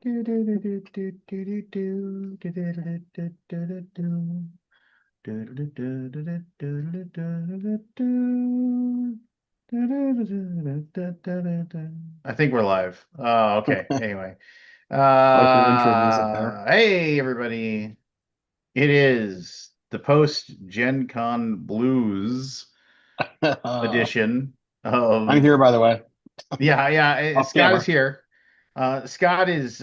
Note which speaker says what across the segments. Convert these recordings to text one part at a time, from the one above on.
Speaker 1: I think we're live. Okay. Anyway.
Speaker 2: Like your intro music there.
Speaker 1: Hey everybody. It is the post Gen Con Blues edition
Speaker 2: I'm
Speaker 1: of
Speaker 2: here, by the way.
Speaker 1: yeah,
Speaker 2: Off
Speaker 1: Scott is
Speaker 2: camera.
Speaker 1: here. Scott is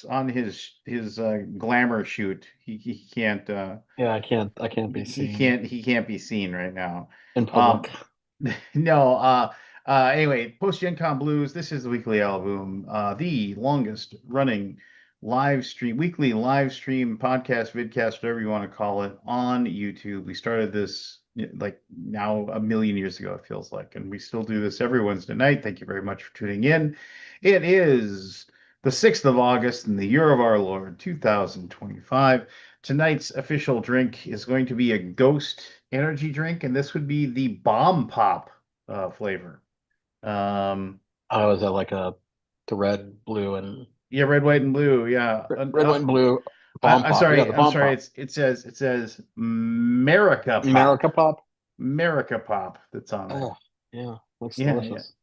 Speaker 1: on his glamour shoot. He can't
Speaker 2: Yeah, I can't be seen
Speaker 1: he can't be seen right now.
Speaker 2: in
Speaker 1: Um
Speaker 2: public.
Speaker 1: no, anyway, post Gen Con Blues, this is the weekly Alaboom, the longest running weekly live stream podcast, vidcast, whatever you want to call it, on YouTube. We started this like now a million years ago, it feels like, and we still do this every Wednesday night. Thank you very much for tuning in. It is the 6th of August in the year of our Lord, 2025. Tonight's official drink is going to be a ghost energy drink, and this would be the Bomb Pop flavor. Um,
Speaker 2: Oh, is that like the red, blue, and
Speaker 1: yeah, red, white, and blue. Yeah.
Speaker 2: red, white, and blue bomb
Speaker 1: I'm
Speaker 2: pop? Yeah,
Speaker 1: sorry.
Speaker 2: the
Speaker 1: I'm
Speaker 2: bomb
Speaker 1: sorry.
Speaker 2: pop.
Speaker 1: It says America Pop.
Speaker 2: America pop.
Speaker 1: America Pop. That's on it.
Speaker 2: Oh, yeah, looks
Speaker 1: Yeah, yeah.
Speaker 2: delicious.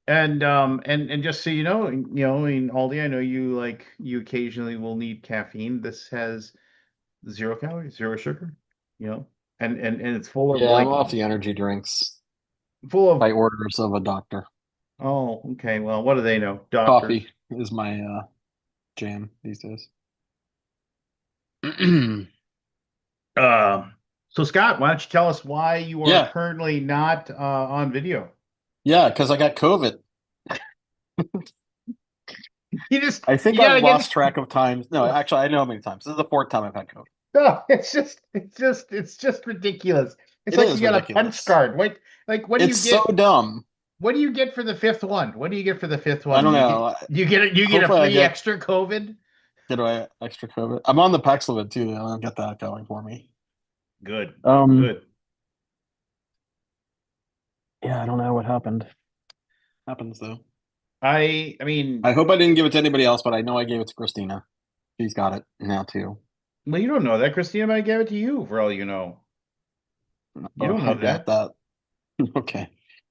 Speaker 1: And just so I mean, Aldi, I know you occasionally will need caffeine. This has 0 calories, zero sugar. You know, and it's full of
Speaker 2: Yeah, I'm off the energy drinks
Speaker 1: full of
Speaker 2: by orders of a doctor.
Speaker 1: oh, okay. Well, what do they know? Doctors.
Speaker 2: Coffee is my jam these days.
Speaker 1: Um, so Scott, why don't you tell us why you are
Speaker 2: Yeah,
Speaker 1: currently not on video?
Speaker 2: yeah, because I got COVID. I think
Speaker 1: You
Speaker 2: I've
Speaker 1: gotta get
Speaker 2: lost track of times. No, actually, I know how many times. This is the fourth time I've had COVID.
Speaker 1: no, it's just ridiculous. It's
Speaker 2: It
Speaker 1: like you
Speaker 2: is
Speaker 1: got a punch
Speaker 2: ridiculous.
Speaker 1: card. What do you
Speaker 2: It's so
Speaker 1: get?
Speaker 2: dumb.
Speaker 1: What do you get for the fifth one? What do you get for the fifth
Speaker 2: I
Speaker 1: one?
Speaker 2: don't know.
Speaker 1: You get a
Speaker 2: Hopefully, I
Speaker 1: free extra COVID?
Speaker 2: get away extra COVID. I'm on the Paxlovid too. I don't get that going for me.
Speaker 1: Good.
Speaker 2: Um,
Speaker 1: Good.
Speaker 2: yeah, I don't know what happened. Happens though.
Speaker 1: I mean,
Speaker 2: I hope I didn't give it to anybody else, but I know I gave it to Christina. She's got it now too.
Speaker 1: well, you don't know that. Christina might give it to you for all you know. You
Speaker 2: Oh,
Speaker 1: don't
Speaker 2: I
Speaker 1: know
Speaker 2: doubt
Speaker 1: that.
Speaker 2: that. Okay.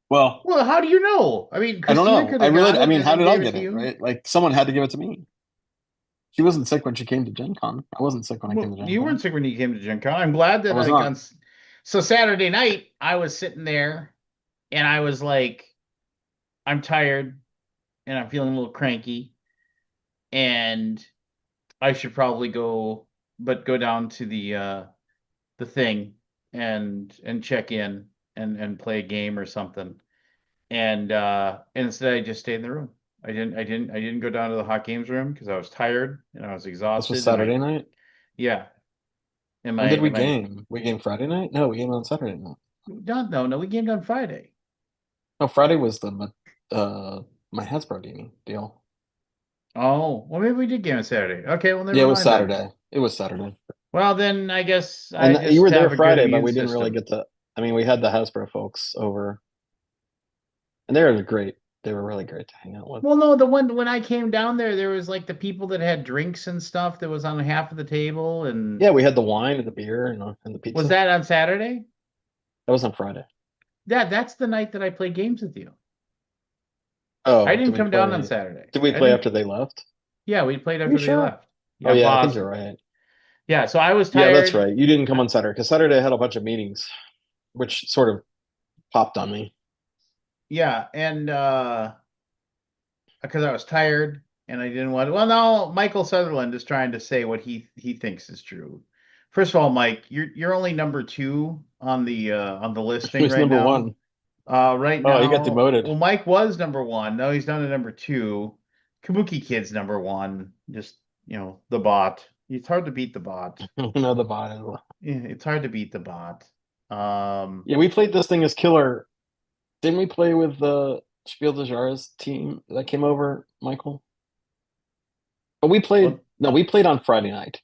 Speaker 2: Well,
Speaker 1: Well, how do you know? I mean,
Speaker 2: I don't
Speaker 1: Christina
Speaker 2: know.
Speaker 1: could have got
Speaker 2: I
Speaker 1: it
Speaker 2: mean,
Speaker 1: and
Speaker 2: how
Speaker 1: then
Speaker 2: did I
Speaker 1: gave it
Speaker 2: get
Speaker 1: to
Speaker 2: it,
Speaker 1: you.
Speaker 2: right? Like someone had to give it to me. She wasn't sick when she came to Gen Con. I wasn't sick when I came
Speaker 1: Well,
Speaker 2: to Gen
Speaker 1: you weren't
Speaker 2: Con.
Speaker 1: sick when you came to Gen Con. I'm glad
Speaker 2: I
Speaker 1: that
Speaker 2: was
Speaker 1: I got.
Speaker 2: not.
Speaker 1: So Saturday night, I was sitting there and I was like, I'm tired and I'm feeling a little cranky, and I should probably go down to the thing and check in and play a game or something. And instead, I just stayed in the room. I didn't go down to the hot games room because I was tired and I was
Speaker 2: This was
Speaker 1: exhausted. And
Speaker 2: Saturday night.
Speaker 1: yeah,
Speaker 2: When did we
Speaker 1: am I
Speaker 2: game? We game Friday night? No, we game on Saturday night.
Speaker 1: no, we gamed on Friday.
Speaker 2: No, Friday was the my Hasbro deal.
Speaker 1: Oh, well, maybe we did game on Saturday. Okay, well,
Speaker 2: Yeah,
Speaker 1: never
Speaker 2: it was
Speaker 1: mind then.
Speaker 2: Saturday. It was Saturday.
Speaker 1: Well, then I guess I
Speaker 2: And you
Speaker 1: just
Speaker 2: were there
Speaker 1: have a good
Speaker 2: Friday, but
Speaker 1: immune
Speaker 2: we didn't really
Speaker 1: system.
Speaker 2: get to. I mean, we had the Hasbro folks over, and they were great. They were really great to hang out with.
Speaker 1: Well, no, the one when I came down there was like the people that had drinks and stuff that was on half of the table, and
Speaker 2: Yeah, we had the wine and the beer and the
Speaker 1: was
Speaker 2: pizza.
Speaker 1: that on Saturday?
Speaker 2: That was on Friday.
Speaker 1: That's the night that I played games with you. I
Speaker 2: Oh,
Speaker 1: didn't come down on Saturday.
Speaker 2: did we
Speaker 1: I
Speaker 2: play
Speaker 1: didn't.
Speaker 2: after they left?
Speaker 1: Yeah, we played
Speaker 2: Are you
Speaker 1: after they
Speaker 2: sure?
Speaker 1: left.
Speaker 2: Oh
Speaker 1: Yeah,
Speaker 2: yeah, I think
Speaker 1: boss.
Speaker 2: you're right.
Speaker 1: Yeah, so I was
Speaker 2: Yeah, that's
Speaker 1: tired.
Speaker 2: right. You didn't come
Speaker 1: I-
Speaker 2: on Saturday because Saturday I had a bunch of meetings, which sort of popped on me.
Speaker 1: yeah, and because I was tired and I didn't want. Well, now Michael Sutherland is trying to say what he thinks is true. First of all, Mike, you're only number two on the listing
Speaker 2: Who's
Speaker 1: right
Speaker 2: number
Speaker 1: now.
Speaker 2: one?
Speaker 1: Right
Speaker 2: Oh, he got
Speaker 1: now,
Speaker 2: demoted.
Speaker 1: well, Mike was number one. No, he's down to number two. Kabuki Kid's number one. Just the bot. It's hard to beat the bot.
Speaker 2: No, the bot is.
Speaker 1: Yeah, it's hard to beat the bot. Um,
Speaker 2: Yeah, we played this thing as killer. Didn't we play with the Spiel des Jahres team that came over, Michael? But we played.
Speaker 1: well,
Speaker 2: No, we played on Friday night.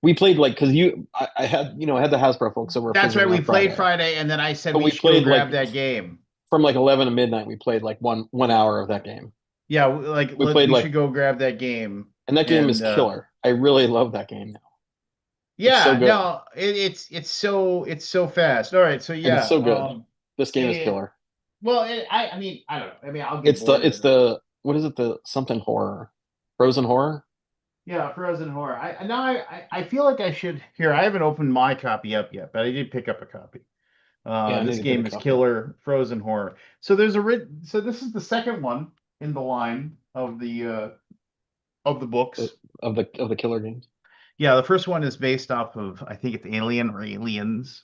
Speaker 2: We played like because I had I had the Hasbro folks over for
Speaker 1: that's right.
Speaker 2: dinner
Speaker 1: We
Speaker 2: on
Speaker 1: played
Speaker 2: Friday,
Speaker 1: Friday, and then I said
Speaker 2: but
Speaker 1: we
Speaker 2: we
Speaker 1: should go
Speaker 2: played
Speaker 1: grab
Speaker 2: like
Speaker 1: that game.
Speaker 2: from like 11 to midnight. We played like one hour of that game.
Speaker 1: Yeah, like
Speaker 2: We played
Speaker 1: we should
Speaker 2: like,
Speaker 1: go grab that game.
Speaker 2: and that game is
Speaker 1: And
Speaker 2: killer. I really love that game now. It's so
Speaker 1: yeah,
Speaker 2: good,
Speaker 1: no, it's so fast. All right, so
Speaker 2: and it's
Speaker 1: yeah,
Speaker 2: so good. This game is
Speaker 1: it,
Speaker 2: killer.
Speaker 1: well, I mean, I don't know. I mean, I'll get
Speaker 2: It's the
Speaker 1: bored of
Speaker 2: it's
Speaker 1: it.
Speaker 2: the what is it? The something horror, Frozen horror.
Speaker 1: Yeah, Frozen Horror. I feel like I should here. I haven't opened my copy up yet, but I did pick up a copy.
Speaker 2: Yeah, I need
Speaker 1: This
Speaker 2: to get a
Speaker 1: game is
Speaker 2: copy
Speaker 1: killer, Frozen Horror. So there's a so this is the second one in the line of the
Speaker 2: of
Speaker 1: books.
Speaker 2: the killer games.
Speaker 1: Yeah, the first one is based off of I think it's Alien or Aliens.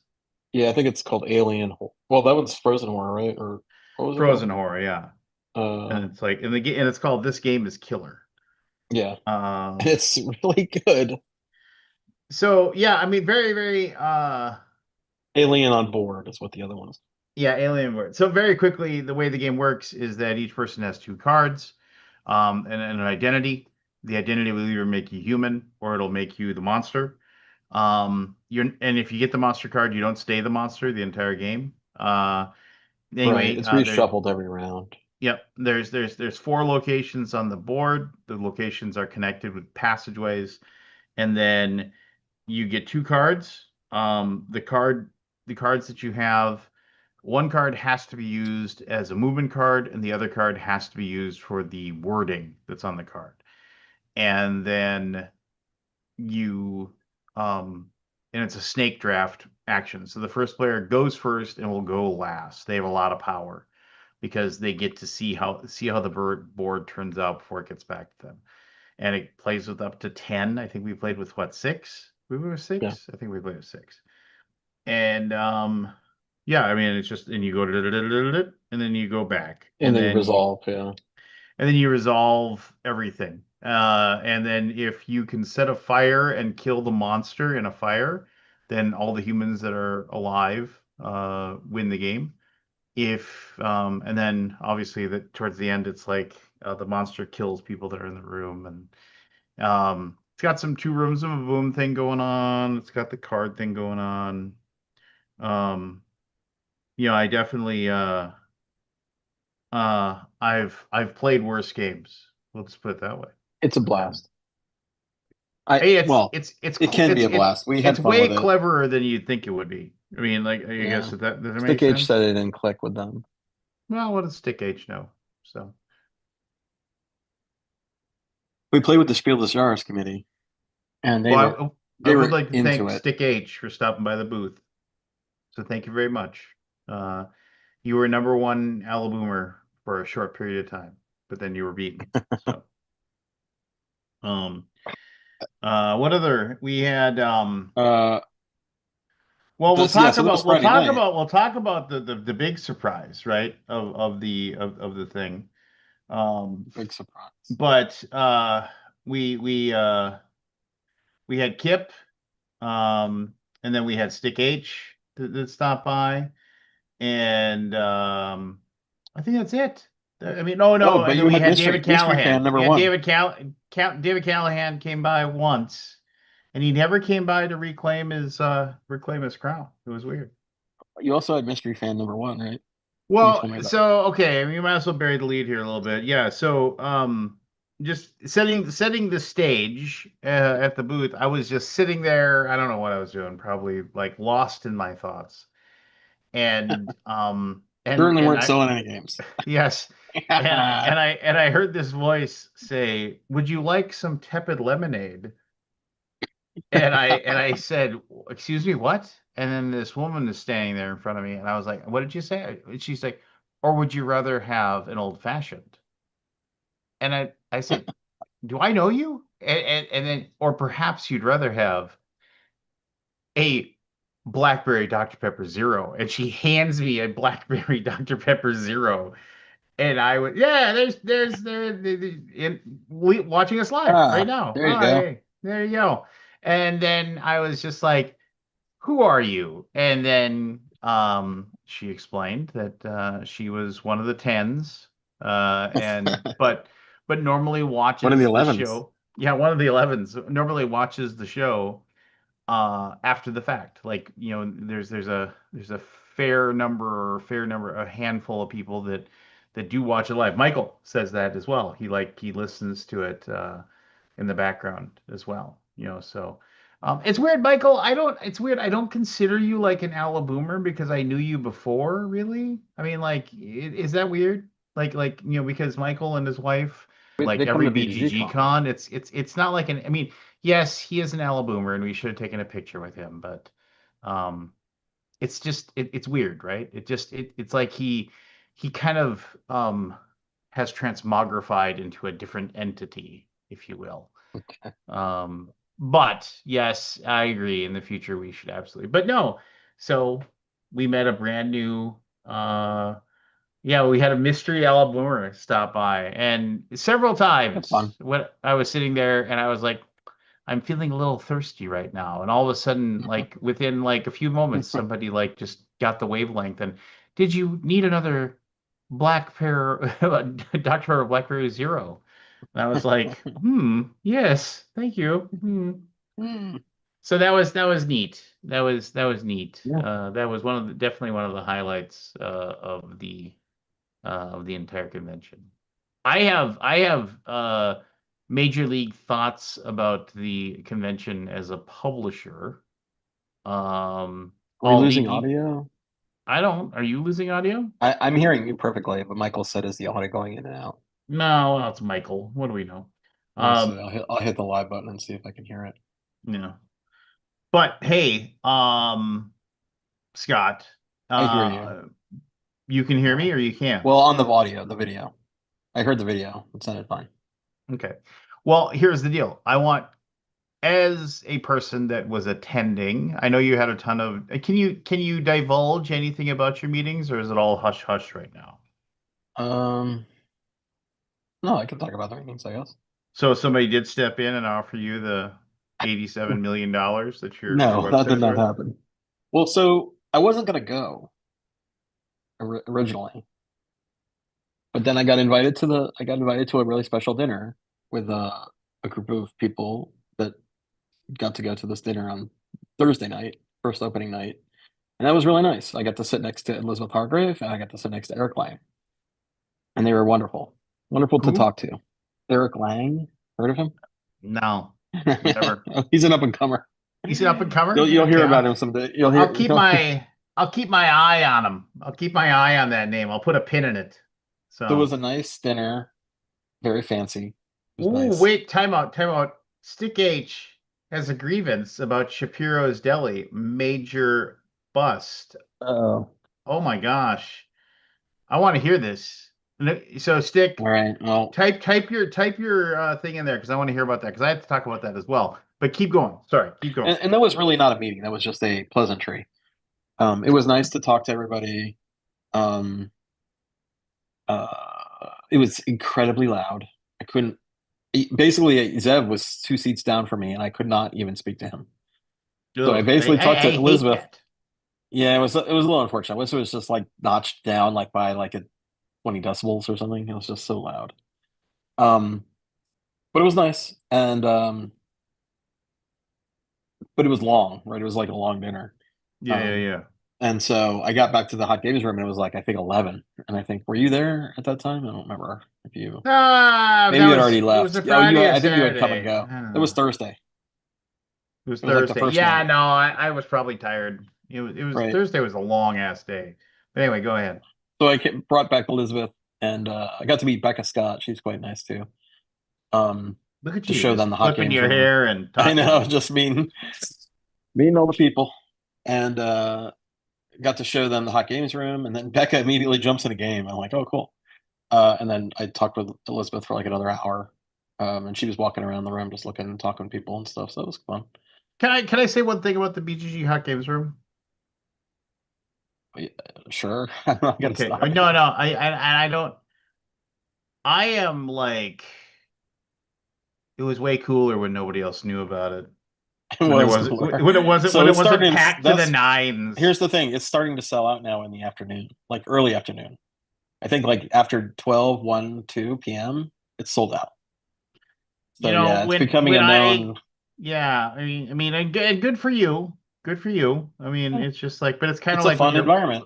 Speaker 2: Yeah, I think it's called Alien. Well, that one's Frozen horror, right? Or what was it
Speaker 1: Frozen
Speaker 2: called?
Speaker 1: Horror, yeah.
Speaker 2: Uh,
Speaker 1: And it's like and the and it's called This Game is Killer.
Speaker 2: yeah, and
Speaker 1: Um
Speaker 2: it's really good.
Speaker 1: so yeah, I mean very
Speaker 2: Alien on Board is what the other one is.
Speaker 1: yeah, Alien Word. So very quickly, the way the game works is that each person has two cards, and an identity. The identity will either make you human or it'll make you the monster. And if you get the monster card, you don't stay the monster the entire game.
Speaker 2: Right,
Speaker 1: Anyway,
Speaker 2: it's
Speaker 1: there,
Speaker 2: reshuffled every round.
Speaker 1: yep. There's four locations on the board. The locations are connected with passageways, and then you get two cards. The cards that you have, one card has to be used as a movement card, and the other card has to be used for the wording that's on the card. And then you, um, and it's a snake draft action. So the first player goes first and will go last. They have a lot of power because they get to see how the board turns out before it gets back to them. And it plays with up to 10. I think we played with what, six? We were
Speaker 2: Yeah,
Speaker 1: six? I think we played with six. And yeah, I mean it's just and you go and then you go back
Speaker 2: and then you resolve. Yeah,
Speaker 1: and then you resolve everything. And then if you can set a fire and kill the monster in a fire, then all the humans that are alive win the game. If and then obviously that towards the end it's like the monster kills people that are in the room and it's got some two rooms of a boom thing going on. It's got the card thing going on. Um, I definitely I've played worse games. Let's put it that way.
Speaker 2: it's a
Speaker 1: Um,
Speaker 2: blast. I
Speaker 1: hey,
Speaker 2: well, it can be a blast. We
Speaker 1: it's
Speaker 2: had fun
Speaker 1: way
Speaker 2: with it.
Speaker 1: cleverer than you'd think it would be. I mean, like I guess
Speaker 2: Yeah,
Speaker 1: that does that make
Speaker 2: Stick Age
Speaker 1: sense?
Speaker 2: said it didn't click with them.
Speaker 1: Well, what does Stick H know? So,
Speaker 2: We played with the Spiel des Jahres committee, and
Speaker 1: well, I
Speaker 2: they
Speaker 1: would
Speaker 2: were
Speaker 1: like to
Speaker 2: into
Speaker 1: thank
Speaker 2: it.
Speaker 1: Stick H for stopping by the booth. So thank you very much. You were number one Alaboomer for a short period of time, but then you were beaten. So, um, what other we had?
Speaker 2: Uh,
Speaker 1: Well,
Speaker 2: yeah. So that was Friday night.
Speaker 1: we'll talk about the big surprise, right? Of the thing. Um,
Speaker 2: Big surprise.
Speaker 1: but we we uh we had Kip, and then we had Stick H that stopped by, and I think that's it. I mean, oh
Speaker 2: Oh,
Speaker 1: no,
Speaker 2: but
Speaker 1: and then
Speaker 2: you
Speaker 1: we
Speaker 2: had
Speaker 1: had David
Speaker 2: mystery fan
Speaker 1: Callahan. We
Speaker 2: number
Speaker 1: had
Speaker 2: one.
Speaker 1: David Callahan came by once, and he never came by to reclaim his crown. It was weird.
Speaker 2: You also had mystery fan number one, right? You
Speaker 1: Well,
Speaker 2: told me about.
Speaker 1: so okay, I mean, you might as well bury the lead here a little bit. Yeah, so just setting the stage at the booth. I was just sitting there. I don't know what I was doing, probably like lost in my thoughts. And
Speaker 2: Certainly
Speaker 1: and
Speaker 2: weren't
Speaker 1: I
Speaker 2: selling any games.
Speaker 1: yes, and I heard this voice say, "Would you like some tepid lemonade?" And I said, "Excuse me, what?" And then this woman is standing there in front of me, and I was like, "What did you say?" And she's like, "Or would you rather have an old fashioned?" And I said, "Do I know you?" And then, or perhaps you'd rather have a blackberry Dr. Pepper Zero. And she hands me a blackberry Dr. Pepper Zero. And I would, yeah, watching us live right
Speaker 2: Ah,
Speaker 1: now.
Speaker 2: there you
Speaker 1: Oh,
Speaker 2: go.
Speaker 1: hey, there you go. And then I was just like, who are you? And then she explained that she was one of the tens, and but normally
Speaker 2: One of the
Speaker 1: watches the
Speaker 2: 11s.
Speaker 1: show. Yeah, one of the 11s normally watches the show after the fact. Like, there's a fair number, a handful of people that do watch it live. Michael says that as well. He listens to it in the background as well. So it's weird, Michael. It's weird. I don't consider you like an Alaboomer because I knew you before, really. I mean, like, is that weird? Because Michael and his wife, like
Speaker 2: They come
Speaker 1: every
Speaker 2: to BGG
Speaker 1: BGG
Speaker 2: con.
Speaker 1: con, it's not like an. I mean, yes, he is an Alaboomer, and we should have taken a picture with him, but um, it's just it's weird, right? It's like he kind of has transmogrified into a different entity, if you will. But yes, I agree. In the future, we should absolutely. But no, so we met a brand new. Yeah, we had a mystery Alabama stop by, and several
Speaker 2: That's
Speaker 1: times
Speaker 2: fun.
Speaker 1: when I was sitting there, and I was like, I'm feeling a little thirsty right now. And all of a sudden, like within like a few moments, somebody like just got the wavelength. And did you need another Black Pair, Dr. Pepper Blackberry Zero? And I was like, yes, thank you.
Speaker 2: Mm.
Speaker 1: So that was neat. That was neat.
Speaker 2: Yeah.
Speaker 1: That was definitely one of the highlights of the entire convention. I have major league thoughts about the convention as a publisher.
Speaker 2: Are we
Speaker 1: I'll
Speaker 2: losing
Speaker 1: leave you.
Speaker 2: audio?
Speaker 1: I don't. Are you losing audio?
Speaker 2: I'm hearing you perfectly, but Michael said is the audio going in and out.
Speaker 1: No, well, it's Michael. What do we know?
Speaker 2: Let me see.
Speaker 1: Um,
Speaker 2: I'll hit the live button and see if I can hear it.
Speaker 1: yeah. But hey, Scott,
Speaker 2: I hear you.
Speaker 1: uh, you can hear me or you can't?
Speaker 2: Well, on the audio, the video. I heard the video. It sounded fine.
Speaker 1: Okay. Well, here's the deal. As a person that was attending, I know you had a ton of. Can you divulge anything about your meetings, or is it all hush hush right now?
Speaker 2: Um, no, I can talk about the meetings, I guess.
Speaker 1: So somebody did step in and offer you the $87 million that your
Speaker 2: No, that
Speaker 1: website
Speaker 2: did
Speaker 1: is
Speaker 2: not
Speaker 1: worth?
Speaker 2: happen. Well, so I wasn't gonna go originally, but then I got invited to a really special dinner with a group of people that got to go to this dinner on Thursday night, first opening night, and that was really nice. I got to sit next to Elizabeth Hargrave, and I got to sit next to Eric Lang, and they were wonderful, wonderful to
Speaker 1: Who?
Speaker 2: talk to. Eric Lang, heard of him?
Speaker 1: No, never.
Speaker 2: He's an up and comer.
Speaker 1: He's an up and comer.
Speaker 2: You'll
Speaker 1: Okay,
Speaker 2: hear about him someday. You'll
Speaker 1: I'll
Speaker 2: hear
Speaker 1: keep my I'll keep my eye on him. I'll keep my eye on that name. I'll put a pin in it.
Speaker 2: So it was
Speaker 1: So,
Speaker 2: a nice dinner, very fancy. It was
Speaker 1: ooh,
Speaker 2: nice.
Speaker 1: wait, time out, time out. Stick H has a grievance about Shapiro's Deli. Major bust.
Speaker 2: Oh,
Speaker 1: Oh my gosh. I want to hear this. So
Speaker 2: all
Speaker 1: Stick,
Speaker 2: right. Well,
Speaker 1: type your thing in there because I want to hear about that because I have to talk about that as well. But keep going. Sorry, keep going.
Speaker 2: and that was really not a meeting. That was just a pleasantry. It was nice to talk to everybody. Um, it was incredibly loud. I couldn't. Basically, Zev was 2 seats down from me, and I could not even speak to him. So I
Speaker 1: Ugh, I,
Speaker 2: basically talked
Speaker 1: I,
Speaker 2: to
Speaker 1: I hate
Speaker 2: Elizabeth.
Speaker 1: that.
Speaker 2: Yeah, it was a little unfortunate. Elizabeth was just like notched down like by like a 20 decibels or something. It was just so loud. Um, but it was nice, and but it was long, right? It was like a long dinner.
Speaker 1: Yeah, yeah,
Speaker 2: Um,
Speaker 1: yeah.
Speaker 2: and so I got back to the hot games room, and it was like I think 11. And I think were you there at that time? I don't remember if you
Speaker 1: That
Speaker 2: maybe you had already
Speaker 1: it was a
Speaker 2: left. Oh,
Speaker 1: Friday or
Speaker 2: I think you had come and
Speaker 1: Saturday.
Speaker 2: go.
Speaker 1: I don't
Speaker 2: It was
Speaker 1: know.
Speaker 2: Thursday.
Speaker 1: It was
Speaker 2: It was like the
Speaker 1: Thursday.
Speaker 2: first
Speaker 1: Yeah,
Speaker 2: night,
Speaker 1: no, I was probably tired. It was
Speaker 2: right?
Speaker 1: Thursday was a long ass day. But anyway, go ahead.
Speaker 2: So brought back Elizabeth, and I got to meet Becca Scott. She's quite nice too. Um,
Speaker 1: Look at
Speaker 2: to
Speaker 1: you,
Speaker 2: show
Speaker 1: just
Speaker 2: them the hot
Speaker 1: flipping
Speaker 2: games
Speaker 1: your
Speaker 2: room.
Speaker 1: hair and
Speaker 2: I know,
Speaker 1: talking.
Speaker 2: just meeting all the people, and got to show them the hot games room. And then Becca immediately jumps in a game. I'm like, oh, cool. And then I talked with Elizabeth for like another hour, and she was walking around the room just looking and talking to people and stuff. So it was fun.
Speaker 1: Can I say one thing about the BGG Hot Games room?
Speaker 2: But, yeah, sure, I'm not gonna
Speaker 1: Okay.
Speaker 2: stop
Speaker 1: No,
Speaker 2: you.
Speaker 1: no. I don't. I am like. It was way cooler when nobody else knew about it.
Speaker 2: It
Speaker 1: When there
Speaker 2: was
Speaker 1: wasn't
Speaker 2: cooler.
Speaker 1: when
Speaker 2: So
Speaker 1: it
Speaker 2: it's
Speaker 1: wasn't
Speaker 2: starting.
Speaker 1: packed to the
Speaker 2: That's
Speaker 1: nines.
Speaker 2: Here's the thing. It's starting to sell out now in the afternoon, like early afternoon. I think like after 12, 1, 2 p.m., it's sold out. So yeah, it's becoming
Speaker 1: When
Speaker 2: a
Speaker 1: I
Speaker 2: known.
Speaker 1: yeah, and good for you. Good for you. I mean, it's just like, but
Speaker 2: It's a fun environment.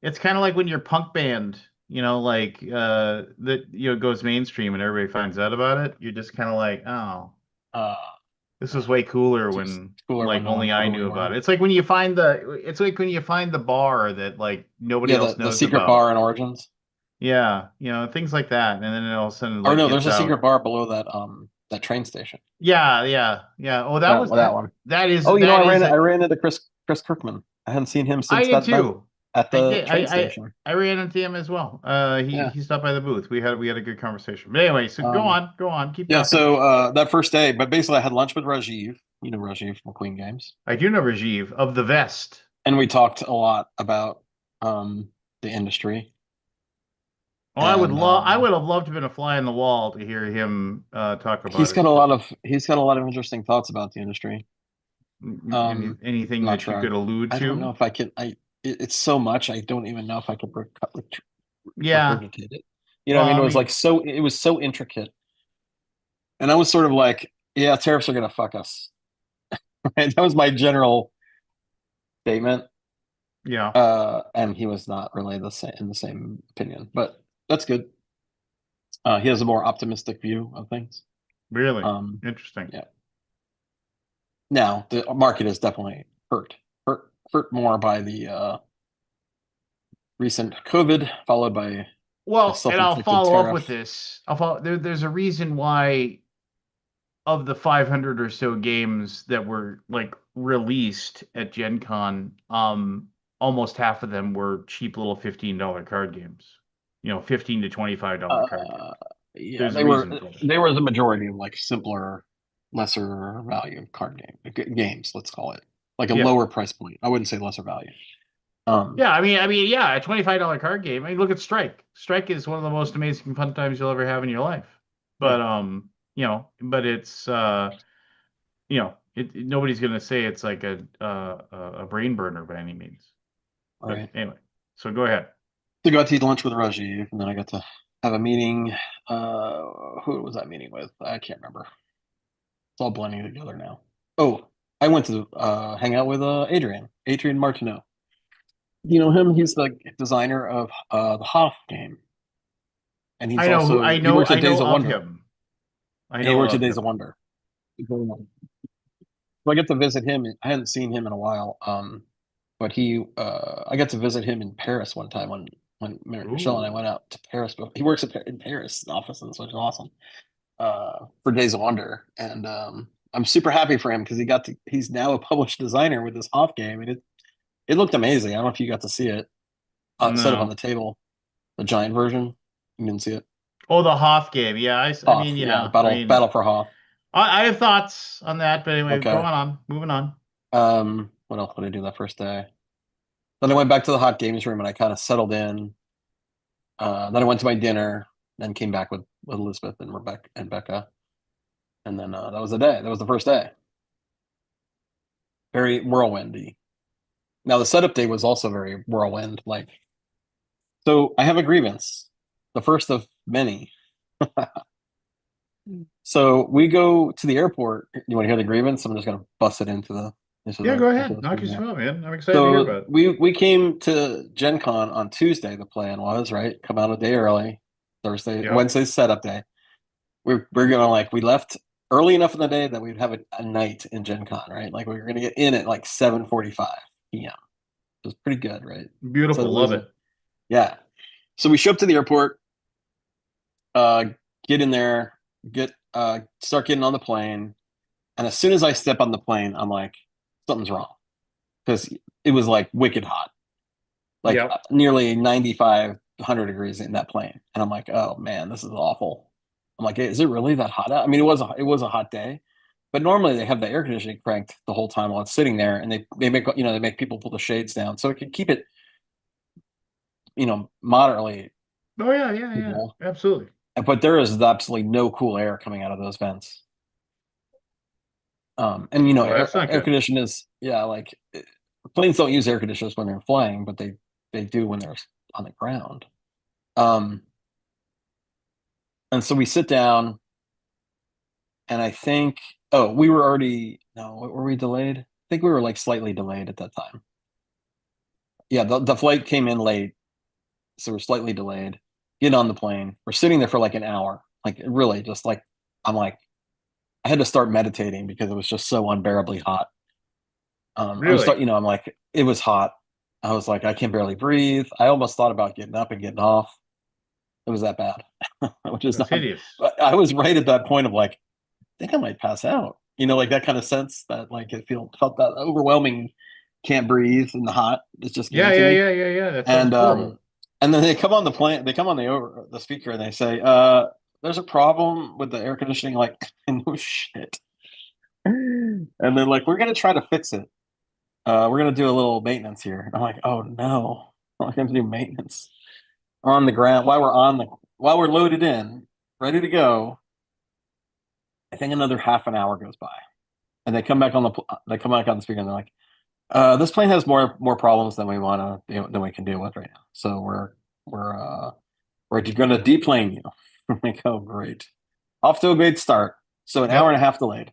Speaker 1: it's kind of like when your punk band like that goes mainstream and everybody finds out about it, you're just kind of like, oh,
Speaker 2: Uh,
Speaker 1: this was way cooler
Speaker 2: just
Speaker 1: when
Speaker 2: cooler
Speaker 1: like
Speaker 2: when no one
Speaker 1: only
Speaker 2: knew
Speaker 1: I
Speaker 2: who
Speaker 1: knew
Speaker 2: we
Speaker 1: about
Speaker 2: were.
Speaker 1: it. It's like when you find the bar that like nobody
Speaker 2: Yeah,
Speaker 1: else
Speaker 2: the
Speaker 1: knows
Speaker 2: secret
Speaker 1: about.
Speaker 2: bar in Origins.
Speaker 1: Yeah, things like that, and then all of a sudden it
Speaker 2: Or
Speaker 1: like
Speaker 2: no,
Speaker 1: gets
Speaker 2: there's a
Speaker 1: out.
Speaker 2: secret bar below that train station.
Speaker 1: Yeah, yeah, yeah. Oh,
Speaker 2: That one. Oh,
Speaker 1: that
Speaker 2: I
Speaker 1: is
Speaker 2: I
Speaker 1: a.
Speaker 2: ran into Chris Kirkman. I hadn't seen him
Speaker 1: I
Speaker 2: since
Speaker 1: did
Speaker 2: that event
Speaker 1: too.
Speaker 2: at
Speaker 1: I
Speaker 2: the
Speaker 1: did.
Speaker 2: train station.
Speaker 1: I ran into him as well.
Speaker 2: Yeah.
Speaker 1: He stopped by the booth. We had a good conversation. But anyway, so go on, keep
Speaker 2: Yeah,
Speaker 1: talking.
Speaker 2: so that first day, but basically I had lunch with Rajiv, Rajiv from Queen Games.
Speaker 1: I do know Rajiv of the vest.
Speaker 2: And we talked a lot about the industry.
Speaker 1: Oh,
Speaker 2: And
Speaker 1: I would have loved to have been a fly on the wall to hear him talk about it.
Speaker 2: he's got a lot of interesting thoughts about the industry. I'm
Speaker 1: Anything
Speaker 2: not
Speaker 1: that you
Speaker 2: sure.
Speaker 1: could allude
Speaker 2: I don't know
Speaker 1: to?
Speaker 2: if I can. It's so much. I don't even know if I could
Speaker 1: Yeah.
Speaker 2: regurgitate it. You know,
Speaker 1: Well,
Speaker 2: what I mean,
Speaker 1: I
Speaker 2: it was like
Speaker 1: mean,
Speaker 2: so. It was so intricate, and I was sort of like, yeah, tariffs are gonna fuck us. Right? That was my general statement.
Speaker 1: yeah,
Speaker 2: And he was not really in the same opinion, but that's good. He has a more optimistic view of things.
Speaker 1: really
Speaker 2: Um,
Speaker 1: interesting.
Speaker 2: yeah. Now the market is definitely hurt more by the recent COVID, followed by a
Speaker 1: Well, and I'll
Speaker 2: self-inflicted
Speaker 1: follow up with
Speaker 2: tariff.
Speaker 1: this. There's a reason why of the 500 or so games that were like released at Gen Con, almost half of them were cheap little $15 card games. 15 to $25 card games.
Speaker 2: Uh, yeah,
Speaker 1: There's a reason for that.
Speaker 2: they were the majority of like simpler, lesser value card games. Let's call it like a
Speaker 1: Yeah.
Speaker 2: lower price point. I wouldn't say lesser value.
Speaker 1: Yeah, yeah, a $25 card game. I mean, look at Strike. Strike is one of the most amazing fun times you'll ever have in your life.
Speaker 2: Yeah,
Speaker 1: But but it's nobody's gonna say it's like a brain burner by any means.
Speaker 2: all
Speaker 1: But
Speaker 2: right.
Speaker 1: anyway, so go ahead.
Speaker 2: So I got to eat lunch with Rajiv, and then I got to have a meeting. Who was that meeting with? I can't remember. It's all blending together now. Oh, I went to hang out with Adrian Martineau. You know him? He's the designer of the Hoff game, and he works
Speaker 1: I
Speaker 2: at Days
Speaker 1: know
Speaker 2: of
Speaker 1: of
Speaker 2: Wonder,
Speaker 1: him. I
Speaker 2: and he
Speaker 1: know
Speaker 2: works at
Speaker 1: of
Speaker 2: Days of
Speaker 1: him.
Speaker 2: Wonder. So I get to visit him. I hadn't seen him in a while. But I got to visit him in Paris one time when Michelle and I
Speaker 1: Ooh.
Speaker 2: went out to Paris. But he works in Paris offices, which is awesome. For Days of Wonder, and I'm super happy for him because he's now a published designer with this Hoff game, and it looked amazing. I don't know if you got to see it set up on
Speaker 1: No.
Speaker 2: the table, the giant version. You didn't see it.
Speaker 1: Oh, the Hoth game. Yeah, I
Speaker 2: Hoff,
Speaker 1: mean,
Speaker 2: yeah,
Speaker 1: yeah. I mean,
Speaker 2: battle for Hoff.
Speaker 1: I have thoughts on that, but anyway,
Speaker 2: Okay.
Speaker 1: going on, moving on.
Speaker 2: What else did I do that first day? Then I went back to the hot games room and I kind of settled in. Then I went to my dinner, then came back with Elizabeth and Rebecca and Becca. And then that was the day. That was the first day. Very whirlwindy. Now the setup day was also very whirlwind. Like, so I have a grievance, the first of many. So we go to the airport. You want to hear the grievance? I'm just gonna bust it
Speaker 1: Yeah, go
Speaker 2: into
Speaker 1: ahead.
Speaker 2: the
Speaker 1: Knock
Speaker 2: stream here.
Speaker 1: yourself out, man. I'm excited to hear
Speaker 2: So
Speaker 1: about it.
Speaker 2: we came to Gen Con on Tuesday. The plan was right, come out a day early.
Speaker 1: Yep.
Speaker 2: Wednesday's setup day. We're gonna like we left early enough in the day that we'd have a night in Gen Con, right? Like we were gonna get in at like 7:45 p.m. It was pretty good, right? So
Speaker 1: Beautiful.
Speaker 2: it
Speaker 1: Love
Speaker 2: was
Speaker 1: it.
Speaker 2: yeah. So we show up to the airport, uh, get in there, start getting on the plane, and as soon as I step on the plane, I'm like, something's wrong because it was like wicked hot, like
Speaker 1: Yep.
Speaker 2: nearly 95, 100 degrees in that plane, and I'm like, oh man, this is awful. I'm like, hey, is it really that hot out? I mean, it was a hot day, but normally they have the air conditioning cranked the whole time while it's sitting there, and they make they make people pull the shades down so it can keep it moderately
Speaker 1: Oh yeah, yeah, yeah.
Speaker 2: cool.
Speaker 1: Absolutely.
Speaker 2: But there is absolutely no cool air coming out of those vents. And
Speaker 1: Oh, that's not
Speaker 2: air
Speaker 1: good.
Speaker 2: condition is yeah, like planes don't use air conditioners when they're flying, but they do when they're on the ground. Um, and so we sit down, and I think we were already no, were we delayed? I think we were like slightly delayed at that time. Yeah, the flight came in late, So we're slightly delayed. Get on the plane. We're sitting there for like an hour. Like really, just like I'm like I had to start meditating because it was just so unbearably hot. I was
Speaker 1: Really?
Speaker 2: I'm like it was hot. I was like I can barely breathe. I almost thought about getting up and getting off. It was that bad, which is
Speaker 1: That's
Speaker 2: not.
Speaker 1: hideous.
Speaker 2: But I was right at that point of like I think I might pass out. Like that kind of sense that like it felt that overwhelming, can't breathe in the hot. It's just
Speaker 1: Yeah,
Speaker 2: getting to
Speaker 1: yeah,
Speaker 2: me.
Speaker 1: yeah, yeah, yeah. That sounds
Speaker 2: And
Speaker 1: horrible.
Speaker 2: then they come on the plane, they come on the speaker and they say, there's a problem with the air conditioning, like no shit. And they're like, we're gonna try to fix it. We're gonna do a little maintenance here. And I'm like, oh no, I'm not gonna do maintenance on the ground while we're loaded in, ready to go. I think another half an hour goes by. And they come back on the speaker and they're like, this plane has more problems than we want to than we can deal with right now. So we're going to deplane you. I'm like, oh great, off to a great start. So an hour
Speaker 1: Yep.
Speaker 2: and a half delayed.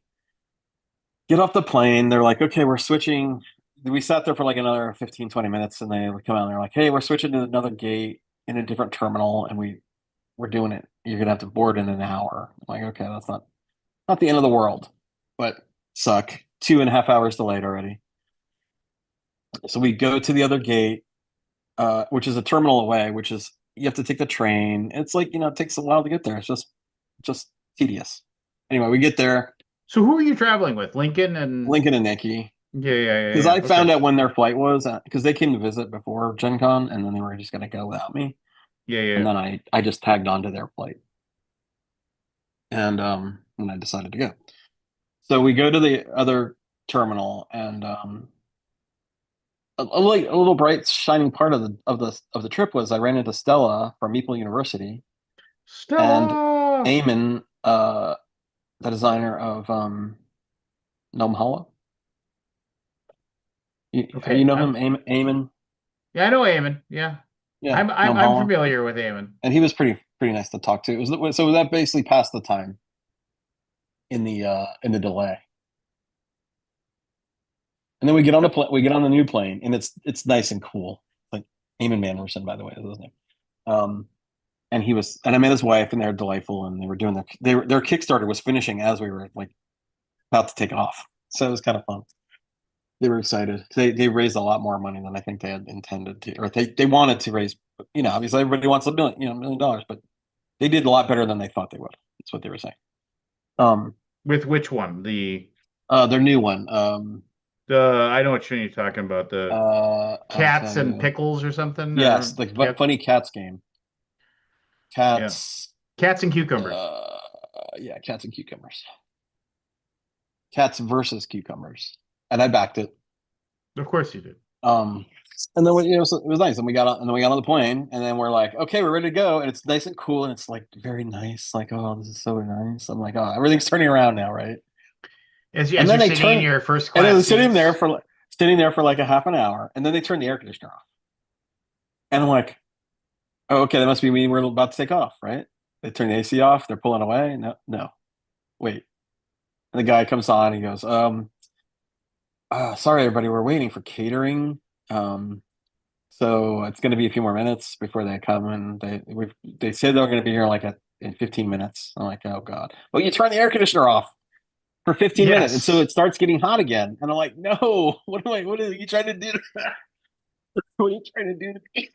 Speaker 2: Get off the plane. They're like, okay, we're switching. We sat there for like another 15, 20 minutes, and they come out and they're like, hey, we're switching to another gate in a different terminal, and we're doing it. You're gonna have to board in an hour. I'm like, okay, that's not the end of the world, but suck. 2.5 hours delayed already. So we go to the other gate, which is a terminal away, which is you have to take the train. It's like, it takes a while to get there. It's just tedious. Anyway, we get there,
Speaker 1: So who are you traveling with? Lincoln and
Speaker 2: Lincoln and Nikki,
Speaker 1: yeah, yeah, yeah,
Speaker 2: because
Speaker 1: yeah.
Speaker 2: I
Speaker 1: Okay.
Speaker 2: found out when their flight was, because they came to visit before Gen Con, and then they were just going to go without me.
Speaker 1: Yeah,
Speaker 2: And
Speaker 1: yeah.
Speaker 2: then I just tagged on to their flight, and I decided to go. So we go to the other terminal, and a little bright shining part of the trip was I ran into Stella from Maple University and
Speaker 1: Stella.
Speaker 2: Eamon, the designer of Gnome Hollow. You
Speaker 1: Okay.
Speaker 2: know him, Eamon?
Speaker 1: Yeah, I know Eamon. Yeah.
Speaker 2: Yeah,
Speaker 1: I'm
Speaker 2: Gnome
Speaker 1: I'm
Speaker 2: Hollow.
Speaker 1: familiar with Eamon.
Speaker 2: And he was pretty nice to talk to. So that basically passed the time in the delay. And then we get on the new plane, and it's nice and cool. Like Eamon Manderson, by the way, is his name. Um, and I met his wife, and they're delightful, and they were doing their Kickstarter was finishing as we were like about to take off, so it was kind of fun. They were excited. They raised a lot more money than I think they had intended to, or they wanted to raise. Obviously everybody wants $1 million, but they did a lot better than they thought they would. That's what they were saying. Um,
Speaker 1: With which one?
Speaker 2: their new one.
Speaker 1: The I know what you're talking about. The
Speaker 2: I'll
Speaker 1: cats
Speaker 2: tell
Speaker 1: and
Speaker 2: you.
Speaker 1: pickles or something
Speaker 2: Yes,
Speaker 1: or
Speaker 2: like
Speaker 1: cat.
Speaker 2: funny cats game.
Speaker 1: Yeah.
Speaker 2: Cats.
Speaker 1: Cats and cucumbers.
Speaker 2: Uh, yeah, cats and cucumbers. Cats versus cucumbers, and I backed it.
Speaker 1: Of course you did.
Speaker 2: Um, and then so it was nice. And we got on the plane, and then we're like, okay, we're ready to go, and it's nice and cool, and it's like very nice. Like, oh, this is so nice. I'm like, oh, everything's turning around now, right? And
Speaker 1: As
Speaker 2: then
Speaker 1: you're
Speaker 2: they
Speaker 1: sitting in
Speaker 2: turn,
Speaker 1: your first
Speaker 2: and it
Speaker 1: class
Speaker 2: was
Speaker 1: seats.
Speaker 2: sitting there for like a half an hour, and then they turn the air conditioner off, and I'm like, oh, okay, that must be mean we're about to take off, right? They turn the AC off. They're pulling away. No, no, wait. And the guy comes on. He goes, sorry, everybody, we're waiting for catering. Um, So it's going to be a few more minutes before they come, and they said they're going to be here like in 15 minutes. I'm like, oh god. Well, you turn the air conditioner off for 15 minutes, and so
Speaker 1: Yes.
Speaker 2: it starts getting hot again. And I'm like, no, what are you trying to do? What are you trying to do to me?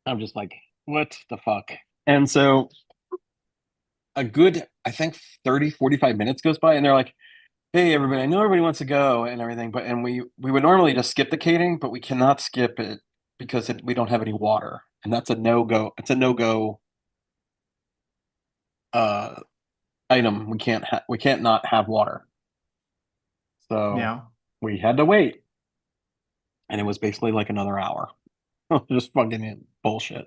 Speaker 2: I'm just like, what the fuck? And so a good, I think 30, 45 minutes goes by, and they're like, hey everybody, I know everybody wants to go and everything, but we would normally just skip the catering, but we cannot skip it because we don't have any water, and that's a no go. It's a no go uh, item. We can't not have water. So
Speaker 1: Yeah.
Speaker 2: we had to wait, and it was basically like another hour, just fucking bullshit.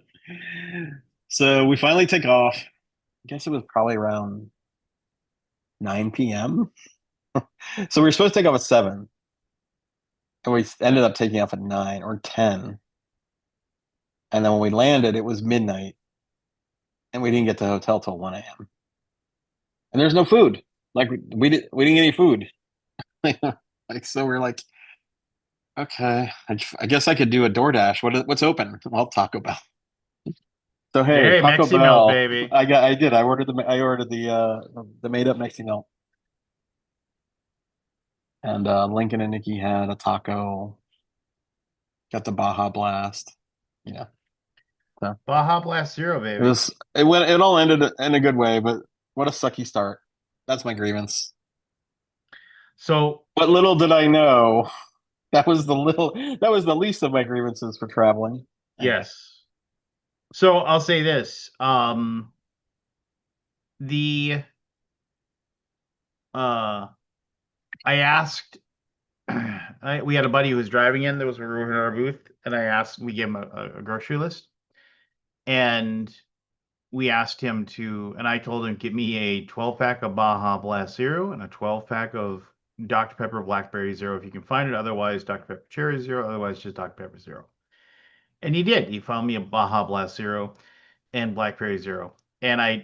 Speaker 2: So we finally take off. I guess it was probably around 9 p.m. So we were supposed to take off at 7, and we ended up taking off at 9 or 10. And then when we landed, it was midnight, and we didn't get to the hotel till 1 a.m. And there's no food. Like we didn't get any food. Like so we're like, Okay, I guess I could do a DoorDash. What's open? Well, Taco Bell. So hey,
Speaker 1: Hey,
Speaker 2: Taco
Speaker 1: Mexi Melt,
Speaker 2: Bell.
Speaker 1: baby.
Speaker 2: I did. I ordered the made up Mexican melt. And Lincoln and Nikki had a taco. Got the Baja Blast. Yeah. So
Speaker 1: Baja Blast Zero, baby.
Speaker 2: it all ended in a good way, but what a sucky start. That's my grievance.
Speaker 1: So,
Speaker 2: What little did I know. That was the least of my grievances for traveling. Anyway.
Speaker 1: yes. So I'll say this. The uh I asked we had a buddy who was driving in that was in our booth, and I asked we gave him a grocery list, and we asked him to, and I told him, get me a 12 pack of Baja Blast Zero and a 12 pack of Dr. Pepper Blackberry Zero if you can find it. Otherwise, Dr. Pepper Cherry Zero. Otherwise, just Dr. Pepper Zero. And he did. He found me a Baja Blast Zero and Blackberry Zero. And I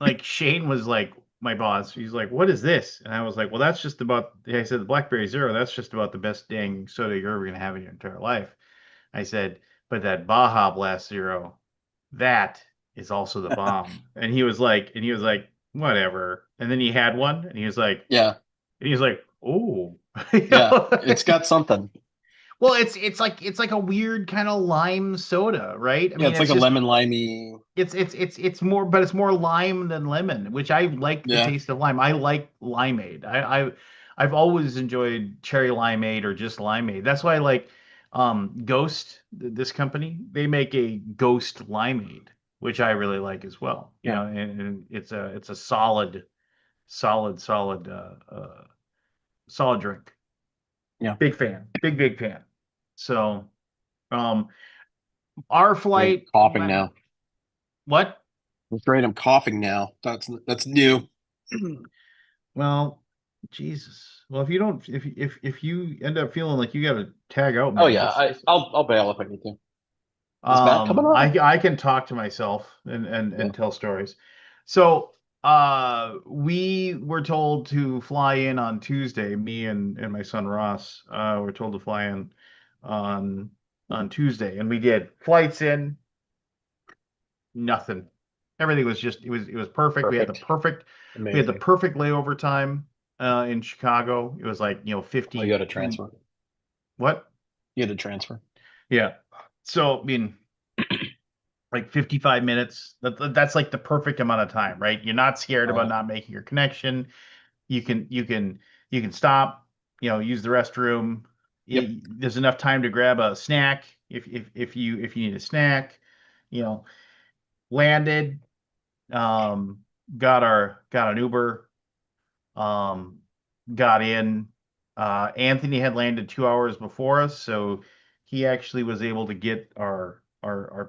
Speaker 1: like Shane was like my boss. He's like, "What is this?" And I was like, "Well, that's just about." I said, "The Blackberry Zero. That's just about the best dang soda you're ever gonna have in your entire life." I said, "But that Baja Blast Zero, that is also the bomb." And he was like, "Whatever." And then he had one,
Speaker 2: Yeah.
Speaker 1: and he was like, "Oh." You
Speaker 2: Yeah.
Speaker 1: know?
Speaker 2: It's got something.
Speaker 1: Well, it's like a weird kind of lime soda, right? I
Speaker 2: Yeah,
Speaker 1: mean,
Speaker 2: it's like
Speaker 1: it's
Speaker 2: a
Speaker 1: just
Speaker 2: lemon limey.
Speaker 1: it's more, but it's more lime than lemon, which I like the
Speaker 2: Yeah.
Speaker 1: taste of lime. I like limeade. I've always enjoyed cherry limeade or just limeade. That's why I like Ghost, this company. They make a Ghost limeade, which I really like as well. You
Speaker 2: Yeah.
Speaker 1: know, and it's a solid, solid, solid drink.
Speaker 2: Yeah.
Speaker 1: Big fan, big fan. So, um, our
Speaker 2: Great.
Speaker 1: flight,
Speaker 2: Coughing now.
Speaker 1: what?
Speaker 2: It's great. I'm coughing now. That's new.
Speaker 1: Well, Jesus. Well, if you don't, if you end up feeling like you got to tag out,
Speaker 2: Oh
Speaker 1: man,
Speaker 2: yeah,
Speaker 1: just
Speaker 2: I'll bail if I need to. Is Matt coming on?
Speaker 1: I can talk to myself
Speaker 2: Yeah.
Speaker 1: and tell stories. So, we were told to fly in on Tuesday. Me and my son Ross, were told to fly in on Tuesday, and we did. Flights in, nothing. Everything was just it was perfect.
Speaker 2: Perfect.
Speaker 1: We had the
Speaker 2: Amazing.
Speaker 1: perfect layover time in Chicago. It was like,
Speaker 2: Oh, you got to
Speaker 1: 52
Speaker 2: transfer.
Speaker 1: what?
Speaker 2: You had to transfer.
Speaker 1: Yeah. So, I mean, like 55 minutes. That's like the perfect amount of time, right? You're not scared about
Speaker 2: Right.
Speaker 1: not making your connection. You can stop, use the restroom.
Speaker 2: Yep.
Speaker 1: There's enough time to grab a snack if you need a snack, you know, landed, um, got an Uber, um, got in. Anthony had landed 2 hours before us, so he actually was able to get our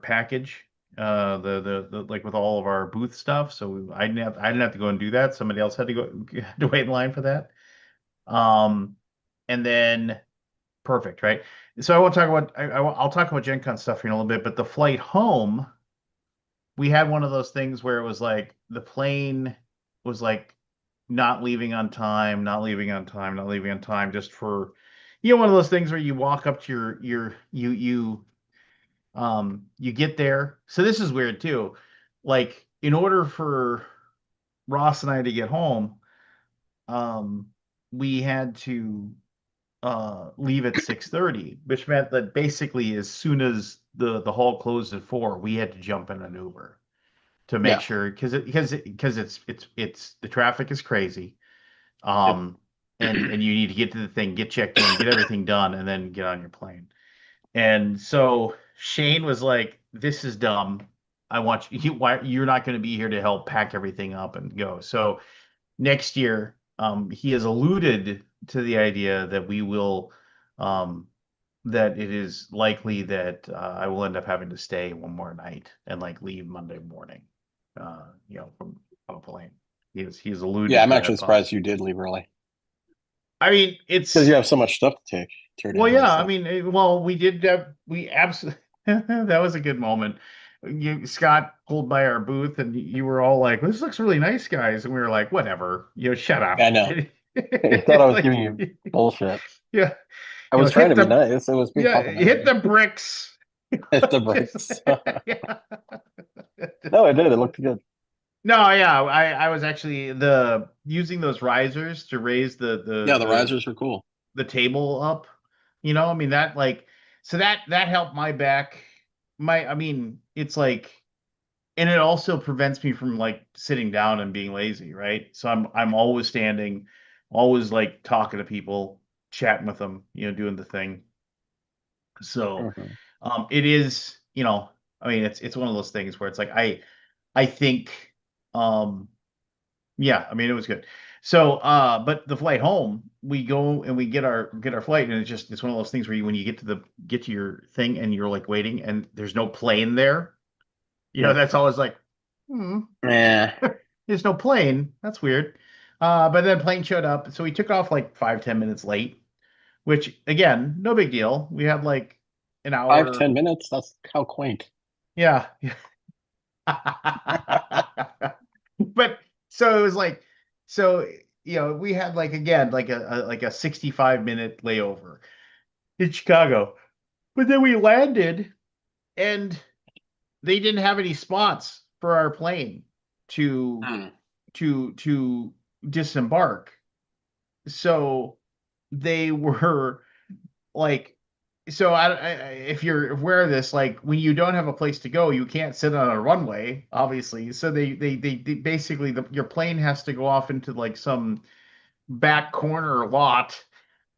Speaker 1: package, the like with all of our booth stuff. So I didn't have to go and do that. Somebody else had to go had to wait in line for that. Um, and then perfect, right? So I won't talk about I'll talk about Gen Con stuff here in a little bit, but the flight home, we had one of those things where it was like the plane was like not leaving on time, not leaving on time, not leaving on time, just for, one of those things where you walk up to you get there. So this is weird too. Like, in order for Ross and I to get home, um, we had to leave at 6:30, which meant that basically as soon as the hall closed at 4, we had to jump in an Uber to make
Speaker 2: Yeah.
Speaker 1: sure, because it's the traffic is crazy.
Speaker 2: Yep.
Speaker 1: Um, and you need to get to the thing, get checked in, get everything done, and then get on your plane. And so Shane was like, "This is dumb. I want you. Why you're not going to be here to help pack everything up and go?" So next year, he has alluded to the idea that we will, um, that it is likely that I will end up having to stay one more night and like leave Monday morning, from on a plane. He's
Speaker 2: Yeah,
Speaker 1: alluded
Speaker 2: I'm
Speaker 1: to
Speaker 2: actually
Speaker 1: that thought.
Speaker 2: surprised you did leave early
Speaker 1: I mean,
Speaker 2: because you
Speaker 1: it's
Speaker 2: have so much stuff to take, tear
Speaker 1: well,
Speaker 2: down and
Speaker 1: yeah. I
Speaker 2: stuff.
Speaker 1: mean, well, we absolutely that was a good moment. Scott pulled by our booth, and you were all like, "This looks really nice, guys," and we were like, "Whatever, shut
Speaker 2: Yeah, I
Speaker 1: up."
Speaker 2: know. You thought I
Speaker 1: It's
Speaker 2: was
Speaker 1: like,
Speaker 2: giving you bullshit.
Speaker 1: yeah,
Speaker 2: I was trying to be nice. It was being
Speaker 1: hit
Speaker 2: complimentary.
Speaker 1: the bricks.
Speaker 2: Hit the
Speaker 1: Just,
Speaker 2: brakes.
Speaker 1: yeah.
Speaker 2: No, I did. It looked good.
Speaker 1: No, yeah, I was actually the using those risers to raise
Speaker 2: Yeah, the risers were cool.
Speaker 1: the table up. I mean that like so that helped my back. I mean, it's like and it also prevents me from like sitting down and being lazy, right? So I'm always standing, always like talking to people, chatting with them, doing the thing. So
Speaker 2: Hmm.
Speaker 1: it is, I mean it's one of those things where it's like I think um yeah, I mean it was good. So but the flight home, we go and we get our flight and it's one of those things where when you get to your thing and you're like waiting and there's no plane there,
Speaker 2: Yeah.
Speaker 1: that's always like hmm.
Speaker 2: Yeah.
Speaker 1: There's no plane. That's weird. But then plane showed up, so we took off like 5, 10 minutes late, which again, no big deal. We had like an
Speaker 2: Five,
Speaker 1: hour.
Speaker 2: 10 minutes. That's how quaint.
Speaker 1: Yeah. But so it was like, so we had like again like a 65-minute layover in Chicago. But then we landed and they didn't have any spots for our plane to
Speaker 2: Hmm.
Speaker 1: to disembark. So they were like if you're aware of this, like when you don't have a place to go, you can't sit on a runway, obviously. So they basically your plane has to go off into like some back corner lot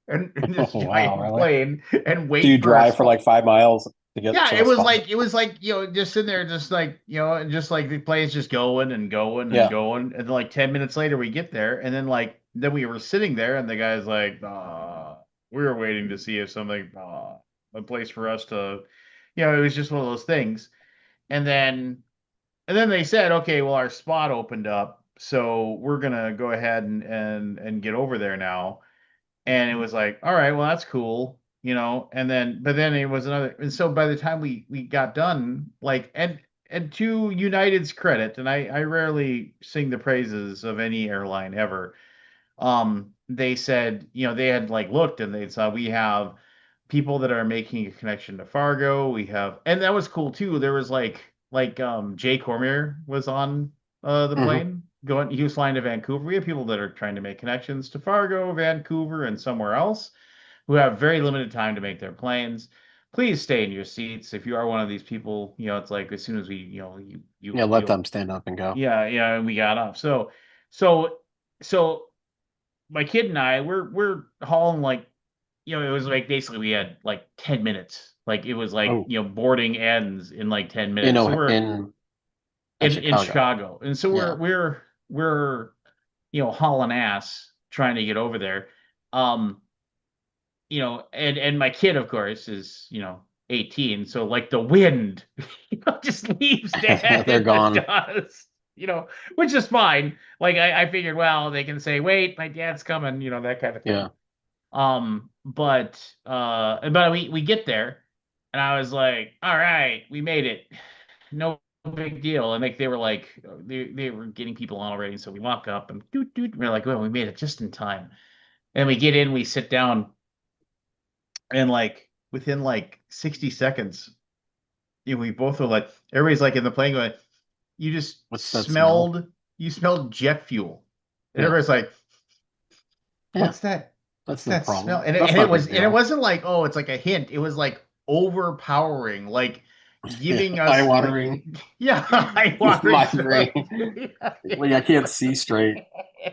Speaker 1: and this
Speaker 2: Oh, wow,
Speaker 1: giant
Speaker 2: really?
Speaker 1: plane and
Speaker 2: Do you
Speaker 1: wait for a
Speaker 2: drive for
Speaker 1: spot.
Speaker 2: like 5 miles to get
Speaker 1: Yeah,
Speaker 2: to a spot?
Speaker 1: it was like, just sitting there, just like, and just like the plane's just going and going and
Speaker 2: Yeah.
Speaker 1: going. And then like 10 minutes later, we get there. And then like, then we were sitting there and the guy's like, we were waiting to see if something, a place for us to, it was just one of those things. And then they said, okay, well, our spot opened up. So we're gonna go ahead and get over there now. And it was like, all right, well, that's cool, and then but then it was another, and so by the time we got done, like, and to United's credit, and I rarely sing the praises of any airline ever, they said, they had like looked and they saw we have people that are making a connection to Fargo. We have, and that was cool too. There was Jay Cormier was on the
Speaker 2: Hmm.
Speaker 1: plane going. He was flying to Vancouver. We have people that are trying to make connections to Fargo, Vancouver, and somewhere else who have very limited time to make their planes. Please stay in your seats. If you are one of these people, it's like as soon as we,
Speaker 2: Yeah, let
Speaker 1: you'll,
Speaker 2: them stand up and go.
Speaker 1: yeah, yeah, and we got off. So, so my kid and I, we're hauling like, it was like basically we had like 10 minutes. Like it was like,
Speaker 2: Oh,
Speaker 1: boarding ends in like 10 minutes. So we're
Speaker 2: in at
Speaker 1: in
Speaker 2: Chicago.
Speaker 1: Chicago. And so
Speaker 2: Yeah.
Speaker 1: we're hauling ass trying to get over there. Um, and my kid, of course, is, 18. So like the wind, just leaves dad
Speaker 2: They're
Speaker 1: in the
Speaker 2: gone.
Speaker 1: dust, which is fine. Like I figured, well, they can say, wait, my dad's coming, that kind of
Speaker 2: Yeah.
Speaker 1: thing. But we get there, and I was like, all right, we made it. No big deal. And like they were like they were getting people on already. So we walk up and doot doot. We're like, well, we made it just in time. And we get in, we sit down, and like within like 60 seconds, we both were like, everybody's like in the plane going,
Speaker 2: What's that smell?
Speaker 1: you smelled jet fuel. And
Speaker 2: Yeah.
Speaker 1: everybody's like,
Speaker 2: Yeah.
Speaker 1: what's that?
Speaker 2: That's
Speaker 1: What's
Speaker 2: no
Speaker 1: that smell?
Speaker 2: problem.
Speaker 1: And
Speaker 2: That's not a big
Speaker 1: it
Speaker 2: deal.
Speaker 1: wasn't like, oh, it's like a hint. It was like overpowering, like
Speaker 2: Yeah.
Speaker 1: giving
Speaker 2: Eye
Speaker 1: us like
Speaker 2: watering.
Speaker 1: yeah, eye watering stuff.
Speaker 2: Migraine. Like I can't see straight.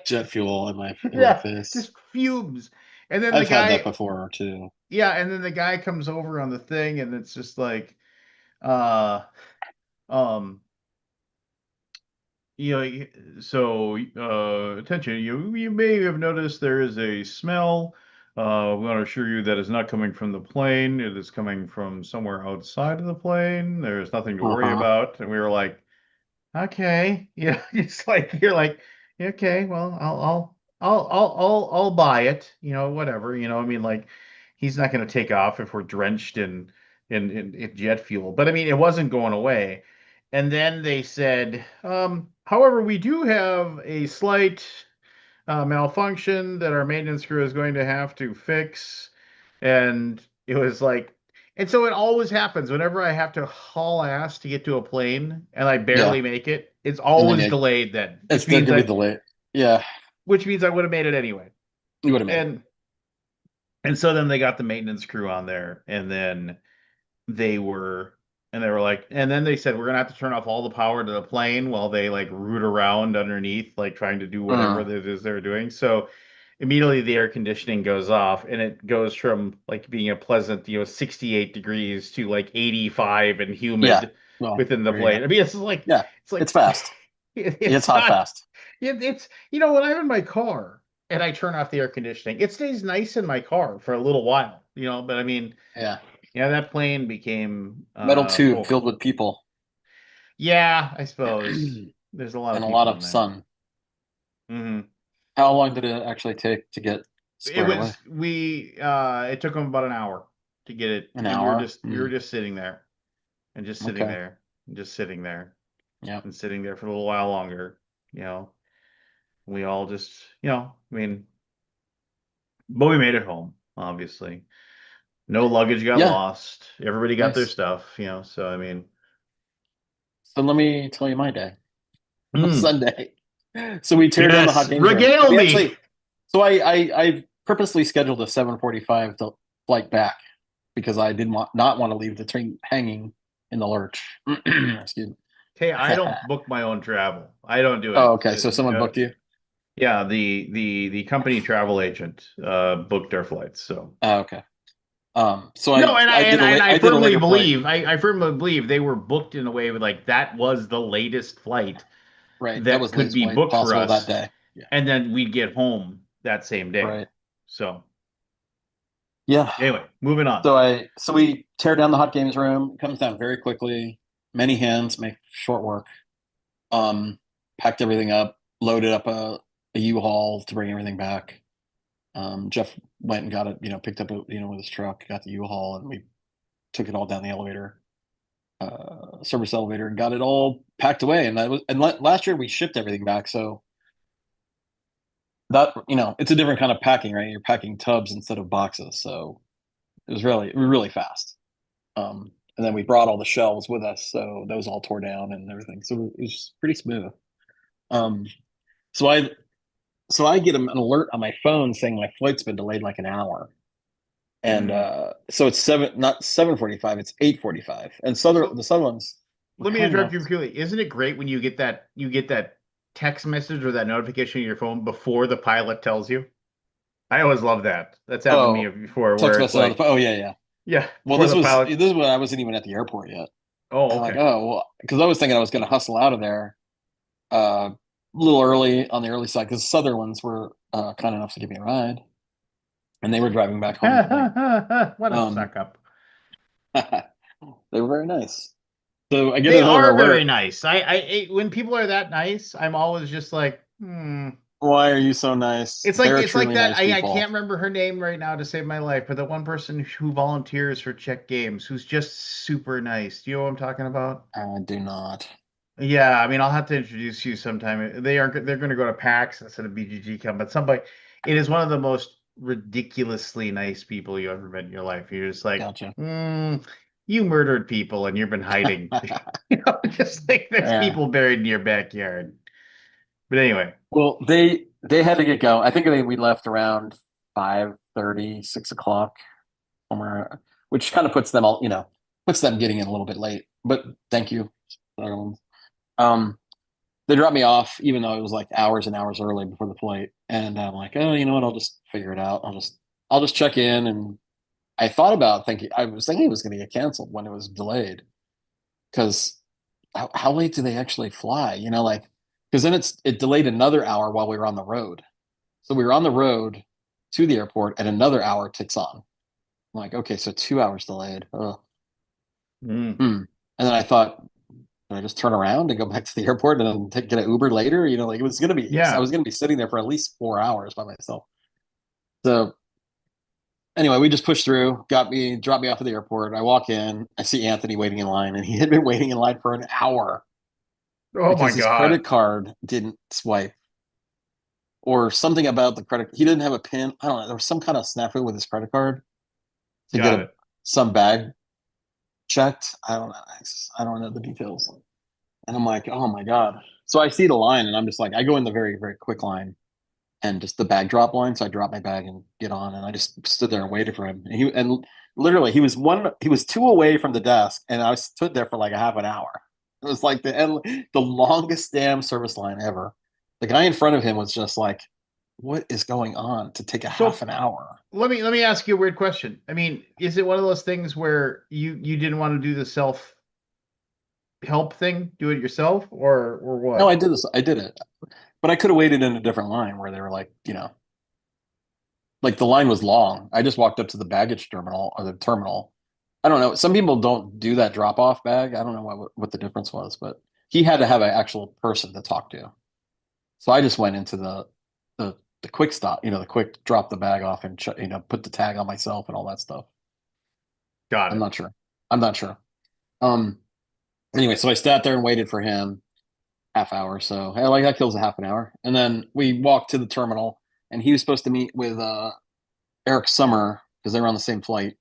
Speaker 2: Jet fuel in my
Speaker 1: Yeah,
Speaker 2: face.
Speaker 1: just fumes. And then the
Speaker 2: I've had that
Speaker 1: guy,
Speaker 2: before too.
Speaker 1: yeah, and then the guy comes over on the thing, and it's just like, uh, um, so attention, you may have noticed there is a smell. We want to assure you that is not coming from the plane. It is coming from somewhere outside of the plane. There's nothing to worry
Speaker 2: Uh-huh.
Speaker 1: about. And we were like, okay, it's like you're like, okay, well, I'll buy it, whatever, I mean, like, he's not going to take off if we're drenched in jet fuel, but I mean, it wasn't going away. And then they said, however, we do have a slight malfunction that our maintenance crew is going to have to fix. And it was like, and so it always happens whenever I have to haul ass to get to a plane and I barely
Speaker 2: Yeah.
Speaker 1: make it, it's
Speaker 2: And then
Speaker 1: always
Speaker 2: yeah,
Speaker 1: delayed then,
Speaker 2: it's still gonna be delayed. Yeah.
Speaker 1: which means I would have made it anyway.
Speaker 2: You would have made it.
Speaker 1: And so then they got the maintenance crew on there, and then they were they were like, and then they said we're gonna have to turn off all the power to the plane while they like root around underneath, like trying to do whatever
Speaker 2: Mm.
Speaker 1: it is they're doing. So immediately the air conditioning goes off, and it goes from like being a pleasant, 68 degrees to like 85 and
Speaker 2: Yeah.
Speaker 1: humid
Speaker 2: Well,
Speaker 1: within the
Speaker 2: there you go.
Speaker 1: plane. I mean, it's like
Speaker 2: Yeah.
Speaker 1: it's like
Speaker 2: It's fast. It's
Speaker 1: it's
Speaker 2: hot
Speaker 1: not.
Speaker 2: fast.
Speaker 1: It's when I'm in my car and I turn off the air conditioning, it stays nice in my car for a little while, but I mean,
Speaker 2: Yeah.
Speaker 1: yeah, that plane became
Speaker 2: Metal tube
Speaker 1: oh
Speaker 2: filled with people
Speaker 1: yeah, I suppose
Speaker 2: and
Speaker 1: there's a lot of
Speaker 2: a lot
Speaker 1: people in
Speaker 2: of
Speaker 1: there.
Speaker 2: sun.
Speaker 1: Hmm.
Speaker 2: How long did it actually take to get
Speaker 1: It
Speaker 2: squared away?
Speaker 1: was we it took them about an hour to get it.
Speaker 2: An
Speaker 1: We were
Speaker 2: hour?
Speaker 1: just sitting there and just sitting
Speaker 2: Okay.
Speaker 1: there and just sitting there
Speaker 2: Yeah.
Speaker 1: and sitting there for a little while longer. You know, we all just I mean, but we made it home, obviously. No luggage got
Speaker 2: Yeah.
Speaker 1: lost. Everybody got their
Speaker 2: Nice.
Speaker 1: stuff. So I mean,
Speaker 2: So let me tell you my day.
Speaker 1: mm,
Speaker 2: Sunday. So we tear down the hot
Speaker 1: yes,
Speaker 2: games room.
Speaker 1: regale
Speaker 2: We
Speaker 1: me.
Speaker 2: actually, so I purposely scheduled a 7:45 flight back because I didn't not want to leave the train hanging in the lurch. Excuse me.
Speaker 1: Hey, I don't book my own travel. I don't do
Speaker 2: Oh,
Speaker 1: it.
Speaker 2: okay. So someone booked you?
Speaker 1: Yeah, the company travel agent booked our flights. So
Speaker 2: Oh, okay. So
Speaker 1: no, and I
Speaker 2: I
Speaker 1: and
Speaker 2: did
Speaker 1: I, and I
Speaker 2: I did a
Speaker 1: firmly
Speaker 2: later flight.
Speaker 1: believe I firmly believe they were booked in a way with like that was the latest flight
Speaker 2: Right. That
Speaker 1: that
Speaker 2: was
Speaker 1: could
Speaker 2: latest
Speaker 1: be
Speaker 2: flight
Speaker 1: booked for
Speaker 2: possible that
Speaker 1: us,
Speaker 2: day. Yeah.
Speaker 1: and then we'd get home that same day.
Speaker 2: Right.
Speaker 1: So
Speaker 2: Yeah.
Speaker 1: anyway, moving on.
Speaker 2: So we tear down the hot games room. It comes down very quickly. Many hands make short work. Packed everything up, loaded up a U-Haul to bring everything back. Jeff went and got it, picked up with his truck, got the U-Haul, and we took it all down the elevator, service elevator, and got it all packed away. Last year we shipped everything back, so that it's a different kind of packing, right? You're packing tubs instead of boxes, so it was really fast. And then we brought all the shelves with us, so those all tore down and everything. So it was pretty smooth. Um, so I get an alert on my phone saying my flight's been delayed like an hour. And
Speaker 1: Mm.
Speaker 2: so it's not 7:45, it's 8:45. And
Speaker 1: So
Speaker 2: the Sutherlands were
Speaker 1: let me
Speaker 2: kind
Speaker 1: interrupt
Speaker 2: enough.
Speaker 1: you quickly. Isn't it great when you get that text message or that notification on your phone before the pilot tells you? I always love that. That's happened to me
Speaker 2: Oh,
Speaker 1: before,
Speaker 2: text
Speaker 1: where it's
Speaker 2: message on the
Speaker 1: like,
Speaker 2: phone. Oh yeah, yeah.
Speaker 1: yeah,
Speaker 2: Well,
Speaker 1: before the pilot.
Speaker 2: this is when I wasn't even at the airport yet.
Speaker 1: Oh,
Speaker 2: I'm like,
Speaker 1: okay.
Speaker 2: oh well, because I was thinking I was going to hustle out of there a little early on the early side because Sutherlands were kind enough to give me a ride, and they were driving back home that night.
Speaker 1: What a
Speaker 2: Um,
Speaker 1: suck up.
Speaker 2: they were very nice. So I get
Speaker 1: They
Speaker 2: another
Speaker 1: are very
Speaker 2: alert.
Speaker 1: nice. When people are that nice, I'm always just like, hmm.
Speaker 2: Why are you so nice? They're
Speaker 1: It's like
Speaker 2: truly
Speaker 1: that.
Speaker 2: nice
Speaker 1: I
Speaker 2: people.
Speaker 1: can't remember her name right now to save my life, but the one person who volunteers for Czech Games, who's just super nice. Do you know what I'm talking about?
Speaker 2: I do not.
Speaker 1: Yeah, I mean, I'll have to introduce you sometime. They're going to go to PAX instead of BGG Con, but somebody, it is one of the most ridiculously nice people you ever met in your life. You're just like,
Speaker 2: Gotcha.
Speaker 1: you murdered people and you've been hiding. Just like there's
Speaker 2: Yeah.
Speaker 1: people buried in your backyard. But anyway,
Speaker 2: Well, they had to get going. I think we left around 5:30, 6 o'clock, somewhere, which kind of puts them getting in a little bit late. But thank you, Ireland. Um, they dropped me off, even though it was like hours and hours early before the flight. And I'm like, oh, you know what? I'll just figure it out. I'll just check in. And I was thinking it was going to get canceled when it was delayed because how late do they actually fly? Because then it delayed another hour while we were on the road. So we were on the road to the airport, and another hour ticks on. I'm like, okay, so 2 hours delayed. Ugh.
Speaker 1: mm,
Speaker 2: Hmm. And then I thought, did I just turn around and go back to the airport and then get an Uber later? Like I
Speaker 1: yeah.
Speaker 2: was gonna be sitting there for at least 4 hours by myself. So anyway, we just pushed through, dropped me off at the airport. I walk in, I see Anthony waiting in line, and he had been waiting in line for an hour
Speaker 1: Oh my
Speaker 2: because his
Speaker 1: God.
Speaker 2: credit card didn't swipe. or something about the credit. He didn't have a pin. I don't know. There was some kind of snafu with his credit card to get
Speaker 1: Got
Speaker 2: a
Speaker 1: it.
Speaker 2: some bag checked. I don't know. I don't know the details. And I'm like, oh my God. So I see the line and I'm just like, I go in the very, very quick line and just the bag drop line. So I drop my bag and get on and I just stood there and waited for him. And literally he was two away from the desk and I stood there for like a half an hour. It was like the longest damn service line ever. The guy in front of him was just like, what is going on to take a half
Speaker 1: So
Speaker 2: an hour?
Speaker 1: let me ask you a weird question. I mean, is it one of those things where you didn't want to do the self help thing, do it yourself, or
Speaker 2: No, I
Speaker 1: what?
Speaker 2: did this. I did it, but I could have waited in a different line where they were like, like the line was long. I just walked up to the baggage terminal or the terminal. I don't know. Some people don't do that drop off bag. I don't know what the difference was, but he had to have an actual person to talk to. So I just went into the quick stop, the quick drop the bag off and put the tag on myself and all that stuff.
Speaker 1: Got
Speaker 2: I'm
Speaker 1: it.
Speaker 2: not sure. I'm not sure. Um. Anyway, so I sat there and waited for him half hour. So I like that kills a half an hour, and then we walked to the terminal, and he was supposed to meet with Eric Summer because they were on the same flight,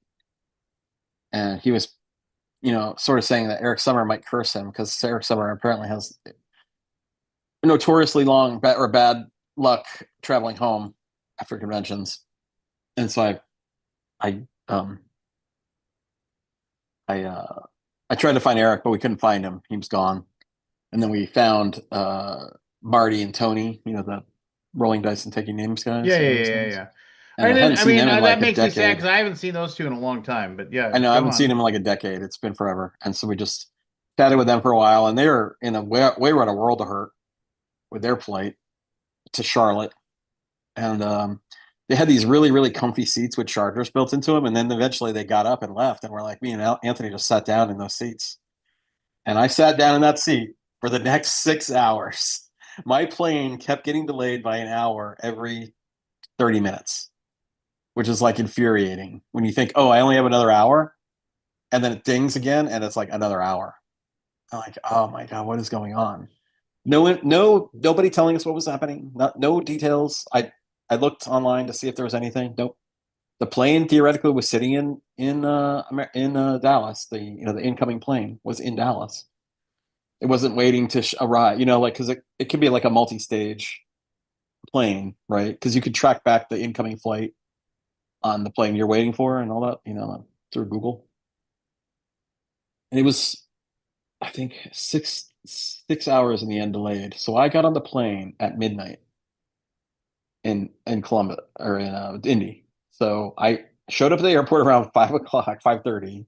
Speaker 2: and he was sort of saying that Eric Summer might curse him because Eric Summer apparently has notoriously long or bad luck traveling home after conventions. And so I, um, I, uh, I tried to find Eric, but we couldn't find him. He was gone. And then we found Marty and Tony, the rolling dice and taking names
Speaker 1: Yeah,
Speaker 2: guys,
Speaker 1: yeah,
Speaker 2: or
Speaker 1: yeah,
Speaker 2: those
Speaker 1: yeah,
Speaker 2: guys.
Speaker 1: yeah. I
Speaker 2: And I
Speaker 1: didn't.
Speaker 2: hadn't
Speaker 1: I
Speaker 2: seen
Speaker 1: mean,
Speaker 2: them in
Speaker 1: that
Speaker 2: like a
Speaker 1: makes me sad
Speaker 2: decade.
Speaker 1: because I haven't seen those two in a long time. But yeah,
Speaker 2: I know I
Speaker 1: go
Speaker 2: haven't seen
Speaker 1: on.
Speaker 2: them in like a decade. It's been forever. And so we just chatted with them for a while, and they were in a way around a world of hurt with their flight to Charlotte, and they had these really really comfy seats with chargers built into them. And then eventually they got up and left, and we're like, me and Anthony just sat down in those seats, and I sat down in that seat for the next 6 hours. My plane kept getting delayed by an hour every 30 minutes, which is like infuriating when you think, oh, I only have another hour, and then it dings again, and it's like another hour. I'm like, oh my God, what is going on? No one, nobody telling us what was happening. No details. I looked online to see if there was anything. Nope. The plane theoretically was sitting in Dallas. The incoming plane was in Dallas. It wasn't waiting to arrive. Like because it could be like a multi-stage plane, right? Because you could track back the incoming flight on the plane you're waiting for and all that. Through Google. And it was I think six hours in the end delayed. So I got on the plane at midnight in Columbus or in Indy. So I showed up at the airport around 5 o'clock, 5:30,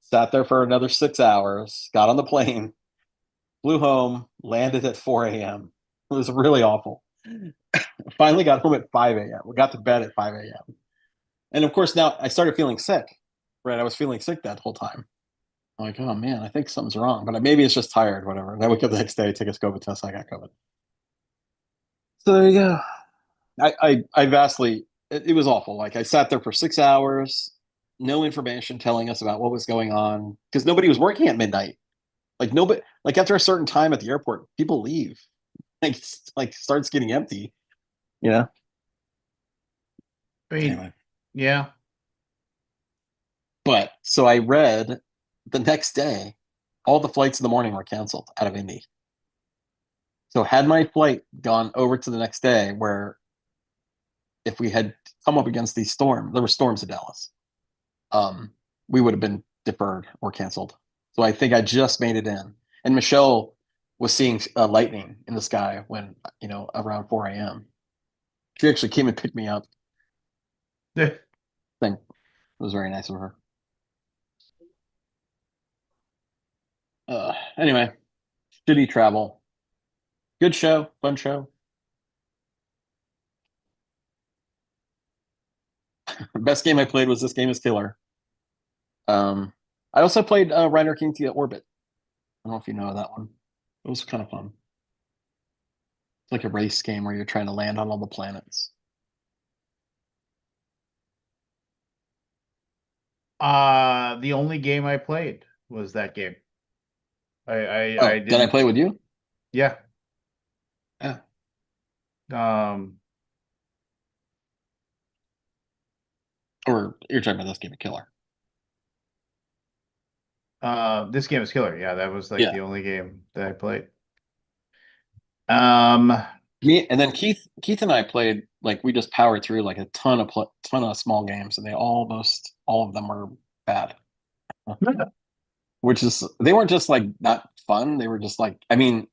Speaker 2: sat there for another 6 hours, got on the plane, flew home, landed at 4 a.m. It was really awful. Finally got home at 5 a.m. We got to bed at 5 a.m. And of course now I started feeling sick. Right. I was feeling sick that whole time. I'm like, oh man, I think something's wrong. But maybe it's just tired, whatever. And I wake up the next day, take a COVID test, I got COVID. So there you go. I vastly it was awful. Like I sat there for 6 hours, no information telling us about what was going on because nobody was working at midnight. Like nobody, like after a certain time at the airport, people leave. Like starts getting empty. Yeah.
Speaker 1: I mean,
Speaker 2: Anyway,
Speaker 1: yeah.
Speaker 2: but so I read the next day, all the flights in the morning were canceled out of Indy. So had my flight gone over to the next day, where if we had come up against these storms, there were storms in Dallas, um, we would have been deferred or canceled. So I think I just made it in. And Michelle was seeing lightning in the sky when, around 4 a.m. She actually came and picked me up. I think it was very nice of her. Anyway, shitty travel. Good show, fun show. Best game I played was This Game is Killer. Um, I also played Reiner King to Orbit. I don't know if you know that one. It was kind of fun. It's like a race game where you're trying to land on all the planets.
Speaker 1: The only game I played was that game. I
Speaker 2: Oh, did I
Speaker 1: didn't.
Speaker 2: play with you?
Speaker 1: Yeah.
Speaker 2: Yeah. Or you're talking about this game of Killer?
Speaker 1: This game is killer. Yeah, that was like
Speaker 2: Yeah.
Speaker 1: the only game that I played. Um,
Speaker 2: Me and then Keith and I played like we just powered through like a ton of small games, and they almost all of them were bad. Which is they weren't just like not fun. They were just like I mean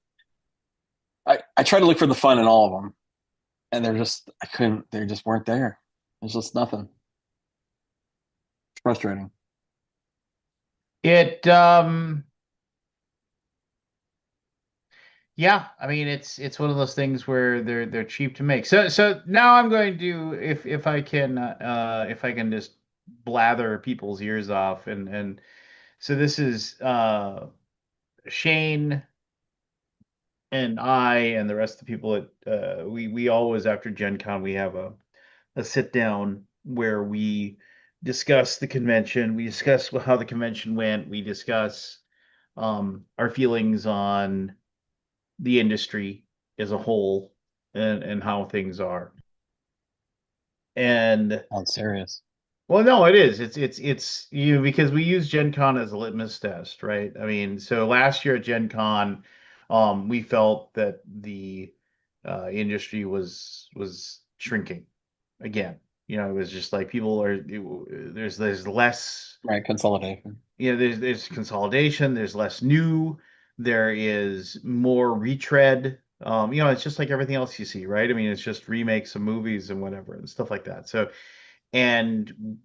Speaker 2: I tried to look for the fun in all of them, and they're just I couldn't. They just weren't there. There's just nothing. It's frustrating.
Speaker 1: it Yeah, I mean it's one of those things where they're cheap to make. So now I'm going to, if I can just blather people's ears off, and so this is Shane and I and the rest of the people at we always, after Gen Con, we have a sit down where we discuss the convention, we discuss how the convention went, we discuss our feelings on the industry as a whole, and how things are. And
Speaker 2: I'm serious.
Speaker 1: well, no, it is. It's you, because we use Gen Con as a litmus test, right? I mean, so last year at Gen Con, we felt that the industry was shrinking again. You know, it was just like there's less,
Speaker 2: Right, consolidation.
Speaker 1: there's consolidation, there's less new, there is more retread. It's just like everything else you see, right? I mean, it's just remakes of movies and whatever and stuff like that. So, and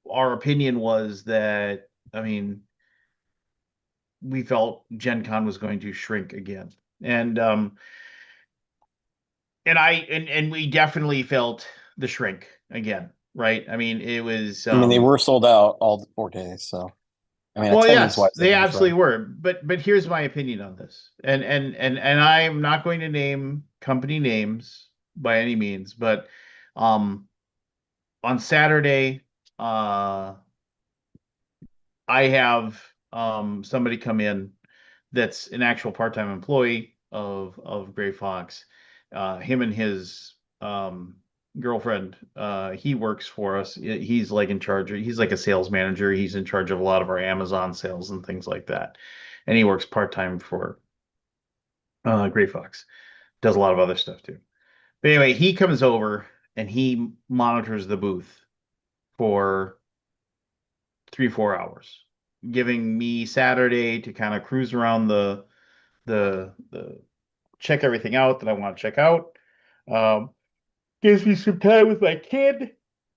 Speaker 1: our opinion was that, I mean, we felt Gen Con was going to shrink again. And we definitely felt the shrink again, right? I mean, it was
Speaker 2: I mean, they were sold out all 4 days, so I mean,
Speaker 1: well,
Speaker 2: attendance
Speaker 1: yes,
Speaker 2: wise, they
Speaker 1: they
Speaker 2: didn't
Speaker 1: absolutely
Speaker 2: shrink.
Speaker 1: were. But here's my opinion on this. And I'm not going to name company names by any means, but um on Saturday, uh I have somebody come in that's an actual part-time employee of Gray Fox. Him and his girlfriend, he works for us. He's like in charge. He's like a sales manager. He's in charge of a lot of our Amazon sales and things like that. And he works part-time for Gray Fox. Does a lot of other stuff too. But anyway, he comes over and he monitors the booth for 3 4 hours, giving me Saturday to kind of cruise around the check everything out that I want to check out. Um, Gives me some time with my kid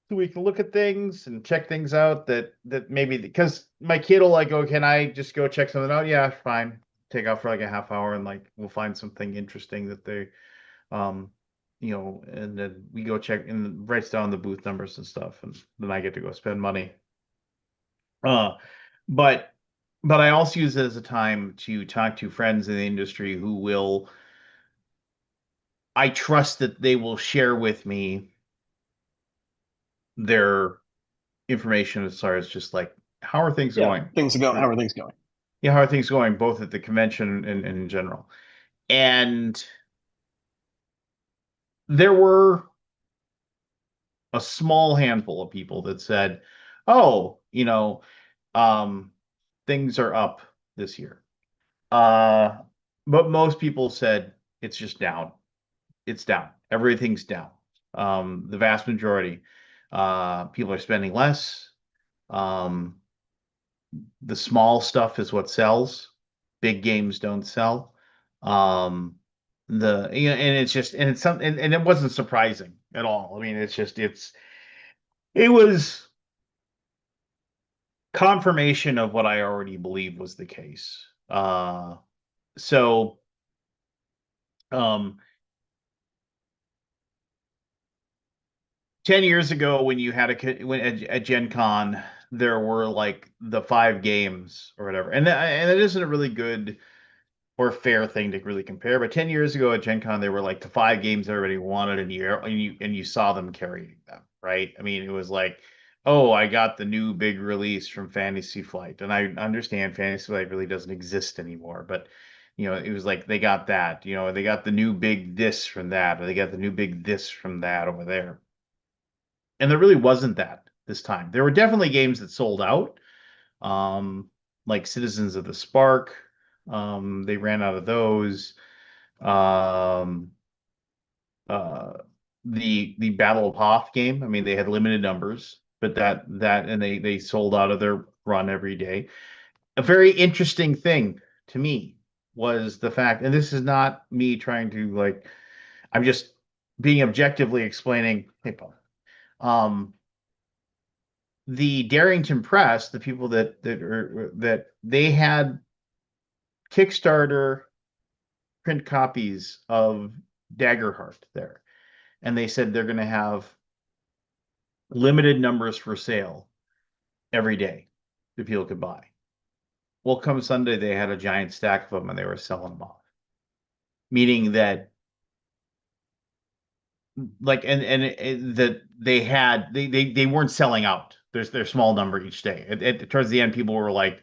Speaker 1: so we can look at things and check things out that maybe, because my kid will like, oh, can I just go check something out? Yeah, fine. Take out for like a half hour, and like we'll find something interesting that they um and then we go check and writes down the booth numbers and stuff, and then I get to go spend money. Uh but but I also use it as a time to talk to friends in the industry who will, I trust that they will share with me their information as far as just like, how are things
Speaker 2: Yeah,
Speaker 1: going?
Speaker 2: things go. How are things going?
Speaker 1: Yeah, how are things going both at the convention and in general? And there were a small handful of people that said, "Oh, um, things are up this year." Uh, but most people said it's just down. It's down. Everything's down. The vast majority, people are spending less. Um, the small stuff is what sells. Big games don't sell. Um, and it's just, and it's something, and it wasn't surprising at all. I mean, it was confirmation of what I already believed was the case. So um 10 years ago, when you had when at Gen Con, there were like the 5 games or whatever. And it isn't a really good or fair thing to really compare. But 10 years ago at Gen Con, they were like the 5 games everybody wanted, and you saw them carrying them, right? I mean, it was like, oh, I got the new big release from Fantasy Flight. And I understand Fantasy Flight really doesn't exist anymore, but it was like they got that, they got the new big this from that, or they got the new big this from that over there. And there really wasn't that this time. There were definitely games that sold out, um, like Citizens of the Spark. They ran out of those. Um, uh, the Battle of Hoth game. I mean, they had limited numbers, but that and they sold out of their run every day. A very interesting thing to me was the fact, and this is not me trying to like, I'm just being objectively explaining. Hey, Paul. Um, the Darrington Press, the people that they had Kickstarter print copies of Daggerheart there, and they said they're going to have limited numbers for sale every day that people could buy. Well, come Sunday, they had a giant stack of them and they were selling them off, meaning that like that they weren't selling out. There's their small number each day. Towards the end, people were like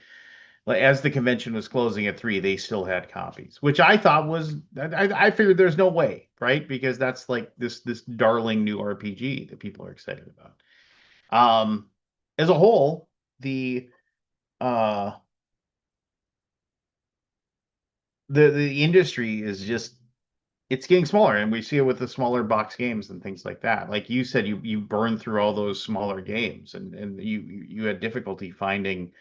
Speaker 1: as the convention was closing at 3, they still had copies, which I thought was I figured there's no way, right? Because that's like this darling new RPG that people are excited about. Um, as a whole, the uh the industry is just it's getting smaller, and we see it with the smaller box games and things like that. Like you said, you burned through all those smaller games, and you had difficulty finding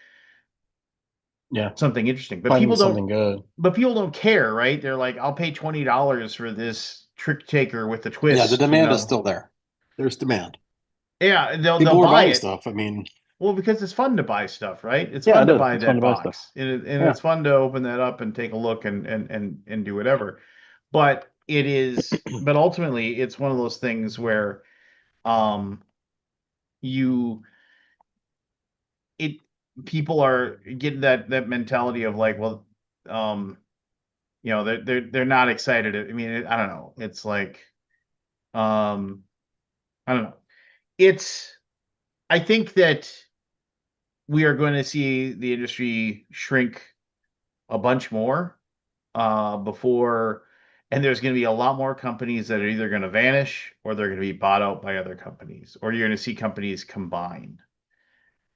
Speaker 2: Yeah,
Speaker 1: something interesting.
Speaker 2: finding something good.
Speaker 1: But people don't care, right? They're like, I'll pay $20 for this trick taker with a
Speaker 2: Yeah, the
Speaker 1: twist, you
Speaker 2: demand is
Speaker 1: know.
Speaker 2: still there. There's demand.
Speaker 1: Yeah, they'll
Speaker 2: People were
Speaker 1: buy
Speaker 2: buying
Speaker 1: it.
Speaker 2: stuff. I mean,
Speaker 1: Well, because it's fun to buy stuff, right? It's
Speaker 2: yeah,
Speaker 1: fun
Speaker 2: it
Speaker 1: to
Speaker 2: is.
Speaker 1: buy
Speaker 2: It's fun
Speaker 1: that
Speaker 2: to buy stuff.
Speaker 1: box, and
Speaker 2: Yeah.
Speaker 1: it's fun to open that up and take a look and do whatever. But but ultimately, it's one of those things where um you it people are getting that mentality of like, well, um, they're not excited. I mean, I don't know. It's like, um, I don't know. It's I think that we are going to see the industry shrink a bunch more before, and there's going to be a lot more companies that are either going to vanish or they're going to be bought out by other companies, or you're going to see companies combine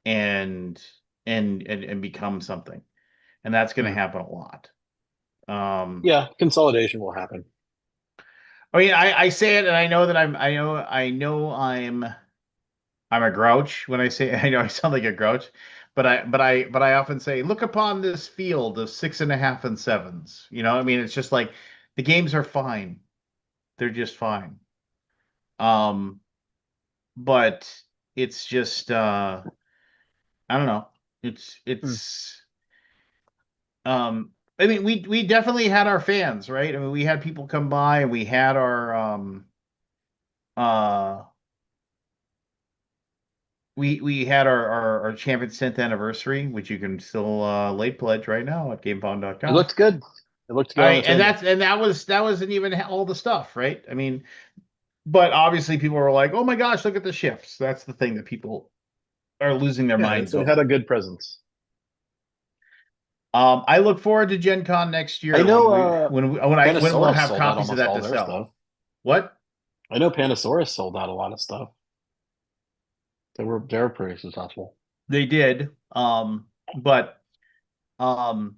Speaker 1: and and become something, and that's going to
Speaker 2: Hmm.
Speaker 1: happen a lot. Um,
Speaker 2: Yeah, consolidation will happen.
Speaker 1: I mean, I say it, and I know that I know I'm a grouch when I say I know I sound like a grouch, but I often say, look upon this field of 6.5 and sevens. I mean, it's just like the games are fine. They're just fine. Um, but it's just I don't know. It's
Speaker 2: Hmm.
Speaker 1: it's I mean, we definitely had our fans, right? I mean, we had people come by and we had our uh we had our champion's 10th anniversary, which you can still late pledge right now at
Speaker 2: It
Speaker 1: gamepound.com.
Speaker 2: looked good. It looked good
Speaker 1: I
Speaker 2: on the table.
Speaker 1: and that wasn't even all the stuff, right? I mean, but obviously people were like, "Oh my gosh, look at the shifts." That's the thing that people are losing their
Speaker 2: Yeah,
Speaker 1: minds
Speaker 2: it had
Speaker 1: over.
Speaker 2: a good presence.
Speaker 1: I look forward to Gen Con next
Speaker 2: I
Speaker 1: year
Speaker 2: know
Speaker 1: when we'll
Speaker 2: Panasaurus
Speaker 1: have
Speaker 2: sold out
Speaker 1: copies of
Speaker 2: almost
Speaker 1: that
Speaker 2: all
Speaker 1: to
Speaker 2: their
Speaker 1: sell.
Speaker 2: stuff.
Speaker 1: What?
Speaker 2: I know Panasaurus sold out a lot of stuff. They were pretty successful.
Speaker 1: They did. But um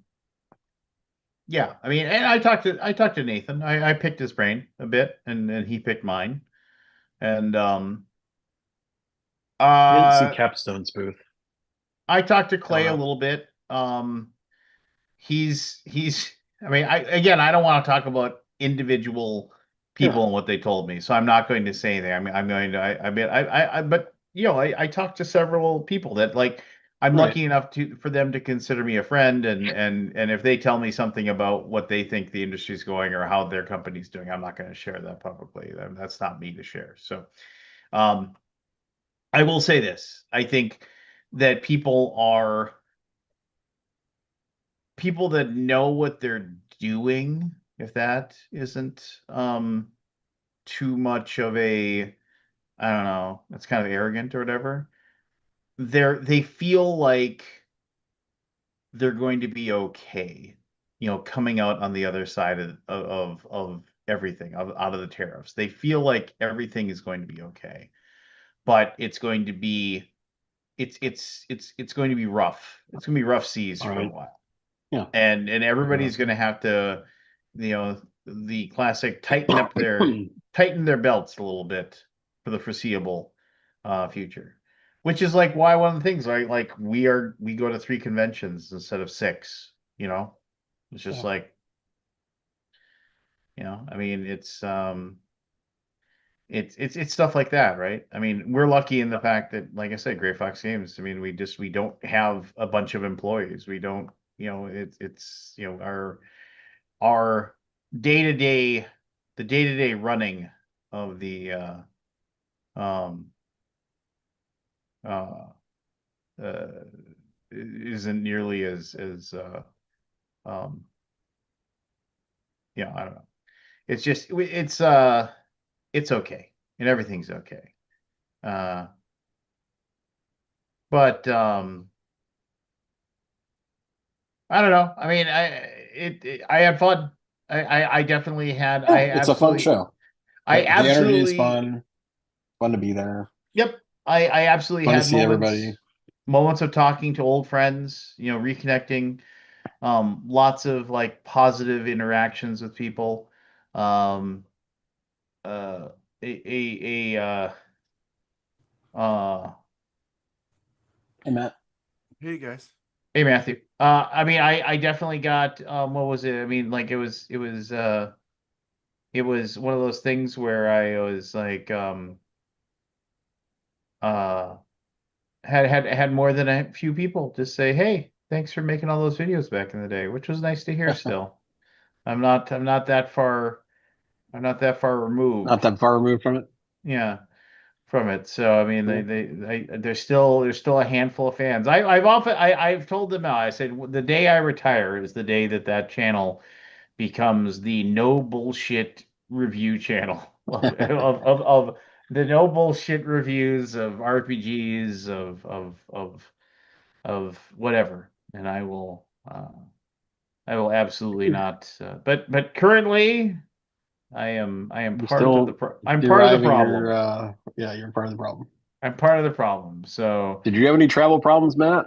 Speaker 1: yeah, I mean, and I talked to Nathan. I picked his brain a bit, and he picked mine. And
Speaker 2: I didn't see
Speaker 1: uh
Speaker 2: Capstone's booth.
Speaker 1: I talked to
Speaker 2: I don't
Speaker 1: Clay a
Speaker 2: know.
Speaker 1: little bit. He's I mean, I don't want to talk about individual
Speaker 2: Yeah,
Speaker 1: people and what they told me, so I'm not going to say that. I mean, I'm going to I mean I but I talked to several people that like I'm
Speaker 2: right.
Speaker 1: lucky enough to for them to consider me a friend, and if they tell me something about what they think the industry's going or how their company's doing, I'm not going to share that publicly. That's not me to share. So um I will say this. I think that people that know what they're doing, if that isn't too much of a, I don't know, that's kind of arrogant or whatever. They feel like they're going to be okay, coming out on the other side of everything, out of the tariffs. They feel like everything is going to be okay. but it's going to be rough. It's going to be rough seas
Speaker 2: All
Speaker 1: for a
Speaker 2: right.
Speaker 1: while,
Speaker 2: Yeah.
Speaker 1: and everybody's going to have to, you know, the classic tighten their belts a little bit for the foreseeable future. Which is like why one of the things, right? Like we go to 3 conventions instead of 6, you know? It's just
Speaker 2: Yeah.
Speaker 1: like, I mean, it's stuff like that, right? I mean, we're lucky in the fact that, like I said, Gray Fox Games. I mean, we don't have a bunch of employees. We don't, it's our day to day, the day to day running of the um uh uh isn't nearly as um I don't know. It's just it's okay and everything's okay. Uh, but I don't know. I mean, I had fun. I definitely had.
Speaker 2: Yeah, it's a fun show.
Speaker 1: I
Speaker 2: The energy is
Speaker 1: absolutely.
Speaker 2: fun. Fun to be there.
Speaker 1: Yep. I absolutely
Speaker 2: Fun to
Speaker 1: had
Speaker 2: see everybody.
Speaker 1: moments of talking to old friends. Reconnecting. Lots of like positive interactions with people. Um. Uh. Uh.
Speaker 2: Hey, Matt.
Speaker 3: Hey guys.
Speaker 1: Hey Matthew. I mean, I definitely got what was it? I mean, like it was one of those things where I was like uh had more than a few people just say, "Hey, thanks for making all those videos back in the day," which was nice to hear still. I'm not that far I'm not that far
Speaker 2: Not
Speaker 1: removed.
Speaker 2: that far removed from it.
Speaker 1: Yeah, from it. So I mean,
Speaker 2: Cool.
Speaker 1: there's still a handful of fans. I've told them now. I said the day I retire is the day that channel becomes the no bullshit review channel of the no bullshit reviews of RPGs of whatever. And I will absolutely not. But currently, I am
Speaker 2: You're
Speaker 1: part of
Speaker 2: still
Speaker 1: I'm part of the
Speaker 2: deriving your
Speaker 1: problem.
Speaker 2: yeah, you're part of the problem.
Speaker 1: I'm part of the problem. So
Speaker 2: Did you have any travel problems, Matt?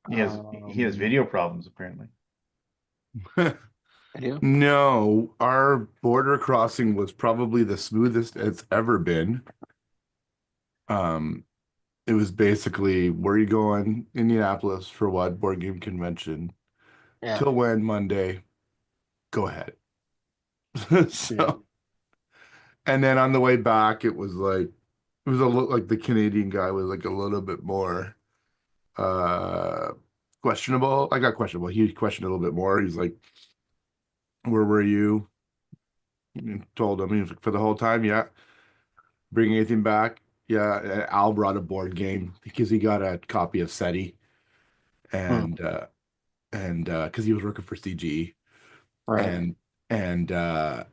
Speaker 1: he has
Speaker 2: Um,
Speaker 1: video problems apparently.
Speaker 2: Video?
Speaker 3: No, our border crossing was probably the smoothest it's ever been. Um, it was basically where are you going? Indianapolis for what? Board game convention.
Speaker 2: Yeah.
Speaker 3: Till when Monday? Go ahead.
Speaker 2: Yeah.
Speaker 3: So, and then on the way back, it was like it was a little like the Canadian guy was like a little bit more uh questionable. I got questionable. He questioned a little bit more. He's like, "Where were you?" And told him. He was like, "For the whole time, yeah." Bring anything back? Yeah, Al brought a board game because he got a copy of SETI
Speaker 2: Hmm.
Speaker 3: and because he was working for CGE
Speaker 2: Right.
Speaker 3: and and the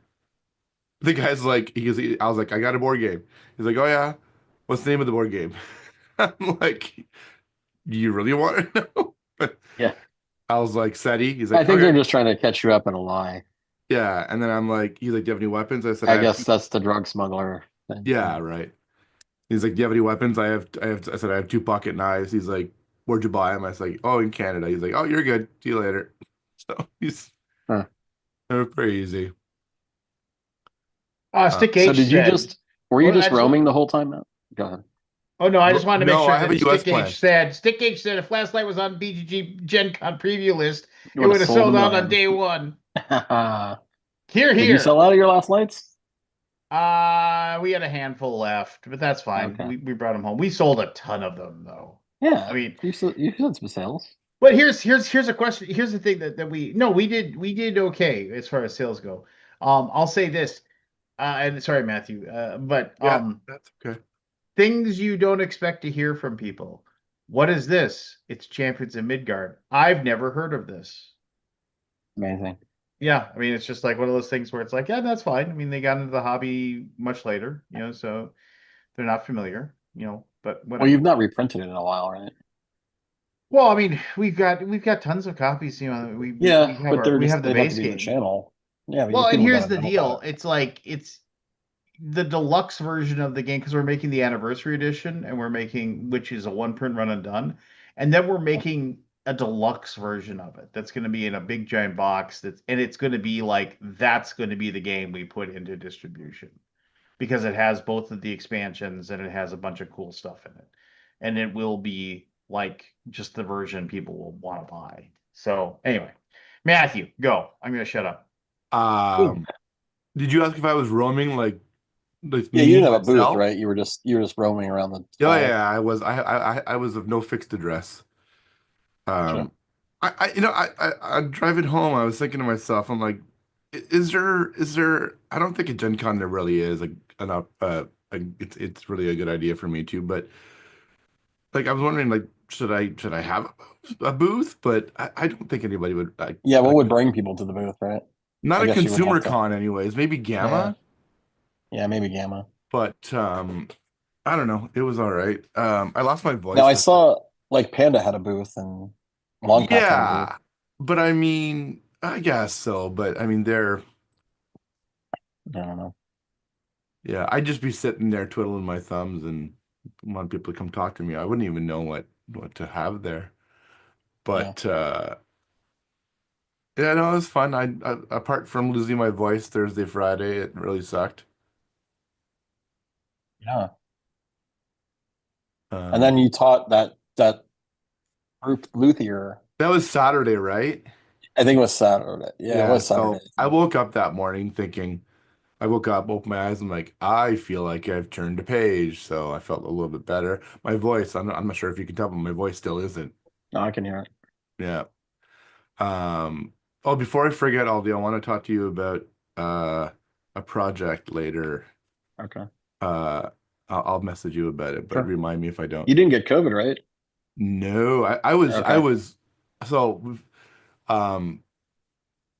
Speaker 3: guy's like I was like, I got a board game. He's like, oh yeah, what's the name of the board game? I'm like, you really want to know? But
Speaker 2: Yeah.
Speaker 3: I was like, SETI. He's
Speaker 2: I
Speaker 3: like,
Speaker 2: think they're
Speaker 3: okay,
Speaker 2: just trying to catch you up in a lie.
Speaker 3: yeah. And then I'm like, he's like, do you have any weapons? I said,
Speaker 2: I
Speaker 3: I have
Speaker 2: guess
Speaker 3: two.
Speaker 2: that's the drug smuggler thing.
Speaker 3: Yeah, right. He's like, "Do you have any weapons?" I said, "I have two pocket knives." He's like, "Where'd you buy them?" I was like, "Oh, in Canada." He's like, "Oh, you're good. See you later." So
Speaker 2: Huh.
Speaker 3: they're pretty easy.
Speaker 1: Stick
Speaker 2: So
Speaker 1: H
Speaker 2: did you
Speaker 1: said.
Speaker 2: just were you
Speaker 1: Well,
Speaker 2: just
Speaker 1: I just want.
Speaker 2: roaming the whole time, Matt? Go ahead.
Speaker 1: Oh no, I just wanted to make
Speaker 3: No,
Speaker 1: sure
Speaker 3: I have
Speaker 1: that
Speaker 3: a US plan.
Speaker 1: Stick H said if Last Light was on BGG Gen Con preview list,
Speaker 2: You
Speaker 1: it
Speaker 2: would have
Speaker 1: would have
Speaker 2: sold a
Speaker 1: sold out on
Speaker 2: million.
Speaker 1: day one.
Speaker 2: Did
Speaker 1: Here,
Speaker 2: you
Speaker 1: here.
Speaker 2: sell out of your last lights?
Speaker 1: We had a handful left, but that's fine.
Speaker 2: Okay.
Speaker 1: We brought them home. We sold a ton of them though. I
Speaker 2: Yeah.
Speaker 1: mean,
Speaker 2: You said some sales.
Speaker 1: but here's a question. Here's the thing that we no we did okay as far as sales go. I'll say this. And sorry, Matthew. But
Speaker 3: Yeah, that's okay.
Speaker 1: things you don't expect to hear from people. What is this? It's Champions of Midgard. I've never heard of this.
Speaker 2: Amazing.
Speaker 1: Yeah, I mean, it's just like one of those things where it's like, yeah, that's fine. I mean, they got into the hobby much later, so they're not familiar, but
Speaker 2: Well, you've
Speaker 1: whatever.
Speaker 2: not reprinted it in a while, right?
Speaker 1: Well, I mean, we've got tons of copies.
Speaker 2: Yeah,
Speaker 1: We have
Speaker 2: but they're
Speaker 1: we
Speaker 2: just
Speaker 1: have the
Speaker 2: they'd have to
Speaker 1: base
Speaker 2: be in the
Speaker 1: game.
Speaker 2: channel. Yeah, but
Speaker 1: Well, and
Speaker 2: people
Speaker 1: here's
Speaker 2: gotta
Speaker 1: the
Speaker 2: know about
Speaker 1: deal.
Speaker 2: it.
Speaker 1: It's like the deluxe version of the game, because we're making the anniversary edition, and we're making, which is a one print run and done, and then we're making a deluxe version of it that's going to be in a big giant box. And it's going to be like that's going to be the game we put into distribution because it has both of the expansions and it has a bunch of cool stuff in it, and it will be like just the version people will want to buy. So anyway, Matthew, go. I'm going to shut up.
Speaker 2: Cool.
Speaker 3: Um, did you ask if I was roaming like
Speaker 2: Yeah, you
Speaker 3: me
Speaker 2: didn't have a booth,
Speaker 3: myself?
Speaker 2: right? You were just roaming around the
Speaker 3: Oh
Speaker 2: spire.
Speaker 3: yeah, I was. I was of no fixed address.
Speaker 2: Gotcha.
Speaker 3: Um, I'm driving home. I was thinking to myself, I'm like, is there? I don't think a Gen Con there really is like enough. It's really a good idea for me too. But like, I was wondering, like, should I have a booth? But I don't think anybody would
Speaker 2: Yeah, what
Speaker 3: like
Speaker 2: would bring people to the booth, right?
Speaker 3: not
Speaker 2: I
Speaker 3: a
Speaker 2: guess you would have
Speaker 3: consumer
Speaker 2: to.
Speaker 3: con, anyways. Maybe
Speaker 2: Yeah,
Speaker 3: Gamma,
Speaker 2: yeah, maybe Gamma.
Speaker 3: but I don't know. It was all right. I lost my
Speaker 2: Now
Speaker 3: voice
Speaker 2: I
Speaker 3: this week.
Speaker 2: saw like Panda had a booth and Longpath had a booth.
Speaker 3: Yeah, but I mean, I guess so. But I mean, they're
Speaker 2: I don't know.
Speaker 3: yeah. I'd just be sitting there twiddling my thumbs and want people to come talk to me. I wouldn't even know what to have there.
Speaker 2: Yeah,
Speaker 3: But yeah, no, it was fun. Apart from losing my voice Thursday, Friday, it really sucked.
Speaker 2: yeah. And then
Speaker 3: Um,
Speaker 2: you taught that group luthier.
Speaker 3: that was Saturday, right?
Speaker 2: I think it was Saturday. Yeah, it
Speaker 3: Yeah.
Speaker 2: was Saturday.
Speaker 3: So I woke up that morning thinking. I woke up, opened my eyes, I'm like, I feel like I've turned a page. So I felt a little bit better. My voice, I'm not sure if you can tell, but my voice still isn't.
Speaker 2: No, I can hear it.
Speaker 3: Yeah. Um, oh, before I forget, Aldi, I want to talk to you about uh a project later.
Speaker 2: Okay,
Speaker 3: Uh, I'll message you about it, but
Speaker 2: sure.
Speaker 3: remind me if I don't.
Speaker 2: You didn't get COVID, right?
Speaker 3: No, I
Speaker 2: Okay.
Speaker 3: was, so, um,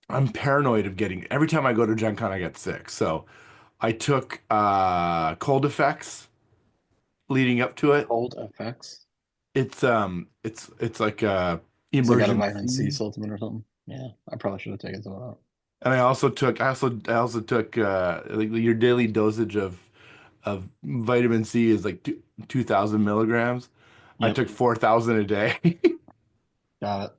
Speaker 3: I'm paranoid of getting, every time I go to Gen Con, I get sick. So I took cold effects leading up to it.
Speaker 2: Cold effects.
Speaker 3: It's like
Speaker 2: So you got a vitamin C
Speaker 3: emergency.
Speaker 2: supplement or something? Yeah, I probably should have taken some of that.
Speaker 3: And I also took like your daily dosage of vitamin C is like 2,000 milligrams. I
Speaker 2: Yep,
Speaker 3: took 4,000 a day.
Speaker 2: got it.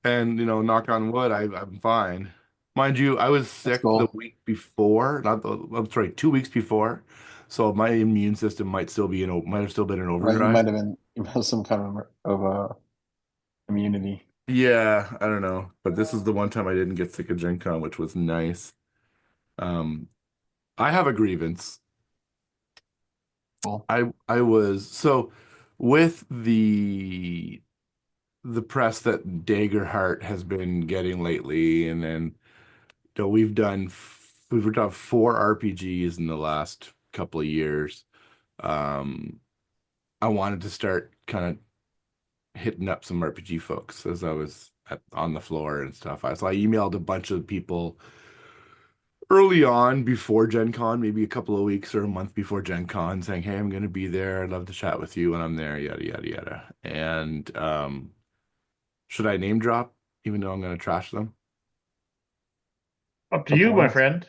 Speaker 3: And knock on wood, I'm fine. Mind you, I was
Speaker 2: That's
Speaker 3: sick the
Speaker 2: cool.
Speaker 3: week before, not the I'm sorry, 2 weeks before. So my immune system might have still been in
Speaker 2: Right, you
Speaker 3: overdrive.
Speaker 2: might have been you have some kind of immunity.
Speaker 3: Yeah, I don't know. But this is the one time I didn't get sick of Gen Con, which was nice. Um, I have a grievance.
Speaker 2: Cool.
Speaker 3: I was so with the press that Daggerheart has been getting lately, and then we've done 4 RPGs in the last couple of years. Um, I wanted to start kind of hitting up some RPG folks as I was on the floor and stuff. So I emailed a bunch of people early on before Gen Con, maybe a couple of weeks or a month before Gen Con, saying, "Hey, I'm going to be there. I'd love to chat with you when I'm there." Yada yada yada. And should I name drop, even though I'm going to trash them?
Speaker 1: Up to
Speaker 2: Up to
Speaker 1: you, my
Speaker 2: us.
Speaker 1: friend.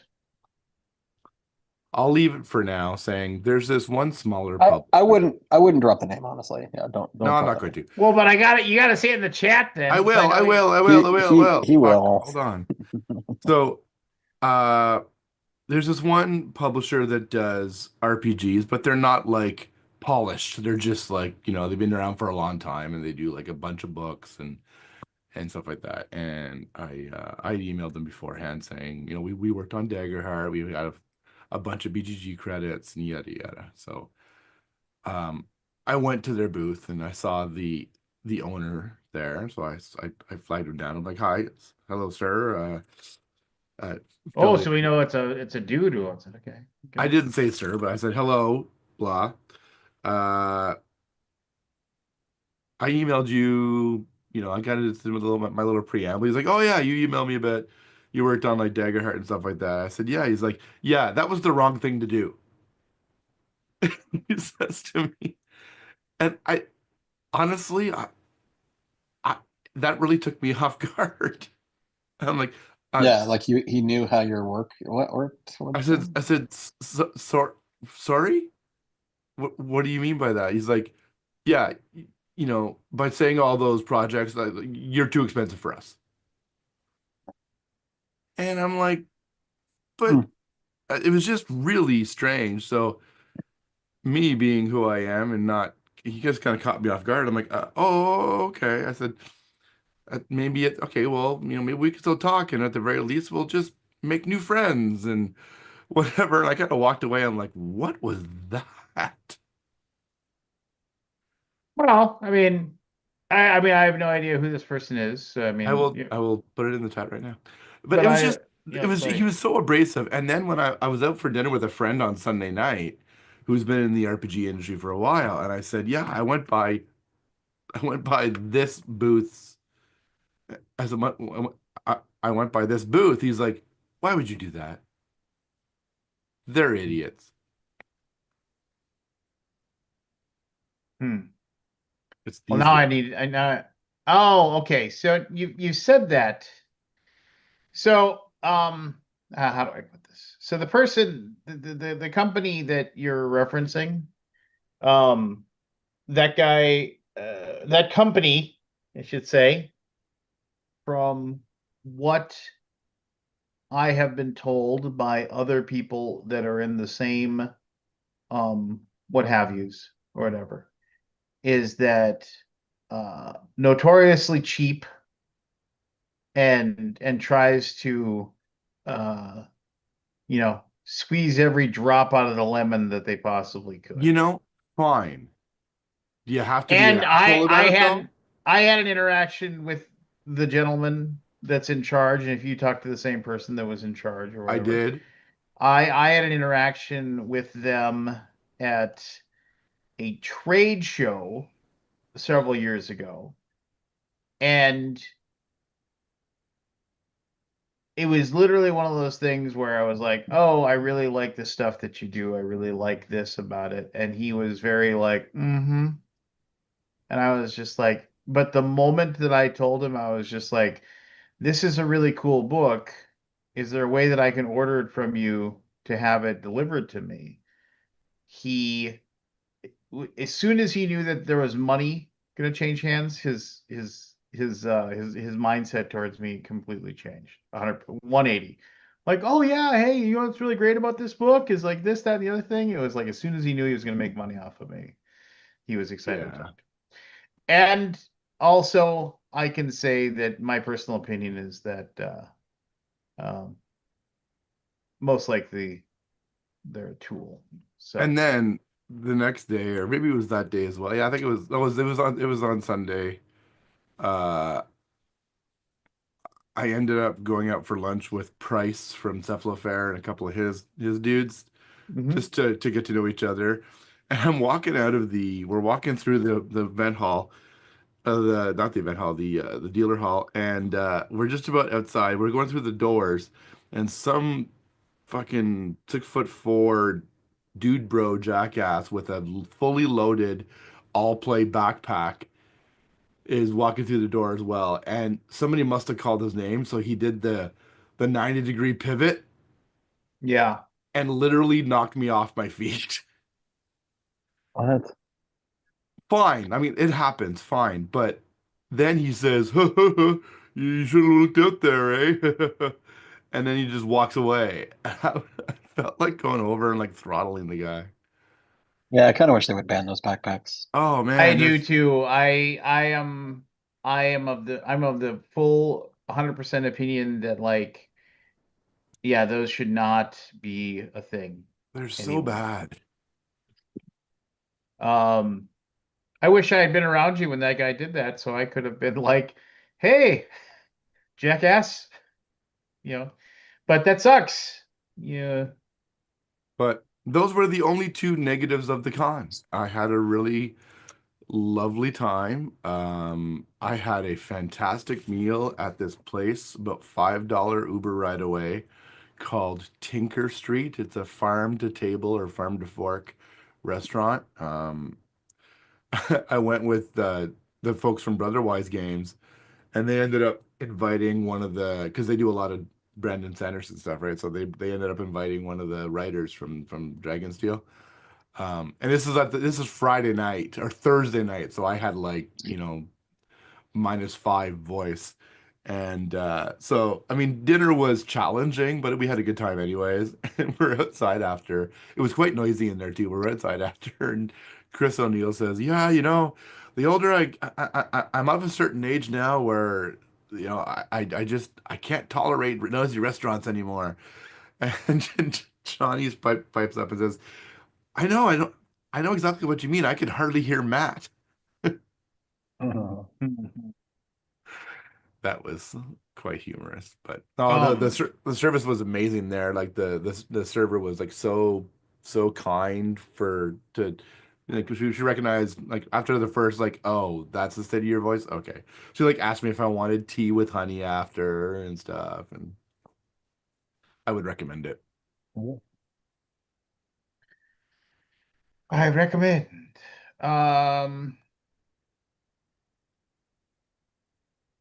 Speaker 3: I'll leave it for now, saying there's this one smaller
Speaker 2: I
Speaker 3: publisher.
Speaker 2: wouldn't drop the name honestly. Yeah,
Speaker 3: No,
Speaker 2: don't
Speaker 3: I'm
Speaker 2: drop
Speaker 3: not
Speaker 2: the
Speaker 3: going
Speaker 2: name.
Speaker 3: to.
Speaker 1: Well, but you got to say it in the chat
Speaker 3: I
Speaker 1: then, because I
Speaker 3: will. I
Speaker 1: know you.
Speaker 3: will. I will.
Speaker 2: He
Speaker 3: I will. I
Speaker 2: he
Speaker 3: will.
Speaker 2: he
Speaker 3: Fuck.
Speaker 2: will.
Speaker 3: Hold on. So, uh, there's this one publisher that does RPGs, but they're not like polished. They're just like, they've been around for a long time and they do like a bunch of books and stuff like that. And I emailed them beforehand saying, we worked on Daggerheart, we got a bunch of BGG credits and yada yada. So um I went to their booth and I saw the owner there. So I flagged him down. I'm like, "Hi, hello, sir.
Speaker 1: Oh,
Speaker 3: Fill
Speaker 1: so
Speaker 3: in."
Speaker 1: we know it's a dude who owns it. Okay,
Speaker 3: I
Speaker 1: okay.
Speaker 3: didn't say sir, but I said hello, blah. Uh I emailed you, I got into my little preamble. He's like, "Oh yeah, you emailed me about you worked on like Daggerheart and stuff like that." I said, "Yeah." He's like, "Yeah, that was the wrong thing to do." He says to me. And I honestly, I that really took me off guard. I'm like, I,
Speaker 2: Yeah, like he knew how your work what worked.
Speaker 3: I
Speaker 2: What's
Speaker 3: said,
Speaker 2: that?
Speaker 3: I said, sorry? What do you mean by that? He's like, yeah, by saying all those projects, like, you're too expensive for us. And I'm like, but
Speaker 2: Hmm.
Speaker 3: it was just really strange. So me being who I am and not, he just kind of caught me off guard. I'm like, oh, okay. I said, maybe okay, well, maybe we can still talk, and at the very least, we'll just make new friends and whatever. And I kind of walked away. I'm like, what was that?
Speaker 1: Well, I mean, I have no idea who this person is. So, I
Speaker 3: I
Speaker 1: mean,
Speaker 3: will,
Speaker 1: yeah,
Speaker 3: I will put it in the chat right now. But
Speaker 1: but
Speaker 3: it was just, he
Speaker 1: sorry.
Speaker 3: was so abrasive. And then when I was out for dinner with a friend on Sunday night, who's been in the RPG industry for a while, and I said, yeah, I went by this booth's as a I went by this booth. He's like, why would you do that? They're idiots.
Speaker 1: Hmm.
Speaker 3: It's
Speaker 1: Well,
Speaker 3: these
Speaker 1: now
Speaker 3: guys.
Speaker 1: I know. Oh, okay. So you said that. So, how do I put this? So the person, the company that you're referencing, um, that guy, that company, I should say, from what I have been told by other people that are in the same, what have yous or whatever, is that notoriously cheap and tries to uh squeeze every drop out of the lemon that they possibly
Speaker 3: You
Speaker 1: could.
Speaker 3: know, fine. Do you have to be an
Speaker 1: And
Speaker 3: asshole about it though?
Speaker 1: I had an interaction with the gentleman that's in charge, and if you talk to the same person that was in charge or
Speaker 3: I
Speaker 1: whatever,
Speaker 3: did.
Speaker 1: I had an interaction with them at a trade show several years ago, and it was literally one of those things where I was like, "Oh, I really like the stuff that you do. I really like this about it." And he was very like, "Mm-hmm." And I was just like, but the moment that I told him, I was just like, "This is a really cool book. Is there a way that I can order it from you to have it delivered to me?" He as soon as he knew that there was money going to change hands, his mindset towards me completely changed. 180. Like, oh yeah, hey, you know what's really great about this book is like this, that, and the other thing. It was like as soon as he knew he was going to make money off of me, he was excited to
Speaker 3: Yeah.
Speaker 1: talk to me. And also, I can say that my personal opinion is that um, most likely they're a tool.
Speaker 3: And
Speaker 1: So,
Speaker 3: then the next day, or maybe it was that day as well. Yeah, I think it was on Sunday. Uh, I ended up going out for lunch with Price from Cephalofair and a couple of his dudes
Speaker 1: mhm.
Speaker 3: just to get to know each other. And we're walking through the event hall, the not the event hall, the dealer hall, and we're just about outside. We're going through the doors, and some fucking 6'4" dude bro jackass with a fully loaded all play backpack is walking through the door as well. And somebody must have called his name, so he did the 90-degree pivot
Speaker 1: Yeah.
Speaker 3: and literally knocked me off my feet.
Speaker 2: What?
Speaker 3: Fine. I mean, it happens, fine. But then he says, you should have looked out there, eh? And then he just walks away. I felt like going over and like throttling the guy.
Speaker 2: Yeah, I kind of wish they would ban those backpacks.
Speaker 3: Oh
Speaker 1: I
Speaker 3: man,
Speaker 1: do
Speaker 3: there's
Speaker 1: too. I'm of the full 100% opinion that like yeah, those should not be a thing
Speaker 3: they're so
Speaker 1: anymore.
Speaker 3: bad.
Speaker 1: Um I wish I had been around you when that guy did that so I could have been like, "Hey, jackass," you know. But that sucks. Yeah.
Speaker 3: But those were the only two negatives of the con. I had a really lovely time. I had a fantastic meal at this place, about $5 Uber ride away, called Tinker Street. It's a farm to table or farm to fork restaurant. I went with the folks from Brotherwise Games, and they ended up inviting one of the because they do a lot of Brandon Sanderson stuff, right? So they ended up inviting one of the writers from Dragonsteel. And this is Friday night or Thursday night, so I had like, -5 voice. And so I mean dinner was challenging, but we had a good time anyways. And we're outside after. It was quite noisy in there too. We're outside after, and Chris O'Neill says, "Yeah, the older I'm of a certain age now where I just I can't tolerate noisy restaurants anymore." And Johnny's pipes up and says, I know exactly what you mean. I could hardly hear Matt." That was quite humorous. But oh,
Speaker 1: Um,
Speaker 3: the service was amazing there. Like the server was like so kind for to like she recognized like after the first like, oh, that's the steady your voice. Okay. She like asked me if I wanted tea with honey after and stuff, and I would recommend it.
Speaker 1: I recommend. Um,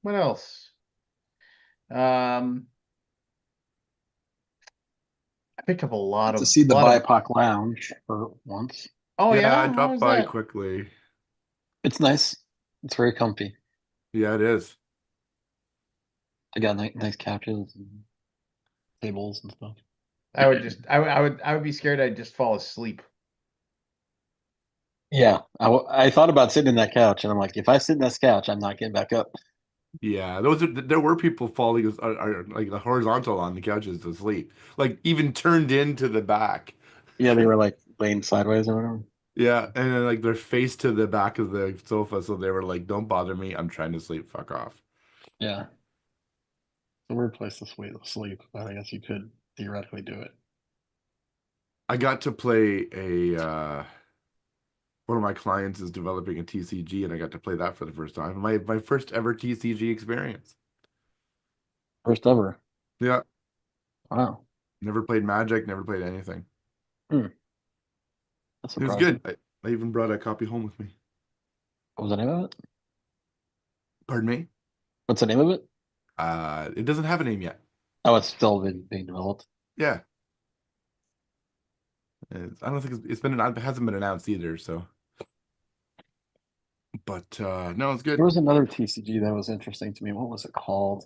Speaker 1: what else? Um, I picked up a lot
Speaker 2: To
Speaker 1: of
Speaker 2: see the
Speaker 1: lot of.
Speaker 2: BIPOC lounge for once.
Speaker 1: Oh
Speaker 3: Yeah, I
Speaker 1: yeah, how
Speaker 3: dropped
Speaker 1: was
Speaker 3: by
Speaker 1: that?
Speaker 3: quickly.
Speaker 2: It's nice. It's very comfy.
Speaker 3: Yeah, it is.
Speaker 2: They got nice couches and tables and stuff.
Speaker 1: I would be scared I'd just fall asleep.
Speaker 2: Yeah, I thought about sitting in that couch, and I'm like, if I sit in this couch, I'm not getting back up.
Speaker 3: Yeah, there were people falling like the horizontal on the couches to sleep, like even turned into the back.
Speaker 2: Yeah, they were like laying sideways or whatever.
Speaker 3: Yeah, and then like their face to the back of the sofa, so they were like, "Don't bother me. I'm trying to sleep. Fuck off."
Speaker 2: Yeah, it's a weird place to sleep, but I guess you could theoretically do it.
Speaker 3: I got to play a one of my clients is developing a TCG, and I got to play that for the first time. My first ever TCG experience.
Speaker 2: First ever.
Speaker 3: Yeah,
Speaker 2: Wow.
Speaker 3: never played Magic, never played anything.
Speaker 2: Hmm. That's
Speaker 3: It was good.
Speaker 2: surprising.
Speaker 3: I even brought a copy home with me.
Speaker 2: What was the name of it?
Speaker 3: Pardon me?
Speaker 2: What's the name of it?
Speaker 3: It doesn't have a name yet.
Speaker 2: Oh, it's still being developed.
Speaker 3: Yeah, I don't think it's been it hasn't been announced either. So, but no, it's
Speaker 2: There
Speaker 3: good.
Speaker 2: was another TCG that was interesting to me. What was it called?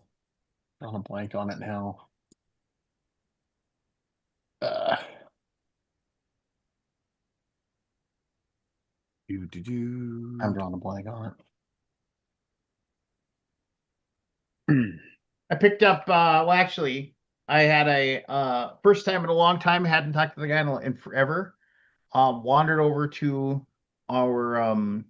Speaker 2: I'm on a blank on it now. Uh,
Speaker 3: Do do
Speaker 2: I'm
Speaker 3: do.
Speaker 2: drawing a blank on it.
Speaker 1: I picked up well actually I had a first time in a long time, hadn't talked to the guy in forever. Wandered over to our um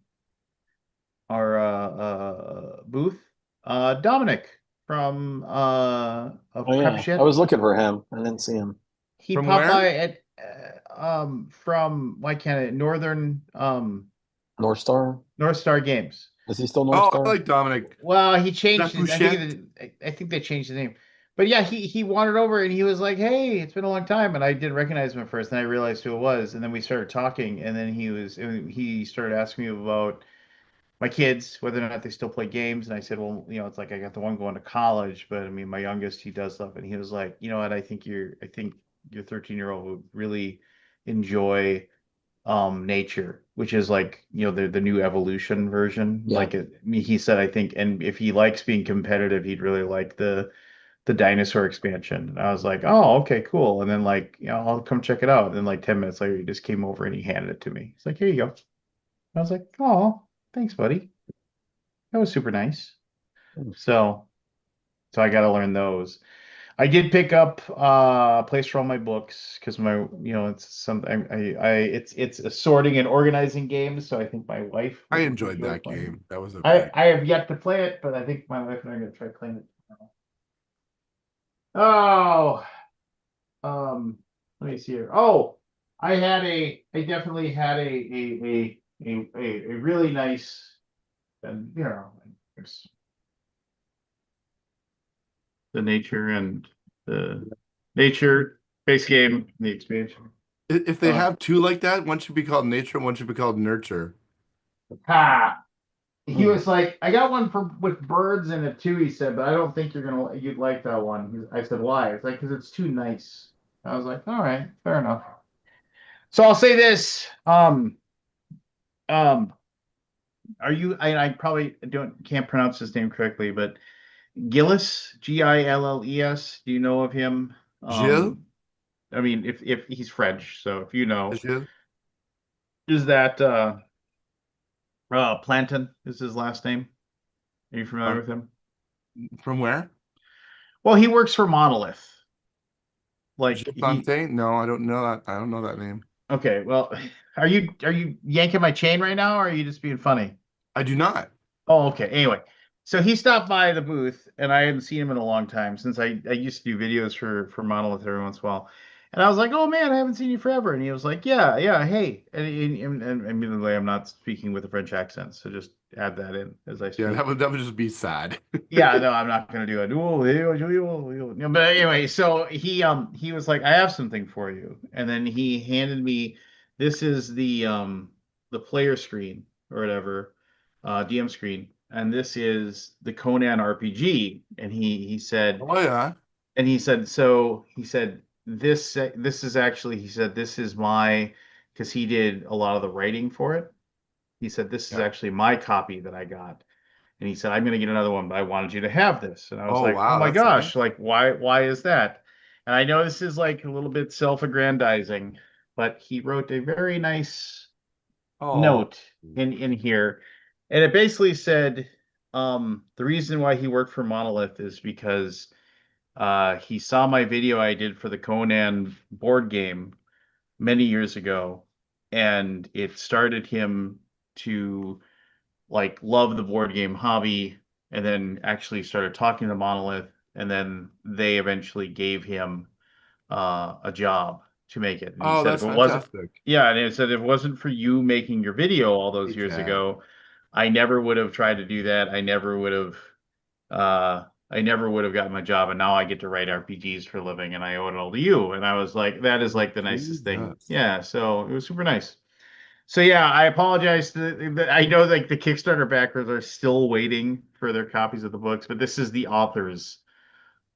Speaker 1: booth. Dominic from
Speaker 2: Oh
Speaker 1: of Crappy
Speaker 2: yeah, I
Speaker 1: Shit.
Speaker 2: was looking for him. I didn't see him.
Speaker 1: He
Speaker 3: From
Speaker 1: popped
Speaker 3: where?
Speaker 1: by at from why can't it Northern
Speaker 2: North Star?
Speaker 1: North Star Games.
Speaker 2: Is he still North
Speaker 3: Oh, I
Speaker 2: Star?
Speaker 3: like Dominic.
Speaker 1: Well, he changed his.
Speaker 3: Zapouchette.
Speaker 1: I think they changed the name. But yeah, he wandered over and he was like, "Hey, it's been a long time." And I didn't recognize him at first. Then I realized who it was, and then we started talking. And then he started asking me about my kids, whether or not they still play games. And I said, "Well, it's like I got the one going to college, but I mean, my youngest he does stuff." And he was like, "You know what? I think your 13-year-old would really enjoy." Nature, which is like the new evolution version,
Speaker 2: Yeah.
Speaker 1: he said, I think, and if he likes being competitive he'd really like the dinosaur expansion. And I was like, oh, okay, cool. And then like I'll come check it out, and then like 10 minutes later he just came over and he handed it to me. He's like, here you go. I was like, oh, thanks buddy, that was super nice.
Speaker 2: Hmm.
Speaker 1: So I got to learn those. I did pick up a place for all my books because my it's something it's a sorting and organizing game, so I think my wife
Speaker 3: I
Speaker 1: would
Speaker 3: enjoyed
Speaker 1: enjoy
Speaker 3: that
Speaker 1: playing it.
Speaker 3: game. That was a very
Speaker 1: I have yet to play it, but I think my wife and I are gonna try playing it tomorrow. Oh, let me see here. Oh, I definitely had a really nice, and it's the nature and the nature base game, the expansion.
Speaker 3: if they
Speaker 1: Uh,
Speaker 3: have two like that, one should be called nature, one should be called nurture.
Speaker 1: ha. He was like, I got one for with birds in it too, he said, but I don't think you'd like that one. I said, why? It's like, because it's too nice. I was like, all right, fair enough. So I'll say this. Um, are you I probably can't pronounce his name correctly, but Gillis, Gilles, do you know of him?
Speaker 3: Gilles?
Speaker 1: I mean, if he's French, so if you know,
Speaker 3: Gilles?
Speaker 1: is that Planton is his last name? Are you familiar
Speaker 3: From,
Speaker 1: with him?
Speaker 3: from where?
Speaker 1: Well, he works for Monolith. Like
Speaker 3: Gilles
Speaker 1: he
Speaker 3: Plantain? No, I don't know that. I don't know that name.
Speaker 1: Okay, well, are you yanking my chain right now, or are you just being funny?
Speaker 3: I do not.
Speaker 1: Oh, okay. Anyway, so he stopped by the booth, and I hadn't seen him in a long time since I used to do videos for Monolith every once in a while, and I was like, "Oh man, I haven't seen you forever." And he was like, "Yeah, yeah, hey." And admittedly, I'm not speaking with a French accent, so just add that in as I
Speaker 3: Yeah,
Speaker 1: speak.
Speaker 3: that would just be sad.
Speaker 1: Yeah, no, I'm not gonna do it. No, but anyway, so he was like, I have something for you. And then he handed me this is the player screen or whatever, DM screen. And this is the Conan RPG. And he said,
Speaker 3: Oh yeah.
Speaker 1: so he said this is actually he said this is my because he did a lot of the writing for it. He said this is
Speaker 3: Yeah.
Speaker 1: actually my copy that I got. And he said, I'm going to get another one, but I wanted you to have this. And I was
Speaker 3: Oh
Speaker 1: like, oh
Speaker 3: wow,
Speaker 1: my
Speaker 3: that's nice.
Speaker 1: gosh, like, why is that? And I know this is like a little bit self-aggrandizing, but he wrote a very nice
Speaker 3: Oh.
Speaker 1: note in here. And it basically said, the reason why he worked for Monolith is because he saw my video I did for the Conan board game many years ago, and it started him to like love the board game hobby and then actually started talking to Monolith, and then they eventually gave him a job to make it. And he
Speaker 3: Oh,
Speaker 1: said if
Speaker 3: that's
Speaker 1: it wasn't
Speaker 3: fantastic.
Speaker 1: yeah, and it said if it wasn't for you making your video all those
Speaker 3: Hey
Speaker 1: years
Speaker 3: Chad.
Speaker 1: ago, I never would have tried to do that. I never would have gotten my job, and now I get to write RPGs for a living, and I owe it all to you. And I was like, that is like the nicest thing.
Speaker 3: Jesus.
Speaker 1: Yeah, so it was super nice. So yeah, I apologize. I know like the Kickstarter backers are still waiting for their copies of the books, but this is the author's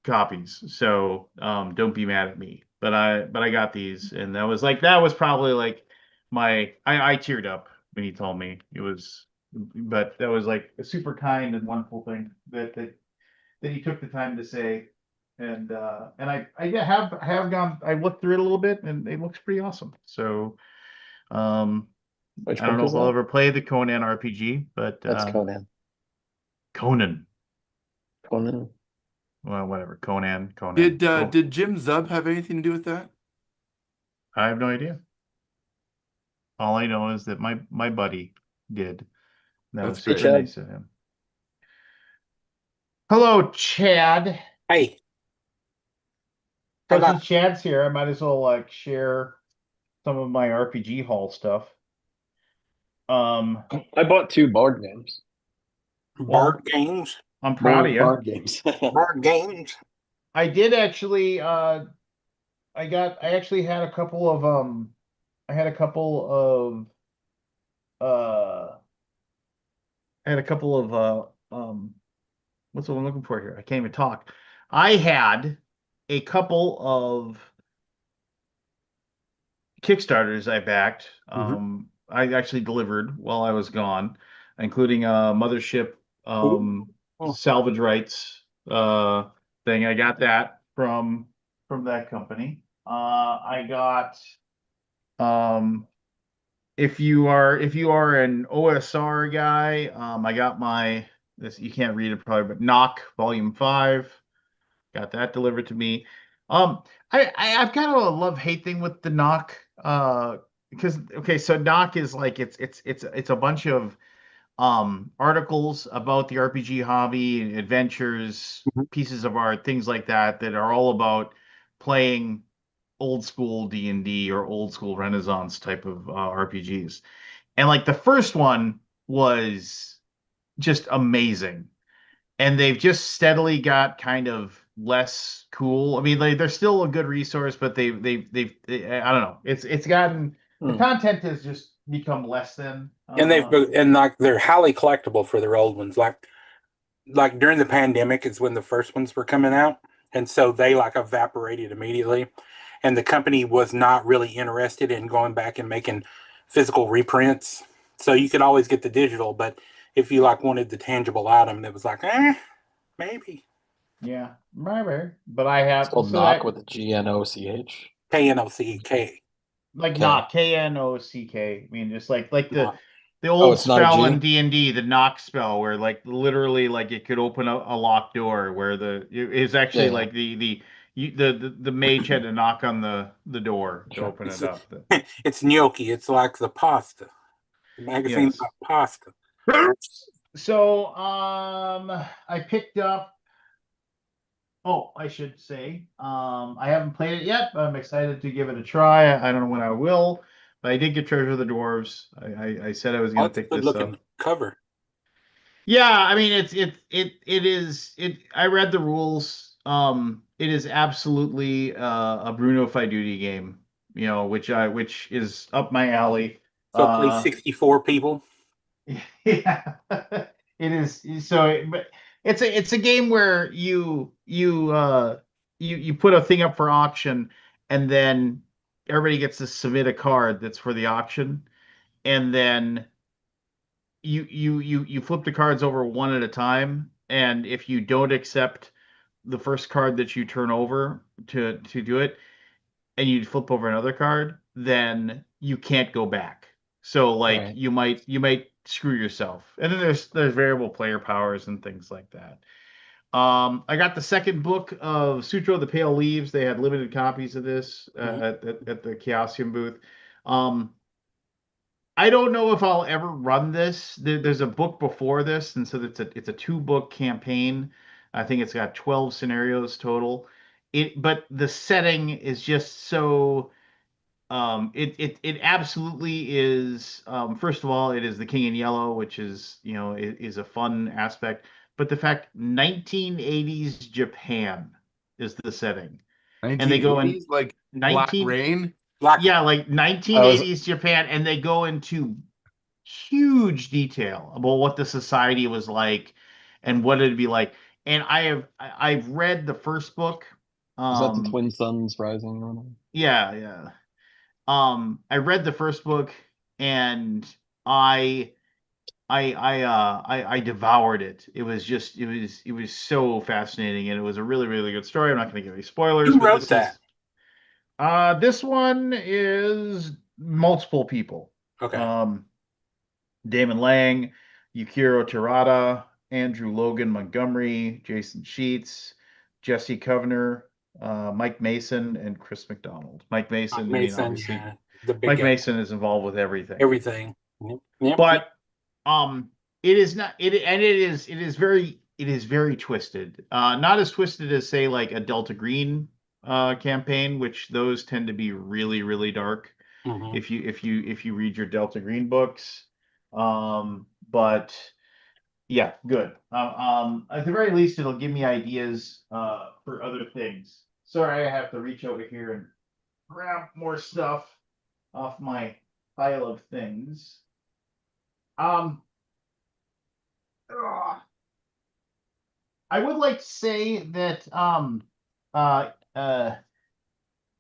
Speaker 1: copies. So don't be mad at me. But I got these, and that was probably like I teared up when he told me it was, but that was like a super kind and wonderful thing that he took the time to say. And I have gone I looked through it a little bit, and it looks pretty awesome. So um
Speaker 2: Which
Speaker 1: I don't
Speaker 2: book
Speaker 1: know
Speaker 2: is
Speaker 1: if I'll
Speaker 2: that?
Speaker 1: ever play the Conan RPG, but
Speaker 2: That's Conan.
Speaker 1: Conan,
Speaker 2: Conan.
Speaker 1: well, whatever, Conan. Oh,
Speaker 3: Did Jim Zub have anything to do with that?
Speaker 1: I have no idea. All I know is that my buddy did. That
Speaker 3: That's
Speaker 1: was
Speaker 2: Hey,
Speaker 1: super
Speaker 3: great.
Speaker 2: Chad.
Speaker 1: nice of him. Hello, Chad.
Speaker 4: Hey,
Speaker 1: So
Speaker 4: how's
Speaker 1: since
Speaker 4: that?
Speaker 1: Chad's here, I might as well like share some of my RPG Hall stuff. Um,
Speaker 2: I bought two board games.
Speaker 4: Board
Speaker 1: well,
Speaker 4: games?
Speaker 1: I'm proud of you.
Speaker 2: Board games.
Speaker 4: Board games?
Speaker 1: I did actually. I actually had a couple of I had a couple uh I had a couple of what's what I'm looking for here? I can't even talk. I had a couple of Kickstarters I backed.
Speaker 4: Hmm.
Speaker 1: I actually delivered while I was gone, including a mothership
Speaker 4: Ooh.
Speaker 1: salvage rights thing. I got that from that company. I got if you are an OSR guy, I got my this you can't read it probably, but Knock Volume 5. Got that delivered to me. I've kind of a love-hate thing with the Knock. Because okay, so Knock is like it's a bunch of articles about the RPG hobby, adventures,
Speaker 4: Mhm.
Speaker 1: pieces of art, things like that that are all about playing old school D&D or old school Renaissance type of RPGs. And like the first one was just amazing. And they've just steadily got kind of less cool. I mean, they're still a good resource, but I don't know. It's gotten the
Speaker 2: Hmm.
Speaker 1: content is just become less than.
Speaker 5: And like they're highly collectible for their old ones. Like during the pandemic is when the first ones were coming out, and so they like evaporated immediately. And the company was not really interested in going back and making physical reprints. So you could always get the digital, but if you like wanted the tangible item, that was like, maybe
Speaker 1: Yeah, maybe. But I have
Speaker 2: Spelled
Speaker 1: so
Speaker 2: knock
Speaker 1: that
Speaker 2: with a GNOCH.
Speaker 5: KNOCK.
Speaker 1: like
Speaker 2: K.
Speaker 1: knock KNOCK. I mean, just like the
Speaker 5: Not.
Speaker 1: the
Speaker 2: Oh,
Speaker 1: old
Speaker 2: it's not a
Speaker 1: spell
Speaker 2: G?
Speaker 1: in D&D, the knock spell, where like literally like it could open a locked door, where it is actually
Speaker 2: Yeah.
Speaker 1: like the mage had to knock on the door to
Speaker 2: Sure.
Speaker 1: open
Speaker 5: It's
Speaker 1: it up.
Speaker 5: it's gnocchi. It's like the pasta, the magazine
Speaker 1: Yes.
Speaker 5: about pasta.
Speaker 1: So I picked up. Oh, I should say, I haven't played it yet, but I'm excited to give it a try. I don't know when I will, but I did get Treasure of the Dwarves. I said I was
Speaker 5: Oh,
Speaker 1: going to
Speaker 5: it's a
Speaker 1: pick
Speaker 5: good
Speaker 1: this up.
Speaker 5: looking cover.
Speaker 1: Yeah, I mean it. I read the rules. It is absolutely a Bruno Faiduti game, which is up my alley.
Speaker 5: So play 64 people.
Speaker 1: Yeah, it is. But it's a game where you put a thing up for auction, and then everybody gets to submit a card that's for the auction, and then you flip the cards over one at a time, and if you don't accept the first card that you turn over to do it, and you flip over another card, then you can't go back. So like
Speaker 2: Right.
Speaker 1: you might screw yourself. And then there's variable player powers and things like that. I got the second book of Sutro of the Pale Leaves. They had limited copies of this
Speaker 5: Mhm.
Speaker 1: at the Chaosium booth. Um, I don't know if I'll ever run this. There's a book before this, and so it's a two-book campaign. I think it's got 12 scenarios total. But the setting is just so it absolutely is. First of all, it is the King in Yellow, which is a fun aspect. But the fact 1980s Japan is the setting, and they go in
Speaker 3: 1980s, like Black
Speaker 1: 19
Speaker 3: Rain.
Speaker 5: Like
Speaker 1: yeah, like
Speaker 2: I was
Speaker 1: 1980s Japan, and they go into huge detail about what the society was like and what it'd be like. And I've read the first book.
Speaker 2: was that the
Speaker 1: Um,
Speaker 2: Twin Suns Rising or whatever?
Speaker 1: yeah, yeah. I read the first book, and I I devoured it. It was so fascinating, and it was a really, really good story. I'm not going to give any spoilers,
Speaker 5: who
Speaker 1: but
Speaker 5: wrote that?
Speaker 1: this one is multiple people.
Speaker 5: Okay.
Speaker 1: Um, Damon Lang, Yukiro Terada, Andrew Logan Montgomery, Jason Sheets, Jesse Covener, Mike Mason, and Chris McDonald. Mike Mason, I mean,
Speaker 5: Mason,
Speaker 1: obviously,
Speaker 5: yeah, the big
Speaker 1: Mike
Speaker 5: guy.
Speaker 1: Mason is involved with everything.
Speaker 5: Everything. Yep. Yep.
Speaker 1: But it is not it and it is very twisted. Not as twisted as say like a Delta Green campaign, which those tend to be really, really dark
Speaker 5: Mhm.
Speaker 1: if you read your Delta Green books. But yeah, good. At the very least, it'll give me ideas for other things. Sorry, I have to reach over here and grab more stuff off my pile of things. Um, ugh. I would like to say that uh uh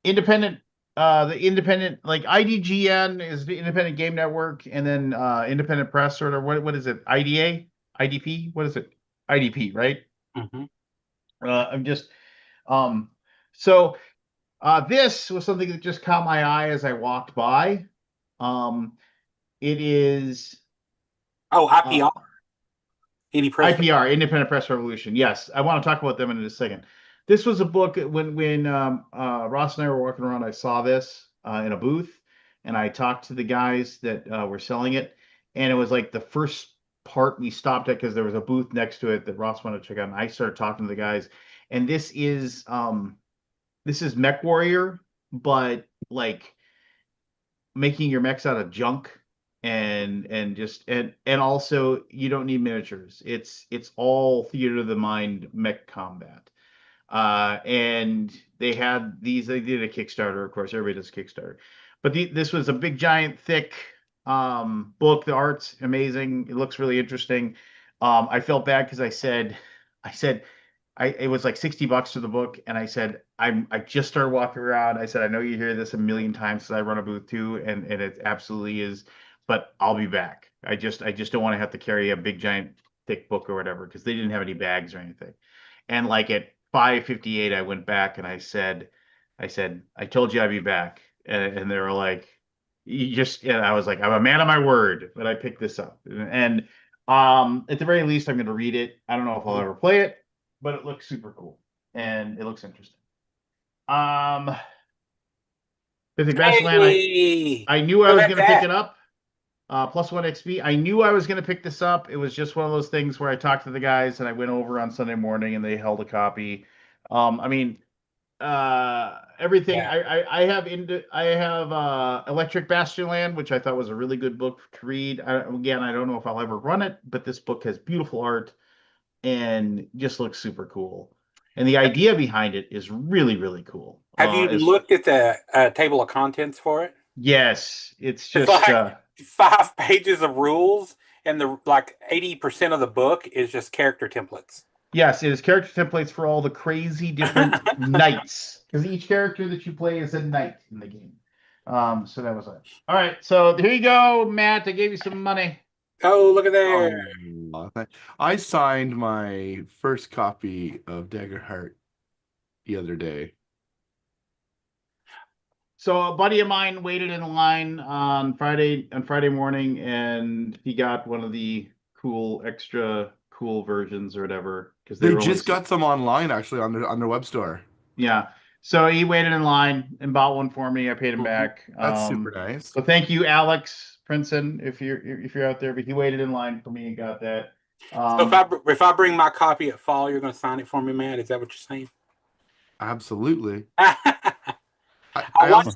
Speaker 1: independent the independent like IDGN is the Independent Game Network, and then Independent Press, or what is it? IDA? IDP? What is it? IDP, right?
Speaker 5: Mhm.
Speaker 1: I'm just so this was something that just caught my eye as I walked by. It is
Speaker 5: Oh,
Speaker 1: uh
Speaker 5: IPR, Edie Press.
Speaker 1: IPR, Independent Press Revolution. Yes, I want to talk about them in a second. This was a book when Ross and I were walking around. I saw this in a booth, and I talked to the guys that were selling it, and it was like the first part we stopped at because there was a booth next to it that Ross wanted to check out, and I started talking to the guys, and this is Mech Warrior, but like making your mechs out of junk, and also you don't need miniatures. It's all theater of the mind mech combat. And they did a Kickstarter, of course, everybody does Kickstarter. But this was a big, giant, thick book. The art's amazing. It looks really interesting. I felt bad because I said it was like $60 for the book, and I said I just started walking around. I said I know you hear this a million times because I run a booth too, and it absolutely is. But I'll be back. I just don't want to have to carry a big giant thick book or whatever because they didn't have any bags or anything. And like at 5:58, I went back and I said I told you I'd be back, and they were like, you just. And I was like, I'm a man of my word, but I picked this up, and at the very least, I'm going to read it. I don't know if I'll ever play it, but it looks super cool and it looks interesting. Um, Pacific Masterland,
Speaker 5: Hey,
Speaker 1: I knew I
Speaker 5: what
Speaker 1: was
Speaker 5: about
Speaker 1: going to pick
Speaker 5: that?
Speaker 1: it up. Plus one XP. I knew I was going to pick this up. It was just one of those things where I talked to the guys and I went over on Sunday morning and they held a copy. I mean, everything
Speaker 5: Yeah.
Speaker 1: I have Electric Bastion Land, which I thought was a really good book to read. Again, I don't know if I'll ever run it, but this book has beautiful art and just looks super cool. And the idea behind it is really, really cool.
Speaker 5: Have you
Speaker 1: As
Speaker 5: looked at the table of contents for it?
Speaker 1: yes, it's
Speaker 5: It's
Speaker 1: just
Speaker 5: like 5 pages of rules, and the like 80% of the book is just character templates.
Speaker 1: yes, it is character templates for all the crazy different knights. Because each character that you play is a knight in the game. So that was it. All right, so here you go, Matt. I gave you some money.
Speaker 5: Oh, look at there.
Speaker 3: I signed my first copy of Daggerheart the other day.
Speaker 1: So a buddy of mine waited in line on Friday morning, and he got one of the cool extra cool versions or whatever because they
Speaker 3: They
Speaker 1: were only
Speaker 3: just got some online actually on their web store.
Speaker 1: yeah. So he waited in line and bought one for me. I paid him back.
Speaker 3: That's super nice.
Speaker 1: So thank you, Alex Princeton, if you're out there. But he waited in line for me and got that.
Speaker 5: So if I bring my copy at fall, you're going to sign it for me, Matt? Is that what you're saying?
Speaker 3: Absolutely.
Speaker 5: I
Speaker 3: I also,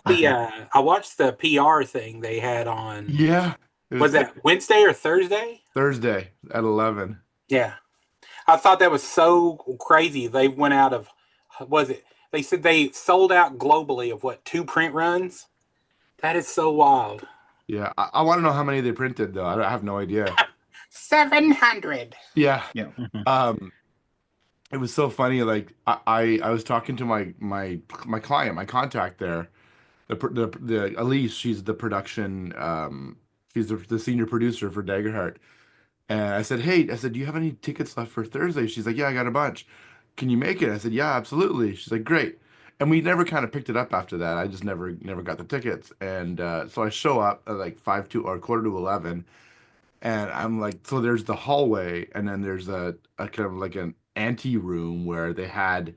Speaker 5: watched the PR thing they had on.
Speaker 3: yeah. It
Speaker 5: Was that Wednesday or Thursday?
Speaker 3: Thursday at 11.
Speaker 5: Yeah, I thought that was so crazy. They went out of, was it? They said they sold out globally of what, 2 print runs? That is so wild.
Speaker 3: Yeah. I want to know how many they printed though. I have no idea.
Speaker 5: 700.
Speaker 3: Yeah.
Speaker 1: Yeah.
Speaker 3: Um, it was so funny. Like I was talking to my client, my contact there, the Elise. She's the production. She's the senior producer for Daggerheart. And I said, hey, I said, do you have any tickets left for Thursday? She's like, yeah, I got a bunch. Can you make it? I said, yeah, absolutely. She's like, great. And we never kind of picked it up after that. I just never got the tickets. And so I show up at like 5 to 11, and I'm like, so there's the hallway, and then there's a kind of like an ante room where they had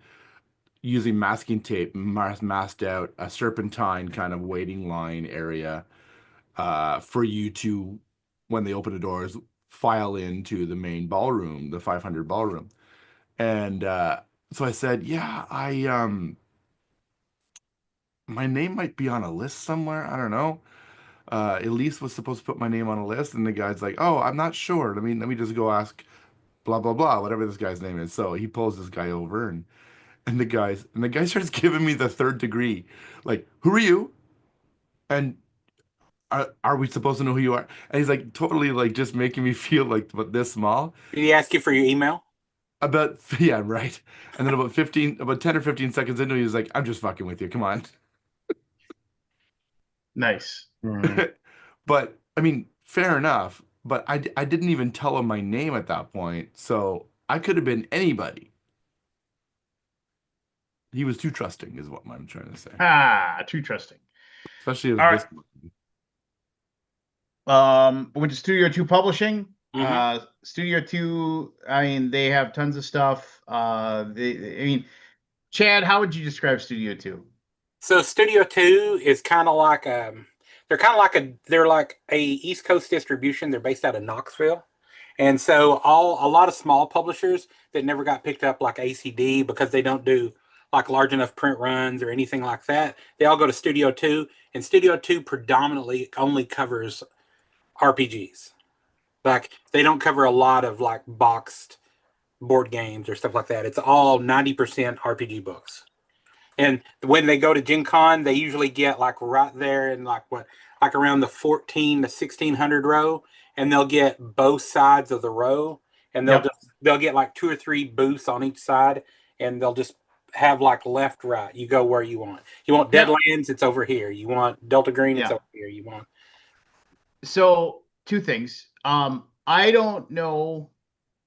Speaker 3: using masking tape masked out a serpentine kind of waiting line area for you to, when they open the doors, file into the main ballroom, the 500 ballroom. And so I said, yeah, my name might be on a list somewhere. I don't know. Elise was supposed to put my name on a list, and the guy's like, "Oh, I'm not sure. Let me just go ask blah blah blah, whatever this guy's name is." So he pulls this guy over, and the guy starts giving me the third degree, like, "Who are you? And are we supposed to know who you are?" And he's like totally like just making me feel like but this small.
Speaker 5: Did he ask you for your email?
Speaker 3: About yeah, right. And then about 10 or 15 seconds into it, he was like, "I'm just fucking with you. Come on."
Speaker 1: Nice.
Speaker 3: But I mean, fair enough. But I didn't even tell him my name at that point, so I could have been anybody. He was too trusting, is what I'm trying to say.
Speaker 1: Too trusting.
Speaker 3: Especially with
Speaker 1: All
Speaker 3: this.
Speaker 1: Went to Studio 2 Publishing.
Speaker 5: Mhm.
Speaker 1: Studio 2, I mean, they have tons of stuff. Chad, how would you describe Studio 2?
Speaker 5: So Studio 2 is kind of like they're like a East Coast distribution. They're based out of Knoxville. And so a lot of small publishers that never got picked up like ACD because they don't do like large enough print runs or anything like that. They all go to Studio 2, and Studio 2 predominantly only covers RPGs. Like they don't cover a lot of like boxed board games or stuff like that. It's all 90% RPG books. And when they go to Gen Con, they usually get like right there in like what like around the 14 to 1600 row, and they'll get both sides of the row, and
Speaker 1: Yep.
Speaker 5: they'll get like 2 or 3 booths on each side, and they'll just have like left, right. You go where you want. You want
Speaker 1: Yep.
Speaker 5: Deadlands, it's over here. You want Delta Green, it's
Speaker 1: Yeah.
Speaker 5: over here. You want
Speaker 1: So two things. I don't know.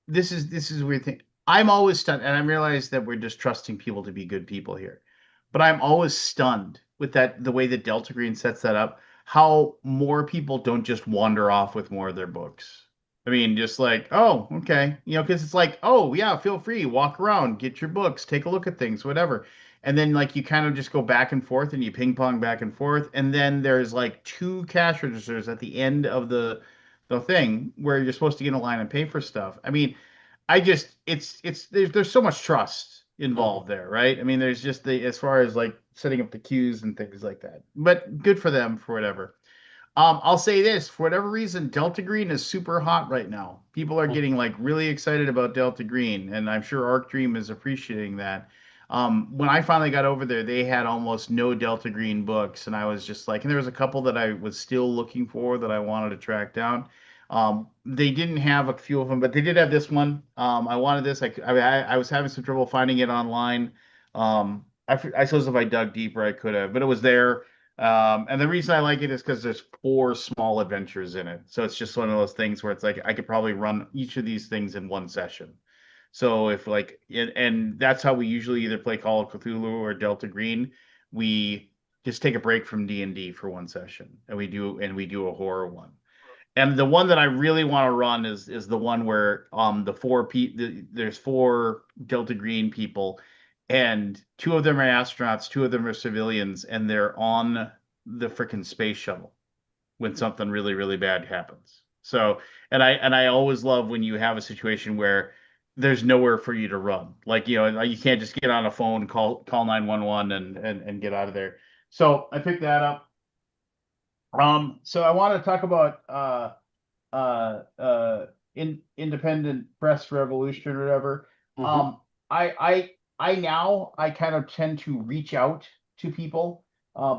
Speaker 1: This is a weird thing. I'm always stunned, and I realize that we're just trusting people to be good people here. But I'm always stunned with the way that Delta Green sets that up, how more people don't just wander off with more of their books. I mean, just like, oh, okay, because it's like, oh yeah, feel free, walk around, get your books, take a look at things, whatever. And then like you kind of just go back and forth and you ping pong back and forth, and then there's like two cash registers at the end of the thing where you're supposed to get in a line and pay for stuff. I mean, I just it's there's so much trust involved there, right? I mean, there's just the as far as like setting up the queues and things like that. But good for them for whatever. I'll say this, for whatever reason, Delta Green is super hot right now. People are getting like really excited about Delta Green, and I'm sure Arc Dream is appreciating that. When I finally got over there, they had almost no Delta Green books, and I was just like, and there was a couple that I was still looking for that I wanted to track down. They didn't have a few of them, but they did have this one. I wanted this. I was having some trouble finding it online. I suppose if I dug deeper, I could have, but it was there. And the reason I like it is because there's 4 small adventures in it. So it's just one of those things where it's like I could probably run each of these things in one session. So if like, and that's how we usually either play Call of Cthulhu or Delta Green. We just take a break from D&D for one session, and we do a horror one. And the one that I really want to run is the one where there's 4 Delta Green people, and 2 of them are astronauts, 2 of them are civilians, and they're on the freaking space shuttle when something really really bad happens. So, and I always love when you have a situation where there's nowhere for you to run. Like, like you can't just get on a phone, call 911 and get out of there. So I picked that up. So I want to talk about uh independent press revolution or whatever.
Speaker 5: Mhm.
Speaker 1: I kind of tend to reach out to people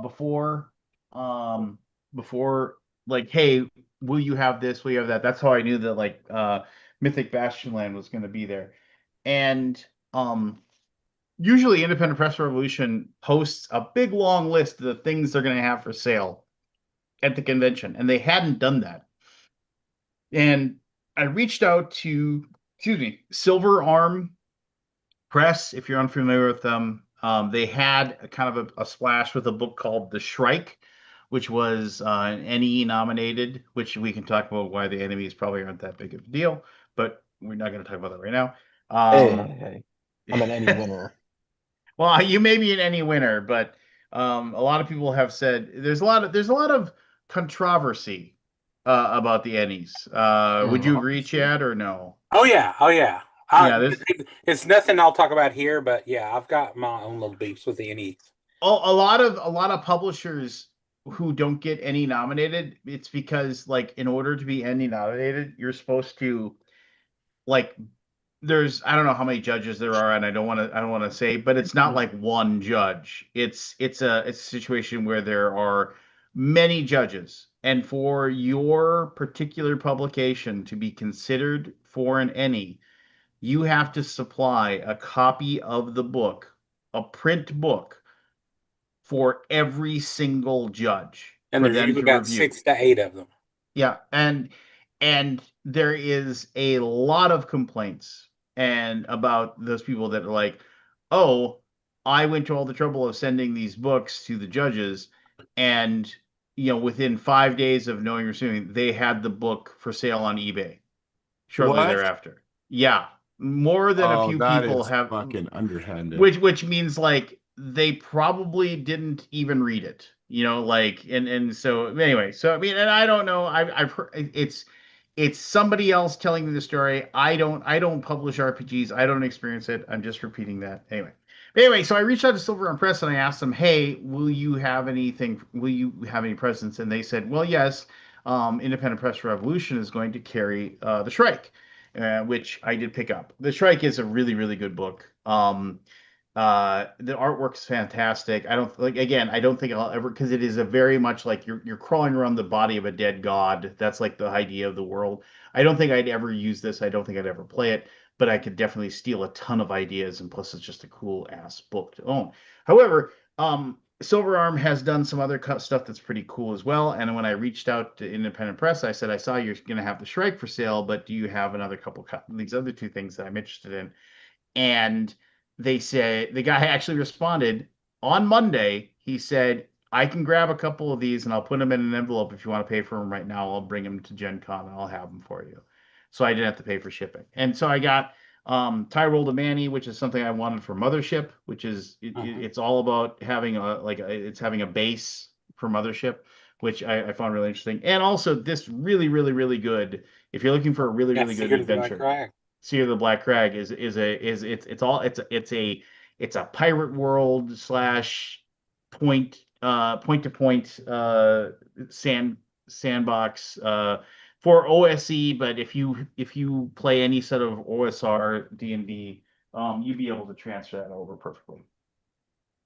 Speaker 1: before um before like, hey, will you have this, will you have that? That's how I knew that like Mythic Bastionland was going to be there. And usually Independent Press Revolution posts a big long list of the things they're going to have for sale at the convention, and they hadn't done that. And I reached out to, excuse me, Silver Arm Press. If you're unfamiliar with them, they had a kind of a splash with a book called The Shrike, which was an NE nominated, which we can talk about why the enemies probably aren't that big of a deal, but we're not going to talk about that right now.
Speaker 2: Hey, I'm an any winner.
Speaker 1: Well, you may be an any winner, but a lot of people have said there's a lot of controversy about the Ennies. Would you agree,
Speaker 2: Obviously.
Speaker 1: Chad, or no?
Speaker 5: Oh yeah, oh yeah.
Speaker 1: Yeah, there's
Speaker 5: It's nothing I'll talk about here, but yeah, I've got my own little beefs with the NE.
Speaker 1: a lot of publishers who don't get any nominated. It's because like in order to be any nominated, you're supposed to like there's I don't know how many judges there are, and I don't want to say, but it's not like one judge. It's a situation where there are many judges, and for your particular publication to be considered for an Ennie, you have to supply a copy of the book, a print book, for every single judge
Speaker 5: And
Speaker 1: for
Speaker 5: there's
Speaker 1: them
Speaker 5: usually
Speaker 1: to
Speaker 5: about
Speaker 1: review.
Speaker 5: 6 to 8 of them.
Speaker 1: Yeah, and there is a lot of complaints and about those people that are like, "Oh, I went to all the trouble of sending these books to the judges, and within 5 days of knowing you're suing, they had the book for sale on eBay shortly
Speaker 3: What?
Speaker 1: thereafter." Yeah, more than a
Speaker 3: Oh,
Speaker 1: few
Speaker 3: that
Speaker 1: people
Speaker 3: is
Speaker 1: have,
Speaker 3: fucking underhanded.
Speaker 1: which means like they probably didn't even read it, like and so anyway, so I mean, and I don't know, I've heard it's somebody else telling me the story. I don't publish RPGs. I don't experience it. I'm just repeating that anyway. But anyway, so I reached out to Silver and Press and I asked them, hey, will you have any presence? And they said, well, yes, Independent Press Revolution is going to carry the Shrike, which I did pick up. The Shrike is a really really good book. The artwork's fantastic. I don't like again, I don't think I'll ever because it is a very much like you're crawling around the body of a dead god. That's like the idea of the world. I don't think I'd ever use this. I don't think I'd ever play it, but I could definitely steal a ton of ideas, and plus it's just a cool ass book to own. However, Silver Arm has done some other stuff that's pretty cool as well. And when I reached out to Independent Press, I said, I saw you're going to have the Shrike for sale, but do you have another couple these other two things that I'm interested in? And they said the guy actually responded on Monday. He said, I can grab a couple of these and I'll put them in an envelope. If you want to pay for them right now, I'll bring them to Gen Con and I'll have them for you. So I didn't have to pay for shipping. And so I got Tyrol to Manny, which is something I wanted for Mothership, which is it's all about having it's having a base for Mothership, which I found really interesting. And also this really, really, really good. If you're looking for a really, really good
Speaker 5: Secret of the Black
Speaker 1: adventure,
Speaker 5: Crag.
Speaker 1: Sea of the Black Crag is it's all it's a pirate world slash point to point sandbox for OSE, but if you play any sort of OSR D&D, you'd be able to transfer that over perfectly.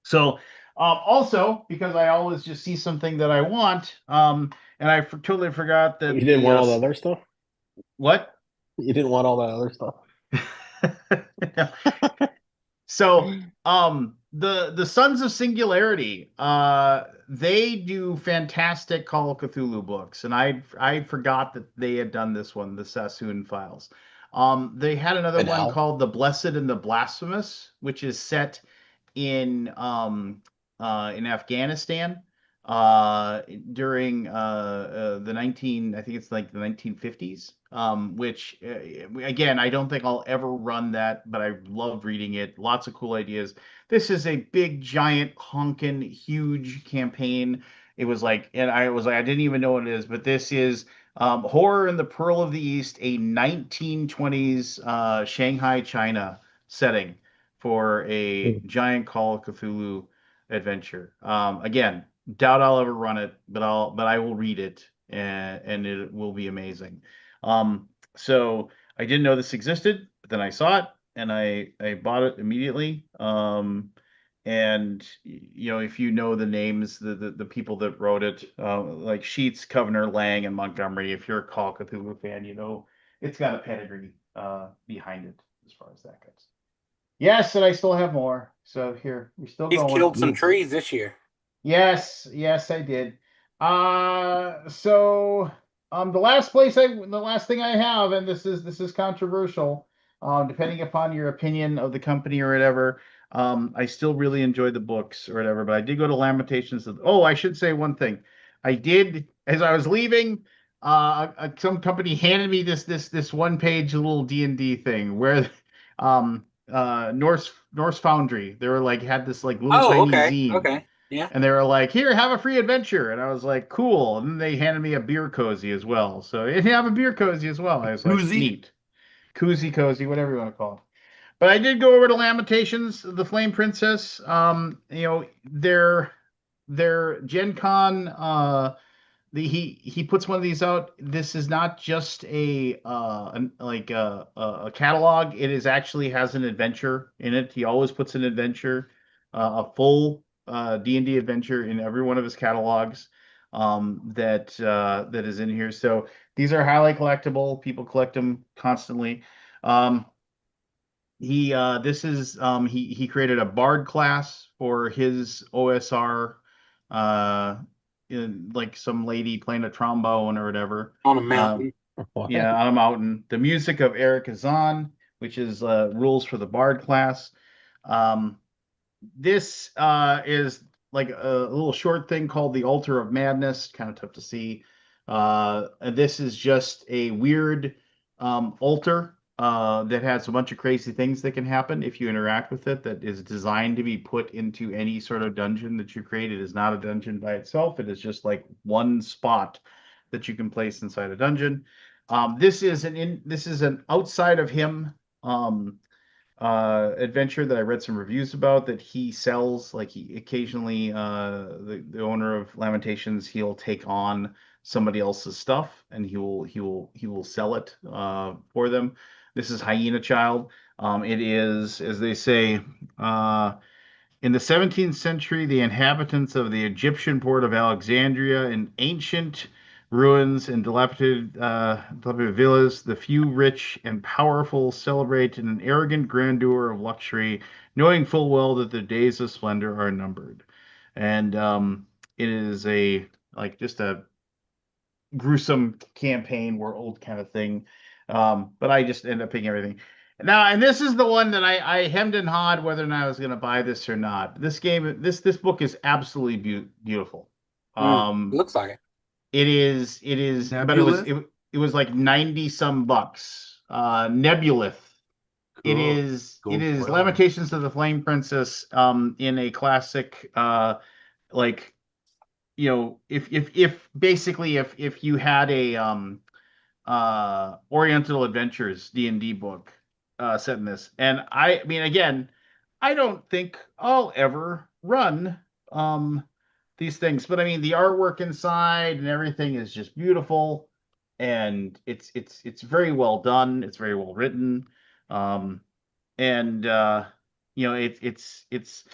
Speaker 1: So also because I always just see something that I want, and I totally forgot that
Speaker 2: You didn't
Speaker 1: the
Speaker 2: want all the other stuff?
Speaker 1: what?
Speaker 2: You didn't want all that other stuff?
Speaker 1: So, the Sons of Singularity, they do fantastic Call of Cthulhu books, and I forgot that they had done this one, the Sassoon Files. They had another
Speaker 2: And
Speaker 1: one
Speaker 2: now?
Speaker 1: called The Blessed and the Blasphemous, which is set in Afghanistan uh during the 19 I think it's like the 1950s, which again I don't think I'll ever run that, but I loved reading it. Lots of cool ideas. This is a big giant honkin' huge campaign. It was like, and I was like, I didn't even know what it is, but this is Horror in the Pearl of the East, a 1920s Shanghai, China setting for a giant Call of Cthulhu adventure. Again, doubt I'll ever run it, but I will read it, and it will be amazing. So I didn't know this existed, but then I saw it and I bought it immediately. And you know, if you know the names, the people that wrote it, like Sheets, Covener, Lang, and Montgomery, if you're a Call of Cthulhu fan, you know it's got a pedigree behind it as far as that goes. Yes, and I still have more. So here, we're still
Speaker 5: He's
Speaker 1: going.
Speaker 5: killed some trees this year.
Speaker 1: Yes, yes, I did. So the last thing I have, and this is controversial, depending upon your opinion of the company or whatever. I still really enjoyed the books or whatever, but I did go to Lamentations of, oh, I should say one thing. I did as I was leaving, some company handed me this one page little D&D thing where Norse Foundry, they were like had this like little
Speaker 5: Oh,
Speaker 1: tiny
Speaker 5: okay,
Speaker 1: zine,
Speaker 5: okay, yeah.
Speaker 1: and they were like, "Here, have a free adventure." And I was like, "Cool." And then they handed me a beer cozy as well. So you have a beer cozy as well. I was like,
Speaker 3: Koozie?
Speaker 1: "Neat." Koozie cozy, whatever you want to call it. But I did go over to Lamentations, the Flame Princess. You know, their Gen Con, he puts one of these out. This is not just like a catalog. It is actually has an adventure in it. He always puts an adventure, a full D&D adventure in every one of his catalogs, that is in here. So these are highly collectible. People collect them constantly. Um, he created a bard class for his OSR, uh like some lady playing a trombone or whatever.
Speaker 5: On a
Speaker 1: Um,
Speaker 5: mountain.
Speaker 1: yeah, on a mountain. The music of Eric Azan, which is rules for the bard class. Um, this is like a little short thing called the Altar of Madness. Kind of tough to see. And this is just a weird altar that has a bunch of crazy things that can happen if you interact with it. That is designed to be put into any sort of dungeon that you create. It is not a dungeon by itself. It is just like one spot that you can place inside a dungeon. This is an outside of him. Adventure that I read some reviews about that he sells. Like he occasionally, the owner of Lamentations, he'll take on somebody else's stuff and he will sell it for them. This is Hyena Child. It is, as they say, in the 17th century, the inhabitants of the Egyptian port of Alexandria in ancient ruins and dilapidated villas, the few rich and powerful celebrate in an arrogant grandeur of luxury, knowing full well that their days of splendor are numbered. And it is a like just a gruesome campaign world kind of thing. But I just end up picking everything. Now, and this is the one that I hemmed and hawed whether or not I was going to buy this or not. This book is absolutely beautiful.
Speaker 5: Looks like it.
Speaker 1: It is, but
Speaker 3: Nebulous?
Speaker 1: it was like 90 some bucks. Nebulith.
Speaker 3: Cool.
Speaker 1: It
Speaker 3: Gold
Speaker 1: is
Speaker 3: foil.
Speaker 1: Lamentations of the Flame Princess in a classic like if basically if you had a Oriental Adventures D&D book set in this. And I mean again, I don't think I'll ever run these things, but I mean the artwork inside and everything is just beautiful, and it's very well done, it's very well written. And it's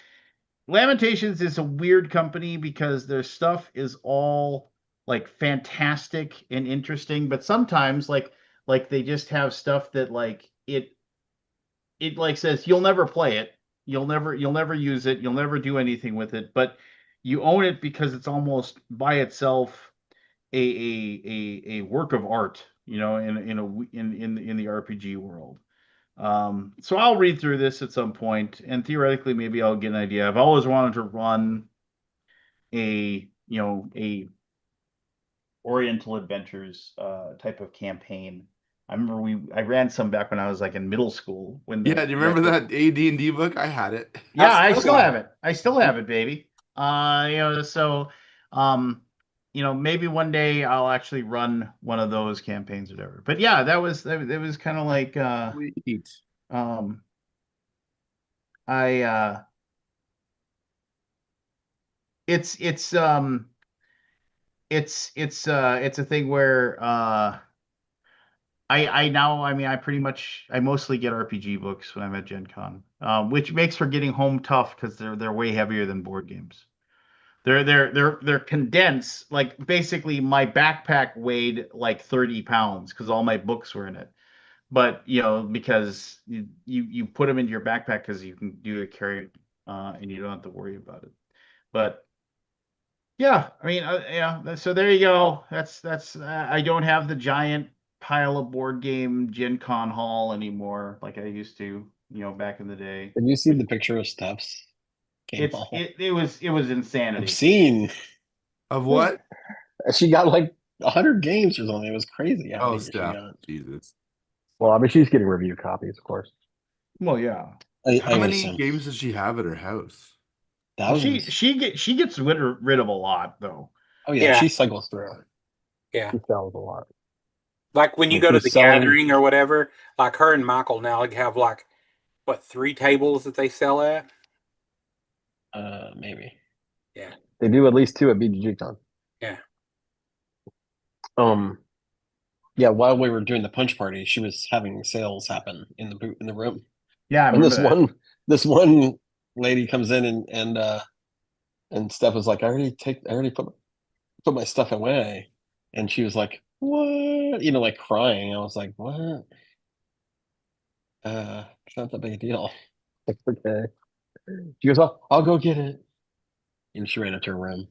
Speaker 1: Lamentations is a weird company because their stuff is all like fantastic and interesting, but sometimes like they just have stuff that like it like says you'll never play it, you'll never use it, you'll never do anything with it, but you own it because it's almost by itself a work of art, in the RPG world. So I'll read through this at some point, and theoretically, maybe I'll get an idea. I've always wanted to run a Oriental Adventures type of campaign. I remember I ran some back when I was like in middle school.
Speaker 3: Yeah, do you remember that AD&D book? I had it.
Speaker 1: Yeah,
Speaker 5: I
Speaker 1: I
Speaker 5: still
Speaker 1: still
Speaker 5: got
Speaker 1: have it. I still have it, baby. So um, maybe one day I'll actually run one of those campaigns or whatever. But yeah, it was kind of like
Speaker 3: Sweet.
Speaker 1: um I it's it's a thing where I mean I mostly get RPG books when I'm at Gen Con, which makes for getting home tough because they're way heavier than board games. They're condensed. Like basically my backpack weighed like 30 pounds because all my books were in it. But because you put them into your backpack because you can do a carry, and you don't have to worry about it. But yeah, I mean, yeah. So there you go. That's. I don't have the giant pile of board game Gen Con haul anymore like I used to, back in the day.
Speaker 2: Did you see the picture of Steph's game
Speaker 1: It's
Speaker 2: hall?
Speaker 1: it was insanity.
Speaker 2: Obscene.
Speaker 3: Of what?
Speaker 2: She got like 100 games or something. It was crazy how
Speaker 3: Oh,
Speaker 2: many she
Speaker 3: Steph.
Speaker 2: got.
Speaker 3: Jesus.
Speaker 2: Well, I mean, she's getting review copies, of course.
Speaker 1: Well, yeah.
Speaker 3: How
Speaker 2: I
Speaker 3: many
Speaker 2: assume.
Speaker 3: games does she have at her house?
Speaker 1: Well,
Speaker 2: Thousands.
Speaker 1: she gets rid of a lot though.
Speaker 2: Oh yeah,
Speaker 5: Yeah.
Speaker 2: she cycles through it.
Speaker 5: Yeah.
Speaker 2: She sells a lot.
Speaker 5: Like when you
Speaker 2: Like
Speaker 5: go to
Speaker 2: who's
Speaker 5: the
Speaker 2: selling-
Speaker 5: gathering or whatever, like her and Michael now have like what 3 tables that they sell at.
Speaker 2: Maybe.
Speaker 5: Yeah.
Speaker 2: They do at least 2 at BGG-Con.
Speaker 5: Yeah.
Speaker 2: Yeah, while we were doing the punch party, she was having sales happen in the room.
Speaker 1: Yeah, I
Speaker 2: And
Speaker 1: remember that.
Speaker 2: this one lady comes in and Steph was like, I already put my stuff away. And she was like, what? Like crying. I was like, what? It's not that big a deal. Like, okay. She goes, I'll go get it. And she ran into her room.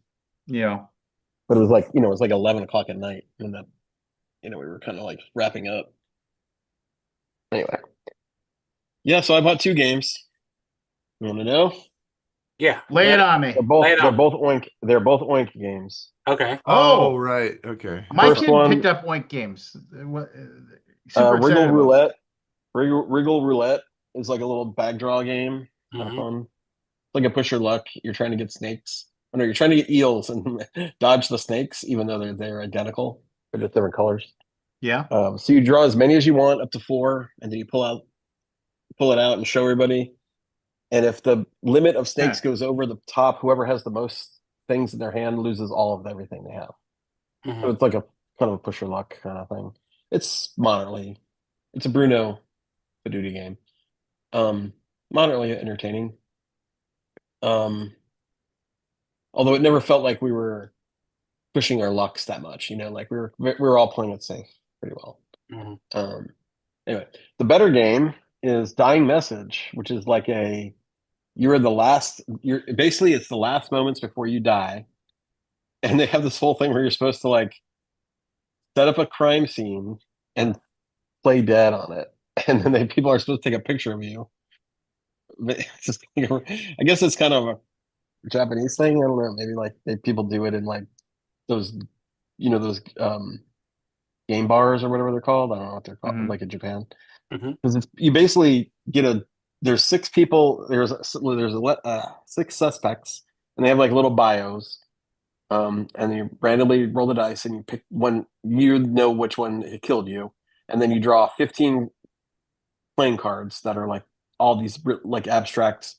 Speaker 1: Yeah.
Speaker 2: But it was like, it was like 11 o'clock at night when we were kind of like wrapping up. Anyway. Yeah, so I bought 2 games. You want to know?
Speaker 5: Yeah.
Speaker 1: Lay it on me.
Speaker 5: Lay it on.
Speaker 2: They're both Oink games.
Speaker 5: Okay.
Speaker 1: Oh.
Speaker 3: Right. Okay.
Speaker 1: My
Speaker 2: First
Speaker 1: kid
Speaker 2: one-
Speaker 1: picked up Oink games. Super
Speaker 2: Wriggle
Speaker 1: excited about it.
Speaker 2: Roulette. Wriggle Roulette is like a little bag draw game. Kind of
Speaker 5: Mhm.
Speaker 2: fun. It's like a push your luck. You're trying to get snakes. Oh, no, you're trying to get eels and dodge the snakes, even though they're identical. They're just different colors.
Speaker 1: Yeah.
Speaker 2: So you draw as many as you want, up to 4, and then you pull it out and show everybody. And if the limit of snakes goes over the top, whoever has the most things in their hand loses all of everything they have.
Speaker 5: Mhm.
Speaker 2: So it's like a kind of a push your luck kind of thing. It's moderately. It's a Bruno duty game. Moderately entertaining. Although it never felt like we were pushing our lucks that much, like we were all playing it safe pretty well.
Speaker 5: Mhm.
Speaker 2: Anyway, the better game is Dying Message, which is like you're basically it's the last moments before you die. And they have this whole thing where you're supposed to like set up a crime scene and play dead on it. And then people are supposed to take a picture of you. But I guess it's kind of a Japanese thing. I don't know. Maybe like people do it in like those, those game bars or whatever they're called. I don't know what they're called,
Speaker 1: Mhm.
Speaker 2: like in Japan.
Speaker 5: Mhm.
Speaker 2: Because you basically there's six people, there's 6 suspects, and they have like little bios. And you randomly roll the dice and you pick one, you know which one killed you. And then you draw 15 playing cards that are like all these like abstract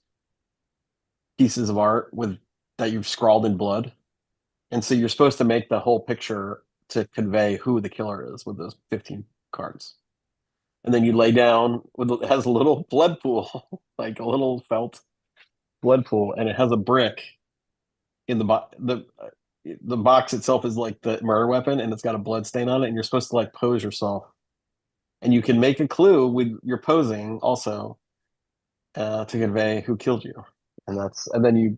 Speaker 2: pieces of art that you've scrawled in blood. And so you're supposed to make the whole picture to convey who the killer is with those 15 cards. And then you lay down it has a little blood pool, like a little felt blood pool, and it has a brick in the box itself is like the murder weapon, and it's got a blood stain on it, and you're supposed to like pose yourself, and you can make a clue with your posing also to convey who killed you, and then you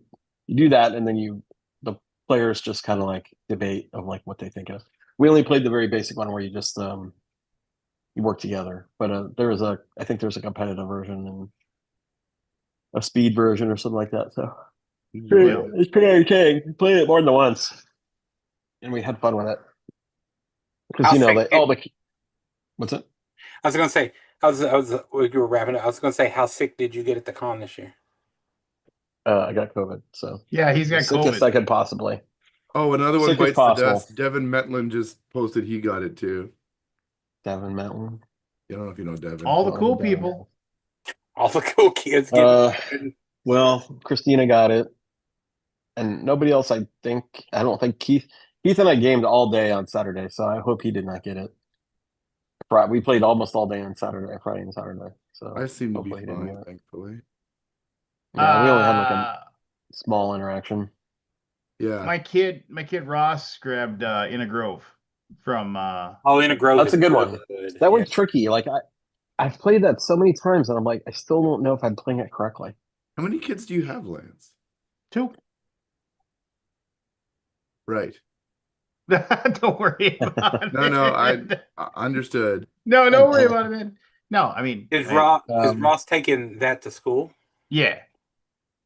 Speaker 2: do that, and then the players just kind of like debate of like what they think of. We only played the very basic one where you just you work together, but I think there's a competitive version and a speed version or something like that. So
Speaker 1: Yeah.
Speaker 2: it's pretty entertaining. We played it more than once, and we had fun with it because
Speaker 5: How sick
Speaker 2: what's it?
Speaker 5: I was gonna say, you were wrapping up. I was gonna say, how sick did you get at the con this year?
Speaker 2: I got COVID, so
Speaker 1: Yeah, he's
Speaker 2: the
Speaker 1: got
Speaker 2: sickest I
Speaker 1: COVID.
Speaker 2: could possibly.
Speaker 3: Oh, another one
Speaker 2: Sick as
Speaker 3: bites the
Speaker 2: possible.
Speaker 3: dust. Devin Metland just posted he got it too.
Speaker 2: Devin Mountain.
Speaker 3: I don't know if you know Devin.
Speaker 1: All the cool people.
Speaker 5: All the cool kids getting.
Speaker 2: Well, Christina got it, and nobody else. I don't think Keith. Keith and I gamed all day on Saturday, so I hope he did not get it. We played almost all day on Saturday, Friday and Saturday. So
Speaker 3: I seem to be
Speaker 2: hopefully he didn't
Speaker 3: fine,
Speaker 2: get it.
Speaker 3: thankfully.
Speaker 2: Yeah, we only had like a
Speaker 1: Uh,
Speaker 2: small interaction.
Speaker 3: Yeah.
Speaker 1: my kid Ross grabbed In a Grove from
Speaker 5: Oh, in a grove
Speaker 2: That's
Speaker 5: is
Speaker 2: a good one.
Speaker 5: good.
Speaker 2: That
Speaker 5: Yeah.
Speaker 2: one's tricky. Like I've played that so many times, and I'm like, I still don't know if I'm playing it correctly.
Speaker 3: How many kids do you have, Lance?
Speaker 1: 2.
Speaker 3: Right.
Speaker 1: Don't worry about
Speaker 3: No,
Speaker 1: it.
Speaker 3: I understood.
Speaker 1: No, don't worry about it, man. No, I mean,
Speaker 5: Is Ross
Speaker 2: Um,
Speaker 5: taking that to school?
Speaker 1: yeah.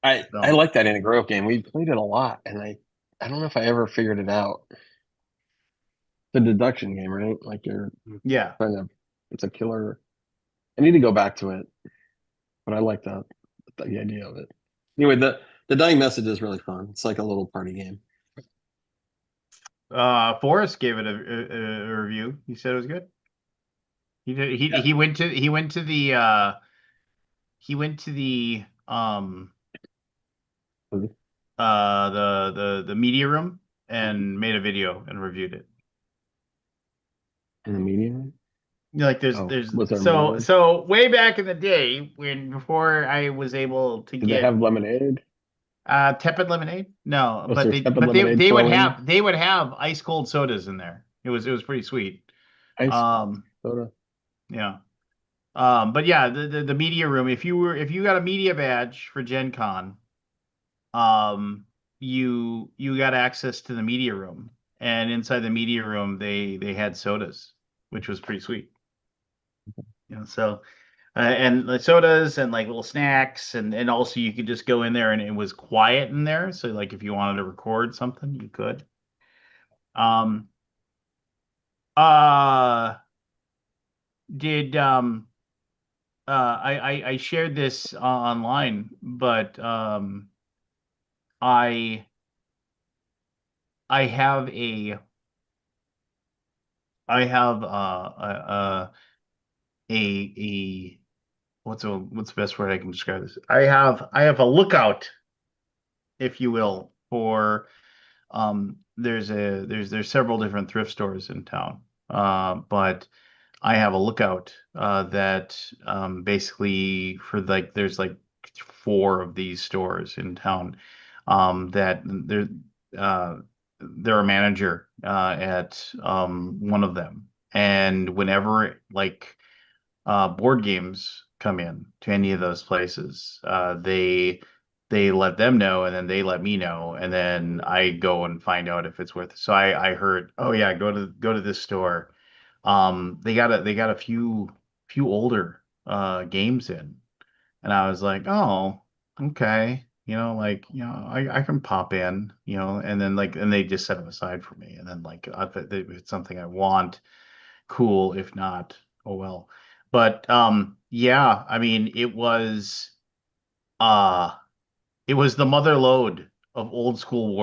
Speaker 2: I
Speaker 1: So,
Speaker 2: like that in a Grove game. We played it a lot, and I don't know if I ever figured it out. The deduction game, right? Like you're
Speaker 1: yeah.
Speaker 2: trying to, it's a killer. I need to go back to it, but I like the idea of it. Anyway, the dying message is really fun. It's like a little party game.
Speaker 1: Forrest gave it a review. He said it was good. He did.
Speaker 2: Yeah.
Speaker 1: He went to the
Speaker 2: Mhm.
Speaker 1: the media room and made a video and reviewed it.
Speaker 2: In the medium.
Speaker 1: Like
Speaker 2: Oh,
Speaker 1: there's
Speaker 2: was there
Speaker 1: so
Speaker 2: more?
Speaker 1: so way back in the day before I was able to
Speaker 2: Did they
Speaker 1: get
Speaker 2: have lemonade?
Speaker 1: tepid lemonade. No,
Speaker 2: Was
Speaker 1: but
Speaker 2: there
Speaker 1: they
Speaker 2: tepid
Speaker 1: but they
Speaker 2: lemonade
Speaker 1: they would
Speaker 2: flowing?
Speaker 1: have ice cold sodas in there. It was pretty sweet.
Speaker 2: Ice
Speaker 1: Um
Speaker 2: soda.
Speaker 1: yeah. But yeah, the media room, if you got a media badge for Gen Con, you got access to the media room. And inside the media room they had sodas, which was pretty sweet. So and like sodas and like little snacks and also you could just go in there and it was quiet in there. So like if you wanted to record something, you could. Um uh did I shared this online, but I I have a I have a what's the best word I can describe this? I have a lookout, if you will, for there's several different thrift stores in town. But I have a lookout that basically for like there's like 4 of these stores in town that they're a manager at one of them, and whenever like board games come in to any of those places, they let them know, and then they let me know, and then I go and find out if it's worth it. So I heard, oh yeah, go to this store. They got a few older games in, and I was like, oh, okay. Like, I can pop in, and then like, and they just set them aside for me. And then like, if it's something I want, cool. If not, oh well. But yeah, I mean, uh it was the mother lode of old school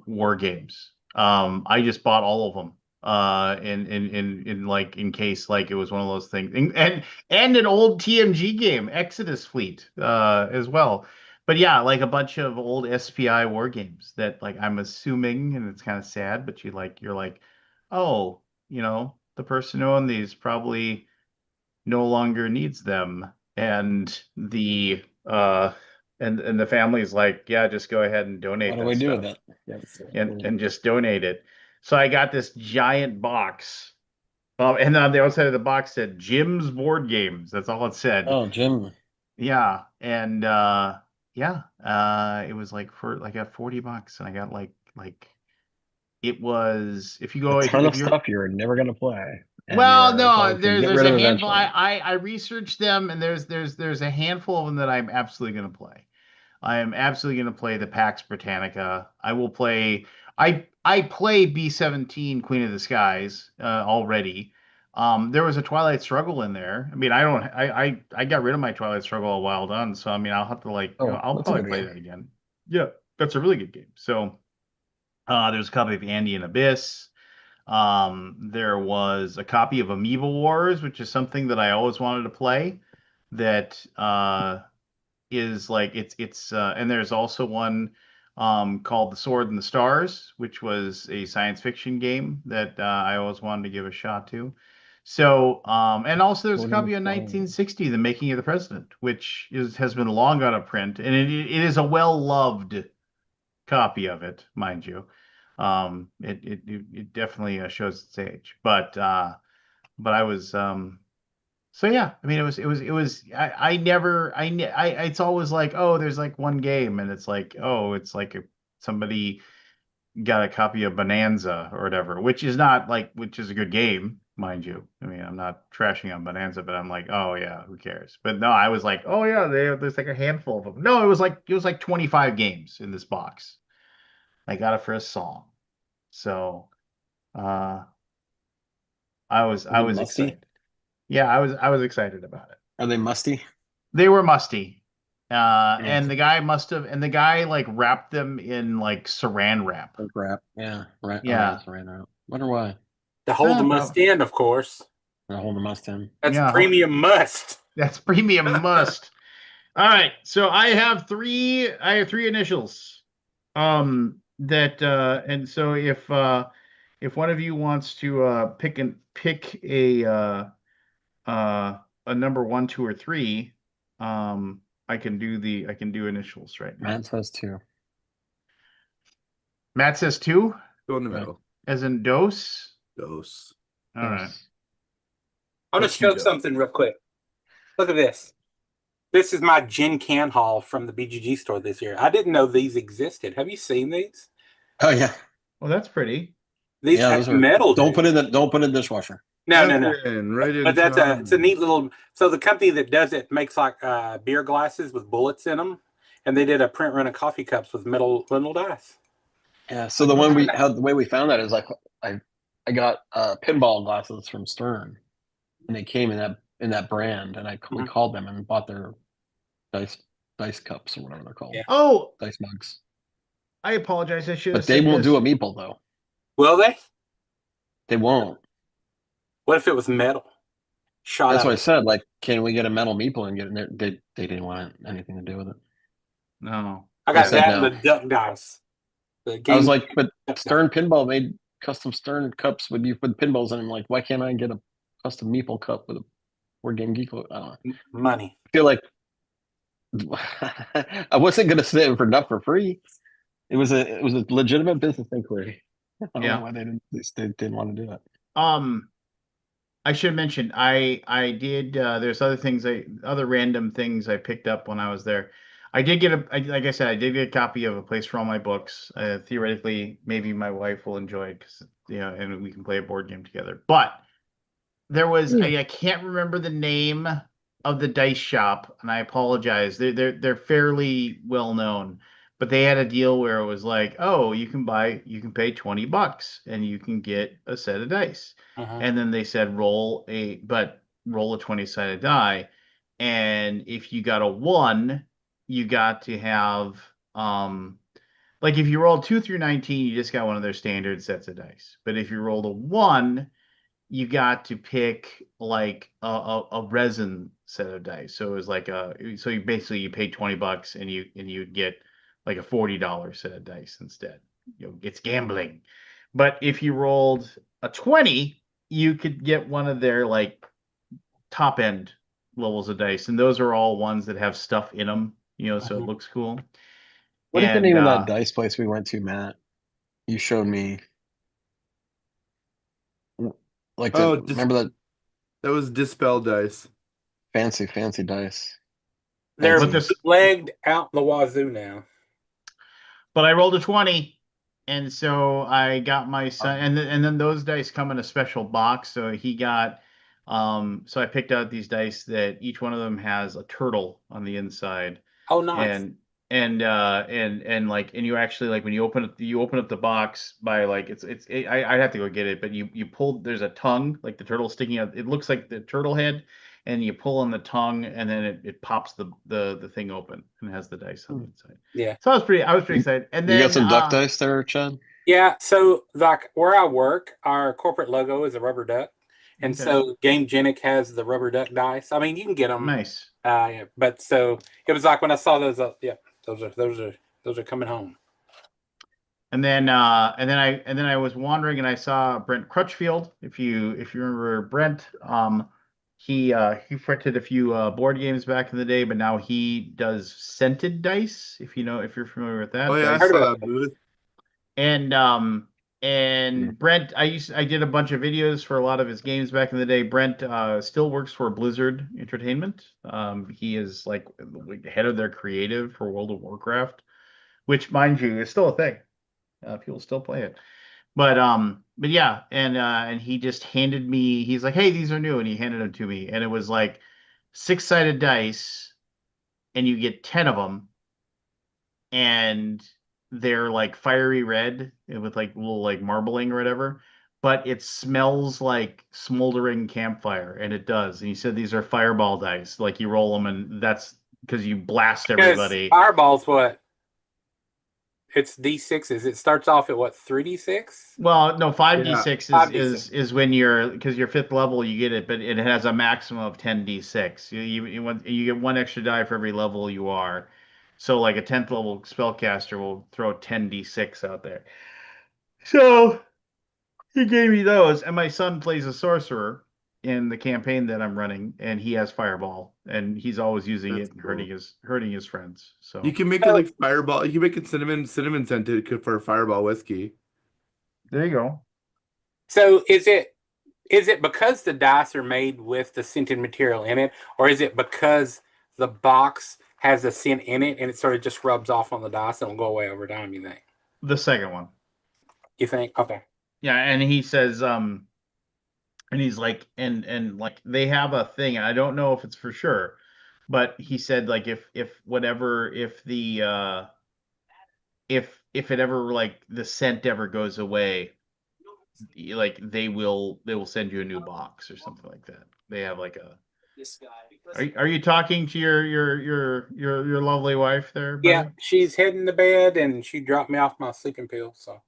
Speaker 1: war games. I just bought all of them. In like in case like it was one of those things, and an old TMG game, Exodus Fleet, as well. But yeah, like a bunch of old SPI war games that like I'm assuming, and it's kind of sad, but you're like, oh, the person who owned these probably no longer needs them, and the family's like, yeah, just go ahead and donate
Speaker 2: What do
Speaker 1: that
Speaker 2: we do with
Speaker 1: stuff
Speaker 2: it? Yes.
Speaker 1: and just donate it. So I got this giant box. And on the outside of the box said Jim's board games. That's all it said.
Speaker 2: Oh, Jim.
Speaker 1: Yeah. And yeah, it was like for like at $40, and I got like it was if you go
Speaker 2: A ton
Speaker 1: if
Speaker 2: of
Speaker 1: you're
Speaker 2: stuff you're never gonna play, and
Speaker 1: well,
Speaker 2: you're
Speaker 1: no,
Speaker 2: going to
Speaker 1: there's
Speaker 2: get
Speaker 1: there's
Speaker 2: rid
Speaker 1: a
Speaker 2: of
Speaker 1: handful.
Speaker 2: eventually.
Speaker 1: I researched them, and there's a handful of them that I'm absolutely going to play. I am absolutely going to play the Pax Britannica. I will play. I play B-17 Queen of the Skies already. There was a Twilight Struggle in there. I mean, I don't. I got rid of my Twilight Struggle a while done, so I mean, I'll have to like.
Speaker 2: Oh,
Speaker 1: I'll
Speaker 2: that's a
Speaker 1: probably
Speaker 2: good
Speaker 1: play
Speaker 2: game.
Speaker 1: that again. Yeah, that's a really good game. So there's a copy of Andy and Abyss. There was a copy of Amoeba Wars, which is something that I always wanted to play. That is like and there's also one called The Sword and the Stars, which was a science fiction game that I always wanted to give a shot to. So and also there's a
Speaker 2: Sword in the
Speaker 1: copy of
Speaker 2: Stone.
Speaker 1: 1960, The Making of the President, which has been long out of print, and it is a well-loved copy of it, mind you. It definitely shows its age, but I was so yeah. I mean, it was. I never. It's always like, oh, there's like one game, and it's like, oh, it's like if somebody got a copy of Bonanza or whatever, which is a good game, mind you. I mean, I'm not trashing on Bonanza, but I'm like, oh yeah, who cares? But no, I was like, oh yeah, there's like a handful of them. No, it was like 25 games in this box. I got it for a song. So uh
Speaker 2: Is
Speaker 1: I
Speaker 2: it
Speaker 1: was
Speaker 2: musty?
Speaker 1: excited. Yeah, I was excited about it.
Speaker 2: Are they musty?
Speaker 1: They were musty.
Speaker 2: Yeah.
Speaker 1: And the guy like wrapped them in like saran wrap.
Speaker 2: Oh, crap. Yeah. Right. Oh yeah,
Speaker 1: Yeah.
Speaker 2: it's right now. Wonder why.
Speaker 5: To hold the must
Speaker 1: Probably.
Speaker 5: in, of course.
Speaker 2: They're holding must in.
Speaker 5: That's
Speaker 1: Yeah,
Speaker 5: premium must.
Speaker 1: that's premium must. All right. So I have three initials. And so if one of you wants to pick a number one, two, or three, I can do initials right now.
Speaker 2: Matt says 2.
Speaker 1: Matt says two,
Speaker 3: Go in the
Speaker 2: Right.
Speaker 3: middle.
Speaker 1: as in dose.
Speaker 3: Dose.
Speaker 1: All right.
Speaker 2: Yes.
Speaker 5: I want
Speaker 3: What's
Speaker 5: to show
Speaker 3: you got?
Speaker 5: something real quick. Look at this. This is my gin can haul from the BGG store this year. I didn't know these existed. Have you seen these?
Speaker 2: Oh yeah.
Speaker 1: Well, that's pretty.
Speaker 5: These
Speaker 2: Yeah,
Speaker 5: have
Speaker 2: those are
Speaker 5: metal.
Speaker 2: don't
Speaker 5: dude.
Speaker 2: put in the dishwasher.
Speaker 5: No.
Speaker 3: Evan, right in
Speaker 5: But it's a
Speaker 3: time.
Speaker 5: neat little. So the company that does it makes like beer glasses with bullets in them, and they did a print run of coffee cups with metal dice.
Speaker 2: Yeah. So the way we found that is like I got pinball glasses from Stern, and they came in that brand, and we
Speaker 5: Mhm.
Speaker 2: called them and bought their dice cups or whatever they're called.
Speaker 5: Yeah.
Speaker 1: Oh,
Speaker 2: Dice mugs.
Speaker 1: I apologize. I should have
Speaker 2: But they
Speaker 1: said
Speaker 2: won't
Speaker 1: this.
Speaker 2: do a meeple though.
Speaker 5: Will they?
Speaker 2: They won't.
Speaker 5: What if it was metal? Shot
Speaker 2: That's
Speaker 5: out.
Speaker 2: what I said. Like, can we get a metal meeple and get in there? They didn't want anything to do with it.
Speaker 1: No.
Speaker 5: I got
Speaker 2: They said
Speaker 5: that and
Speaker 2: no.
Speaker 5: the duck dice. The
Speaker 2: I
Speaker 5: game.
Speaker 2: was like, but
Speaker 5: duck
Speaker 2: Stern Pinball made custom Stern cups with pinballs, and I'm like, why can't I get custom meeple cup with a Board Game Geek. I don't know.
Speaker 5: Money.
Speaker 2: I feel like I wasn't gonna sit in for enough for free. It was a legitimate business inquiry. I don't know
Speaker 1: Yeah.
Speaker 2: why they didn't want to do it.
Speaker 1: I should mention I did there's other random things I picked up when I was there. I did get like I said, I did get a copy of A Place for All My Books. Theoretically, maybe my wife will enjoy it because and we can play a board game together. But there was I can't remember the name of the dice shop, and I apologize. They're fairly well known, but they had a deal where it was like, oh, you can pay $20 and you can get a set of dice. And then they said roll a 20-sided die, and if you got a 1, you got to have like if you rolled 2 through 19, you just got one of their standard sets of dice. But if you rolled a 1, you got to pick like a resin set of dice. So it was like so you basically you paid $20 and you'd get like a $40 set of dice instead. It's gambling. But if you rolled a 20, you could get one of their like top end levels of dice, and those are all ones that have stuff in them, so it looks cool.
Speaker 2: What is the
Speaker 1: And
Speaker 2: name of that dice place we went to, Matt? You showed me. Like remember that
Speaker 3: That was Dispel Dice.
Speaker 2: fancy dice.
Speaker 5: They're
Speaker 1: Fancy.
Speaker 5: legged out the wazoo now.
Speaker 1: But I rolled a 20, and so I got my son, and then those dice come in a special box. So he got, so I picked out these dice that each one of them has a turtle on the inside.
Speaker 5: Oh, nice.
Speaker 1: And like, and you actually like when you open up the box by like I'd have to go get it, but you pull, there's a tongue, like the turtle sticking out. It looks like the turtle head, and you pull on the tongue, and then it pops the thing open and has the dice on the inside.
Speaker 5: Yeah.
Speaker 1: So I was pretty excited. And
Speaker 2: You
Speaker 1: then
Speaker 2: got some duck dice there, Chad?
Speaker 5: Yeah. So like where I work, our corporate logo is a rubber duck. And
Speaker 1: Okay.
Speaker 5: so Game Genic has the rubber duck dice. I mean, you can get them.
Speaker 1: Nice.
Speaker 5: Yeah, but so it was like when I saw those, those are coming home.
Speaker 1: And then I was wandering and I saw Brent Crutchfield. If you remember Brent, he printed a few board games back in the day, but now he does scented dice. If you're familiar with that.
Speaker 3: Oh yeah, I
Speaker 1: dice.
Speaker 3: saw that booth.
Speaker 1: And Brent, I did a bunch of videos for a lot of his games back in the day. Brent still works for Blizzard Entertainment. He is like head of their creative for World of Warcraft, which, mind you, is still a thing. People still play it. But yeah, and he just handed me. He's like, "Hey, these are new," and he handed them to me, and it was like 6-sided dice, and you get 10 of them, and they're like fiery red with like little like marbling or whatever, but it smells like smoldering campfire, and it does. And he said these are fireball dice, like you roll them, and that's because you blast everybody.
Speaker 5: Fireball's what? It's D6s. It starts off at what, 3D6?
Speaker 1: Well, no, 5d6 is when because you're 5th level, you get it, but it has a maximum of 10d6. You get one extra die for every level you are. So like a 10th level spellcaster will throw 10d6 out there. So he gave me those, and my son plays a sorcerer in the campaign that I'm running, and he has fireball, and he's always using
Speaker 3: That's
Speaker 1: it and
Speaker 3: cool.
Speaker 1: hurting his friends. So
Speaker 3: You can make it like fireball. You can make it cinnamon scented for fireball whiskey.
Speaker 1: there you go.
Speaker 5: So is it because the dice are made with the scented material in it, or is it because the box has the scent in it and it sort of just rubs off on the dice and will go away over time, you think?
Speaker 1: The second one.
Speaker 5: You think? Okay.
Speaker 1: Yeah, and he says, and he's like, and like they have a thing, and I don't know if it's for sure, but he said like if the if it ever like the scent ever goes away, like they will send you a new box or something like that. They have like a. Are you talking to your lovely wife there, buddy?
Speaker 5: Yeah, she's heading to bed and she dropped me off my sleeping pill. So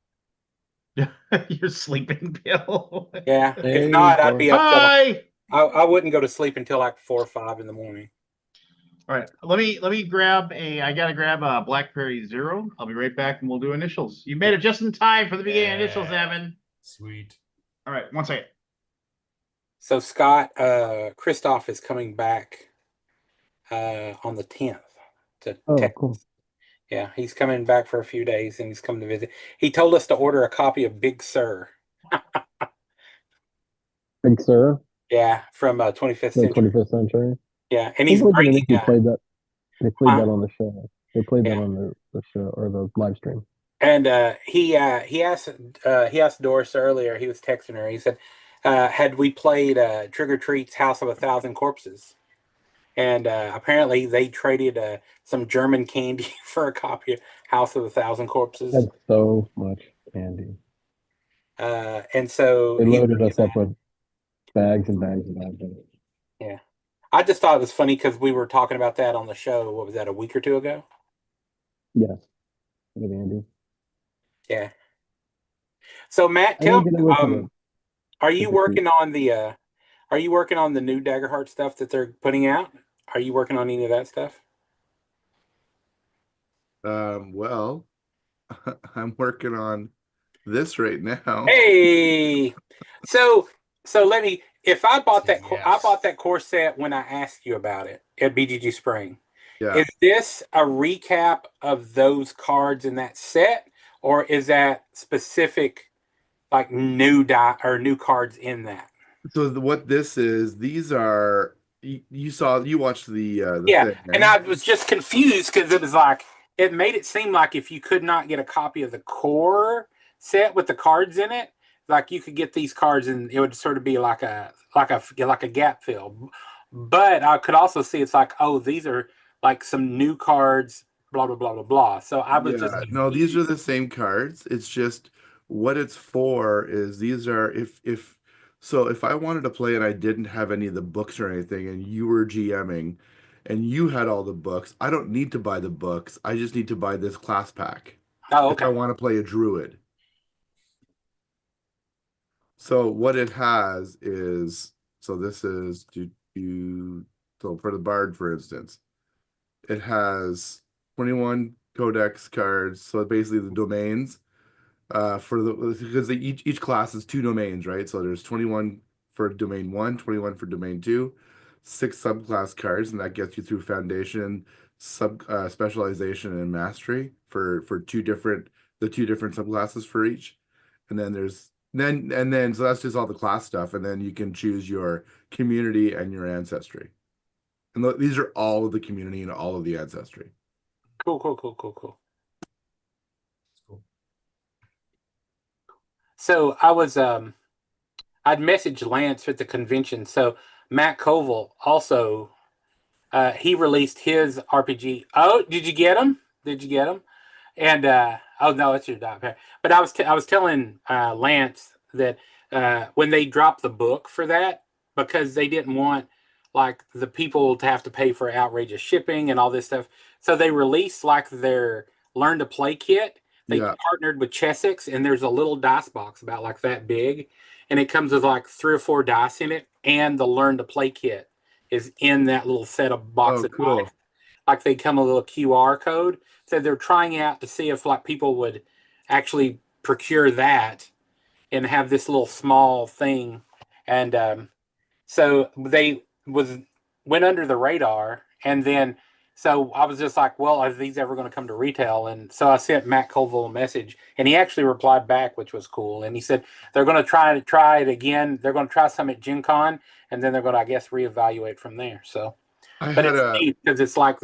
Speaker 1: Your sleeping pill.
Speaker 5: yeah,
Speaker 2: Hey,
Speaker 5: if not, I'd be up till
Speaker 1: Hi.
Speaker 5: I wouldn't go to sleep until like 4 or 5 in the morning.
Speaker 1: All right, let me grab I gotta grab a Blackberry Zero. I'll be right back and we'll do initials. You made it just in time for the beginning of initials, Evan.
Speaker 6: Sweet.
Speaker 1: All right, one second.
Speaker 5: So Scott, Christoph is coming back on the 10th to
Speaker 2: Oh,
Speaker 5: Texas.
Speaker 2: cool.
Speaker 5: Yeah, he's coming back for a few days and he's coming to visit. He told us to order a copy of Big Sur.
Speaker 2: Big Sur,
Speaker 5: Yeah, from 25th
Speaker 2: the
Speaker 5: Century.
Speaker 2: 25th century.
Speaker 5: Yeah, and
Speaker 2: I
Speaker 5: he's
Speaker 2: think originally
Speaker 5: bringing.
Speaker 2: they played that. They played that
Speaker 5: Huh?
Speaker 2: on the show. They played that
Speaker 5: Yeah,
Speaker 2: on the show or the live stream.
Speaker 5: and he asked Doris earlier. He was texting her. He said, "Had we played Trick or Treat's House of a Thousand Corpses?" And apparently they traded some German candy for a copy of House of a Thousand Corpses.
Speaker 2: Had so much candy.
Speaker 5: And so
Speaker 2: They
Speaker 5: he's
Speaker 2: loaded
Speaker 5: bringing
Speaker 2: us up
Speaker 5: that.
Speaker 2: with bags and bags and bags of it.
Speaker 5: Yeah. I just thought it was funny because we were talking about that on the show. What was that, a week or two ago?
Speaker 2: Yes, with Andy.
Speaker 5: Yeah. So Matt,
Speaker 2: I
Speaker 5: tell
Speaker 2: didn't
Speaker 5: me,
Speaker 2: get to listen to
Speaker 5: are you
Speaker 2: Trick or Treat.
Speaker 5: working on the new Daggerheart stuff that they're putting out? Are you working on any of that stuff?
Speaker 3: Well, I'm working on this right now.
Speaker 5: Hey, so let me. If I bought that, I
Speaker 1: Yes.
Speaker 5: bought that core set when I asked you about it at BGG Spring.
Speaker 3: Yeah.
Speaker 5: Is this a recap of those cards in that set, or is that specific, like new die or new cards in that?
Speaker 3: So what this is, these are you watched the
Speaker 5: Yeah,
Speaker 3: thing,
Speaker 5: and
Speaker 3: eh?
Speaker 5: I was just confused because it was like it made it seem like if you could not get a copy of the core set with the cards in it, like you could get these cards and it would sort of be like a gap fill. But I could also see it's like, oh, these are like some new cards, blah blah blah blah blah. So I was just
Speaker 3: Yeah, no, these are
Speaker 5: confused.
Speaker 3: the same cards. It's just what it's for is these are if so if I wanted to play and I didn't have any of the books or anything and you were GMing and you had all the books, I don't need to buy the books. I just need to buy this class pack
Speaker 5: Oh,
Speaker 3: if I
Speaker 5: okay.
Speaker 3: want to play a druid. So what it has is so this is do so for the bard, for instance, it has 21 codex cards, so basically the domains for the because each class is two domains, right? So there's 21 for domain 1, 21 for domain 2, six subclass cards, and that gets you through foundation, sub specialization and mastery for two different subclasses for each. And then so that's just all the class stuff, and then you can choose your community and your ancestry. And these are all of the community and all of the ancestry.
Speaker 5: Cool, cool, cool, cool, cool. So I'd messaged Lance at the convention. So Matt Koval also he released his RPG. Oh, did you get him? Did you get him? And oh no, it's your dog. But I was telling Lance that when they dropped the book for that, because they didn't want like the people to have to pay for outrageous shipping and all this stuff, so they released like their learn to play kit. They
Speaker 3: Yeah.
Speaker 5: partnered with Chessex, and there's a little dice box about like that big, and it comes with like 3 or 4 dice in it, and the learn to play kit is in that little set of box
Speaker 3: Oh,
Speaker 5: of
Speaker 3: cool.
Speaker 5: dice. Like they come a little QR code. So they're trying out to see if like people would actually procure that and have this little small thing. And so they was went under the radar. And then so I was just like, well, are these ever going to come to retail? And so I sent Matt Colville a message, and he actually replied back, which was cool. And he said they're going to try it again. They're going to try some at Gen Con, and then they're going to, I guess, reevaluate from there. So.
Speaker 3: I
Speaker 5: But
Speaker 3: had
Speaker 5: it's
Speaker 3: a
Speaker 5: neat because it's like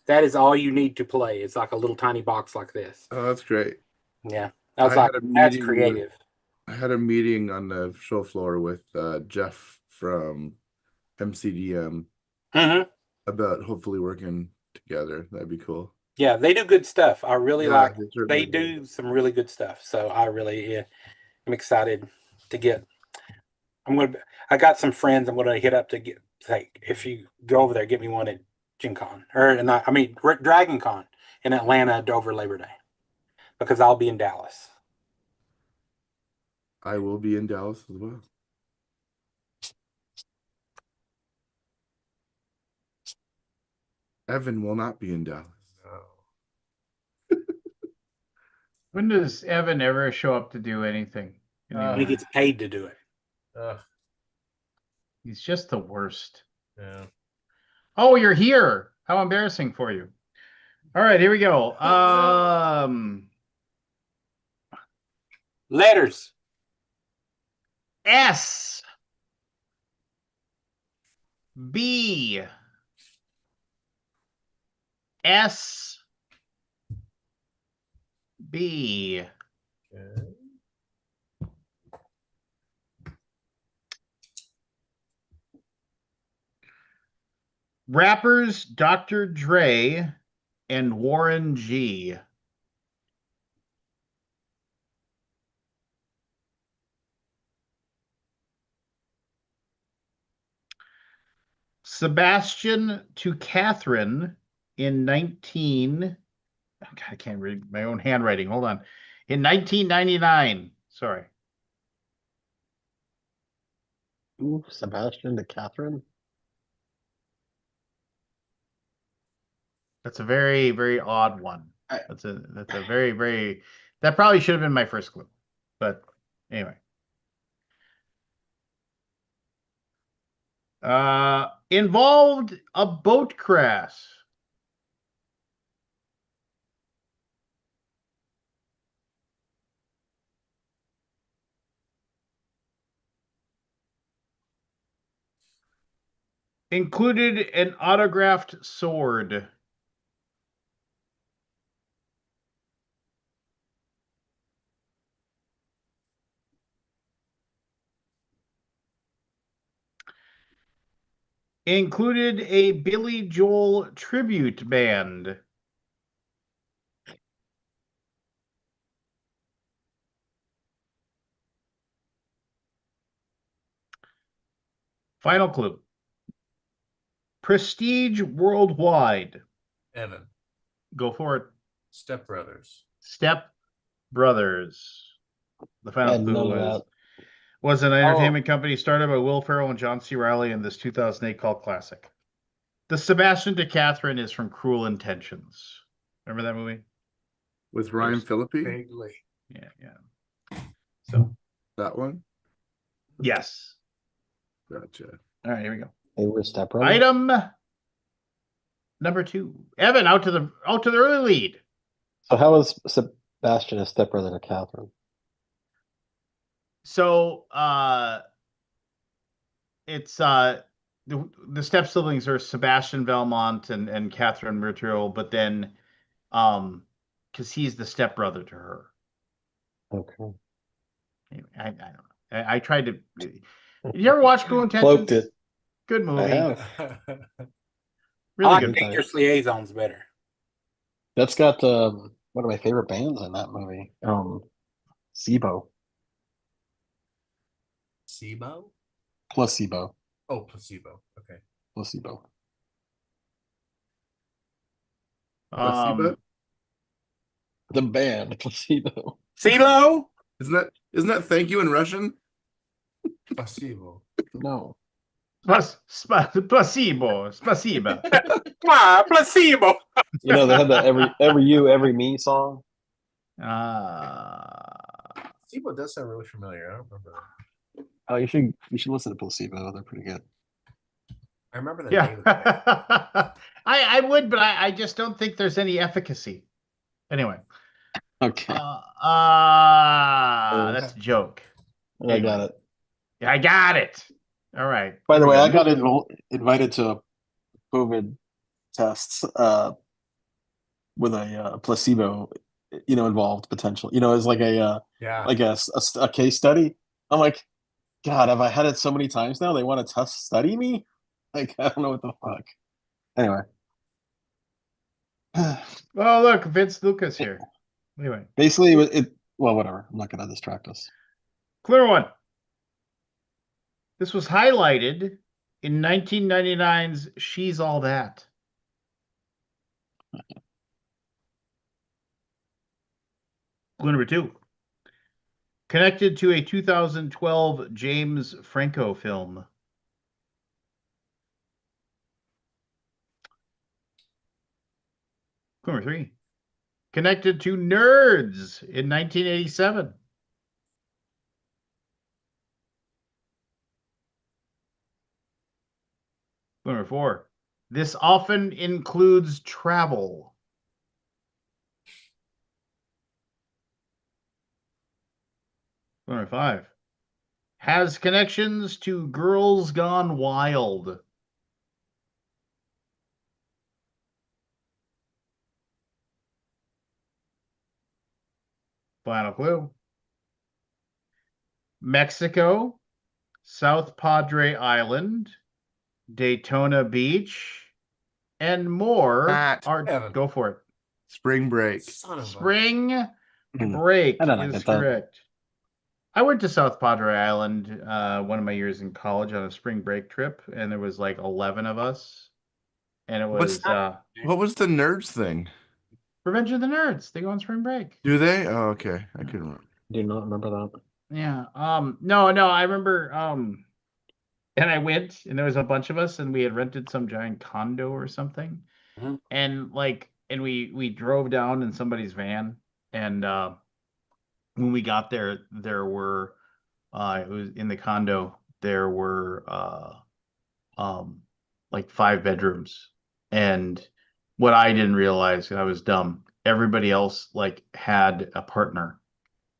Speaker 5: that is all you need to play. It's like a little tiny box like this.
Speaker 3: oh, that's great.
Speaker 5: Yeah. I was
Speaker 3: I
Speaker 5: like,
Speaker 3: had a
Speaker 5: that's
Speaker 3: meeting with
Speaker 5: creative.
Speaker 3: I had a meeting on the show floor with Jeff from MCDM
Speaker 5: Hmm.
Speaker 3: about hopefully working together. That'd be cool.
Speaker 5: Yeah, they do good stuff. I really
Speaker 3: Yeah,
Speaker 5: like
Speaker 3: they certainly
Speaker 5: they
Speaker 3: do.
Speaker 5: do some really good stuff. So I really I'm excited to get I'm gonna I got some friends I'm gonna hit up to get like if you go over there, get me one at Gen Con or not, I mean Dragon Con in Atlanta over Labor Day because I'll be in Dallas.
Speaker 3: I will be in Dallas as well. Evan will not be in Dallas.
Speaker 1: When does Evan ever show up to do anything
Speaker 5: When he
Speaker 1: anymore?
Speaker 5: gets paid to do it.
Speaker 6: Ugh.
Speaker 1: He's just the worst.
Speaker 6: Yeah.
Speaker 1: Oh, you're here. How embarrassing for you. All right, here we go.
Speaker 5: Letters.
Speaker 1: S B S B.
Speaker 6: Okay.
Speaker 1: Rappers Dr. Dre and Warren G. Sebastian to Catherine in 19. Oh, God, I can't read my own handwriting. Hold on. In 1999. Sorry.
Speaker 2: Ooh, Sebastian to Catherine.
Speaker 1: That's a very, very odd one. That's a very, very, that probably should have been my first clue. But anyway. Involved a boat crash. Included an autographed sword. Included a Billy Joel tribute band. Final clue. Prestige worldwide.
Speaker 6: Evan.
Speaker 1: Go for it.
Speaker 6: Step Brothers.
Speaker 1: Step Brothers. The
Speaker 2: I
Speaker 1: final
Speaker 2: had none
Speaker 1: clue
Speaker 2: of
Speaker 1: was an
Speaker 2: that.
Speaker 1: entertainment company started by Will Ferrell and John C. Reilly in this 2008 cult classic. The Sebastian to Catherine is from Cruel Intentions. Remember that movie?
Speaker 3: With Ryan Phillippe?
Speaker 6: Vaguely.
Speaker 1: Yeah. So,
Speaker 3: That one?
Speaker 1: yes.
Speaker 3: Gotcha.
Speaker 1: All right, here we go.
Speaker 2: They were stepbrothers.
Speaker 1: Item number 2. Evan out to the early lead.
Speaker 2: So how is Sebastian a stepbrother to Catherine?
Speaker 1: So it's the step siblings are Sebastian Belmont and Catherine Murtrill, but then because he's the stepbrother to her.
Speaker 2: Okay.
Speaker 1: Anyway, I don't know. I tried to. Did you ever watch Cruel Intentions?
Speaker 2: Cloaked it.
Speaker 1: Good movie.
Speaker 2: I have.
Speaker 5: I
Speaker 1: Really
Speaker 5: like
Speaker 1: good.
Speaker 2: Okay.
Speaker 5: Dangerous Liaisons better.
Speaker 2: That's got one of my favorite bands in that movie. SIBO.
Speaker 6: SIBO?
Speaker 2: Placebo.
Speaker 6: Oh, Placebo. Okay.
Speaker 2: Placebo.
Speaker 3: Placebo?
Speaker 2: The band Placebo.
Speaker 5: CeeLo?
Speaker 3: Isn't that thank you in Russian?
Speaker 6: Placebo.
Speaker 2: No.
Speaker 1: Placebo. Spasiba.
Speaker 5: Placebo.
Speaker 2: You know they had that every you every me song.
Speaker 6: Placebo does sound really familiar. I don't remember that.
Speaker 2: Oh, you should listen to Placebo. They're pretty good.
Speaker 6: I remember the
Speaker 1: Yeah.
Speaker 6: name of the band.
Speaker 1: I would, but I just don't think there's any efficacy. Anyway.
Speaker 2: Okay.
Speaker 1: That's a joke.
Speaker 2: I got it.
Speaker 1: I got it. All right.
Speaker 2: By the
Speaker 1: Here we
Speaker 2: way,
Speaker 1: go.
Speaker 2: I got invited to a COVID test with a placebo, involved potential. As like
Speaker 6: Yeah.
Speaker 2: like a case study. I'm like, God, have I had it so many times now? They want to test study me? Like, I don't know what the fuck. Anyway.
Speaker 1: Oh, look, Vince Lucas here. Anyway,
Speaker 2: Basically, well, whatever. I'm not going to distract us.
Speaker 1: clear one. This was highlighted in 1999's She's All That. Clue number 2. Connected to a 2012 James Franco film. Clue number 3. Connected to Nerds in 1987. Clue number 4. This often includes travel. Clue number 5. Has connections to Girls Gone Wild. Final clue. Mexico, South Padre Island, Daytona Beach, and more
Speaker 3: Matt.
Speaker 1: are.
Speaker 6: Evan.
Speaker 1: Go for it.
Speaker 3: Spring break.
Speaker 6: Son of a.
Speaker 1: Spring
Speaker 2: Hmm.
Speaker 1: break
Speaker 2: I don't know,
Speaker 1: is
Speaker 2: get that.
Speaker 1: correct. I went to South Padre Island one of my years in college on a spring break trip, and there was like 11 of us, and it
Speaker 3: What's-
Speaker 1: was
Speaker 3: What was the nerds thing?
Speaker 1: Revenge of the Nerds. They go on spring break.
Speaker 3: Do they? Oh, okay. I couldn't remember.
Speaker 2: Do not remember that.
Speaker 1: Yeah. No, I remember and I went and there was a bunch of us and we had rented some giant condo or something.
Speaker 5: Mhm.
Speaker 1: And we drove down in somebody's van and when we got there were it was in the condo there were like 5 bedrooms. And what I didn't realize, I was dumb, everybody else like had a partner.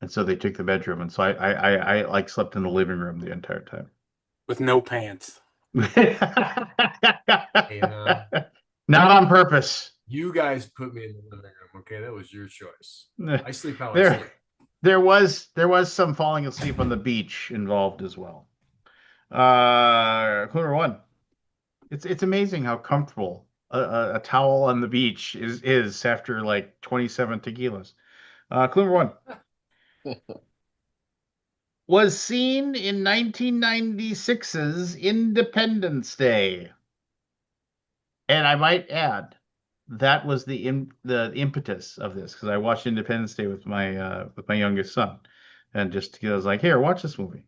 Speaker 1: And so they took the bedroom, and so I like slept in the living room the entire time.
Speaker 5: With no pants.
Speaker 6: Yeah.
Speaker 1: Not on purpose.
Speaker 6: You guys put me in the living room. Okay, that was your choice. I sleep how I
Speaker 1: There,
Speaker 6: sleep.
Speaker 1: there was some falling asleep on the beach involved as well. Clue number 1. It's amazing how comfortable a towel on the beach is after like 27 tequilas. Clue number 1. Was seen in 1996's Independence Day. And I might add, that was the impetus of this because I watched Independence Day with my youngest son, and just I was like, here, watch this movie.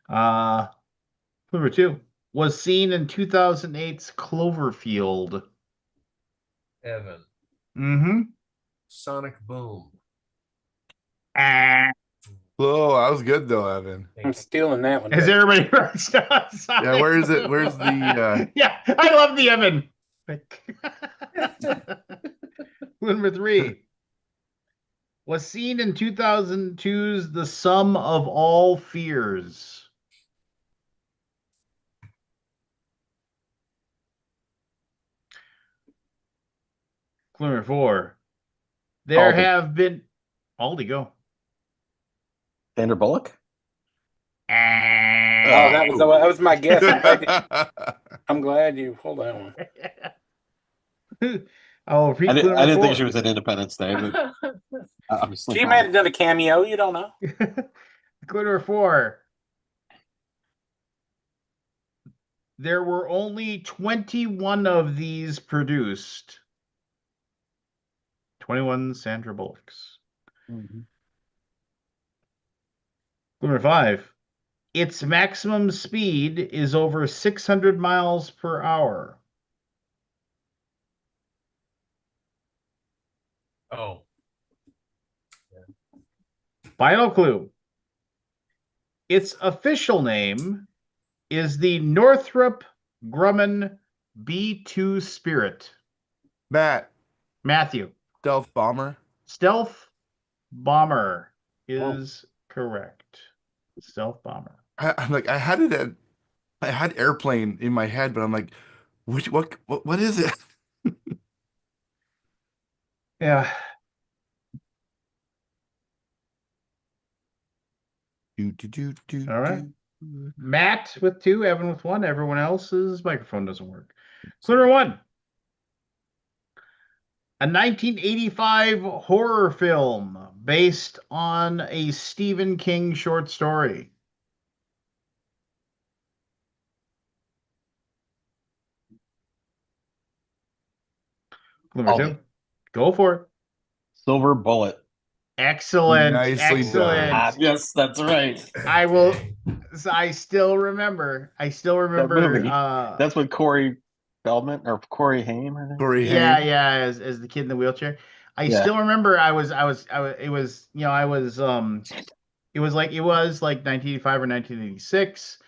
Speaker 1: Number 2 was seen in 2008's Cloverfield.
Speaker 6: Evan.
Speaker 1: Mm-hmm.
Speaker 6: Sonic Boom.
Speaker 3: Oh, that was good though, Evan.
Speaker 5: I'm stealing that one.
Speaker 1: Is everybody right?
Speaker 3: Yeah, where is it? Where's the
Speaker 1: Yeah, I love the Evan. Number 3 was seen in 2002's The Sum of All Fears. Clue number 4. There
Speaker 2: Aldi.
Speaker 1: have been Aldi, go.
Speaker 2: Sandra Bullock?
Speaker 5: Oh, that was my guess. I'm glad you pulled that one.
Speaker 1: Oh, repeat
Speaker 2: I
Speaker 1: clue number
Speaker 2: didn't
Speaker 1: 4.
Speaker 2: think she was in Independence Day, but obviously.
Speaker 5: She might have done a cameo. You don't know.
Speaker 1: Clue number 4. There were only 21 of these produced. 21 Sandra Bullocks.
Speaker 2: Mhm.
Speaker 1: Clue number 5. Its maximum speed is over 600 miles per hour.
Speaker 6: Oh.
Speaker 1: Final clue. Its official name is the Northrop Grumman B-2 Spirit. Matthew.
Speaker 3: Stealth bomber.
Speaker 1: Stealth bomber is correct. Stealth bomber.
Speaker 3: I'm like, I had airplane in my head, but I'm like, what is it?
Speaker 1: Yeah. All right. Matt with 2, Evan with 1. Everyone else's microphone doesn't work. Clue number 1. A 1985 horror film based on a Stephen King short story. Clue number 2. Go for it.
Speaker 2: Silver Bullet.
Speaker 1: Excellent.
Speaker 3: Nicely
Speaker 1: Excellent.
Speaker 3: done.
Speaker 2: Yes, that's right.
Speaker 1: I will. I still remember.
Speaker 2: That movie.
Speaker 1: Uh,
Speaker 2: That's with Corey Feldman or Corey Haim, I think.
Speaker 3: Corey
Speaker 1: yeah,
Speaker 3: Haim.
Speaker 1: yeah. As the kid in the wheelchair, I
Speaker 2: Yeah.
Speaker 1: still remember. It was it was like 1985 or 1986.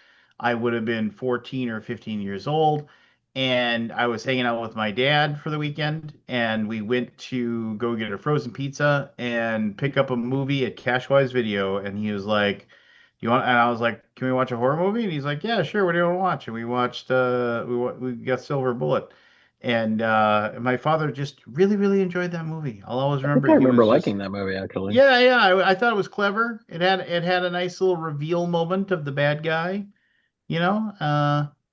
Speaker 1: I would have been 14 or 15 years old. And I was hanging out with my dad for the weekend, and we went to go get a frozen pizza and pick up a movie at Cashwise Video. And he was like, "You want?" And I was like, "Can we watch a horror movie?" And he's like, "Yeah, sure. What do you want to watch?" And we watched. We got Silver Bullet, and my father just really, really enjoyed that movie. I'll always
Speaker 2: I think
Speaker 1: remember
Speaker 2: I
Speaker 1: he
Speaker 2: remember
Speaker 1: was just
Speaker 2: liking that movie actually.
Speaker 1: yeah, yeah. I thought it was clever. It had a nice little reveal moment of the bad guy. You know,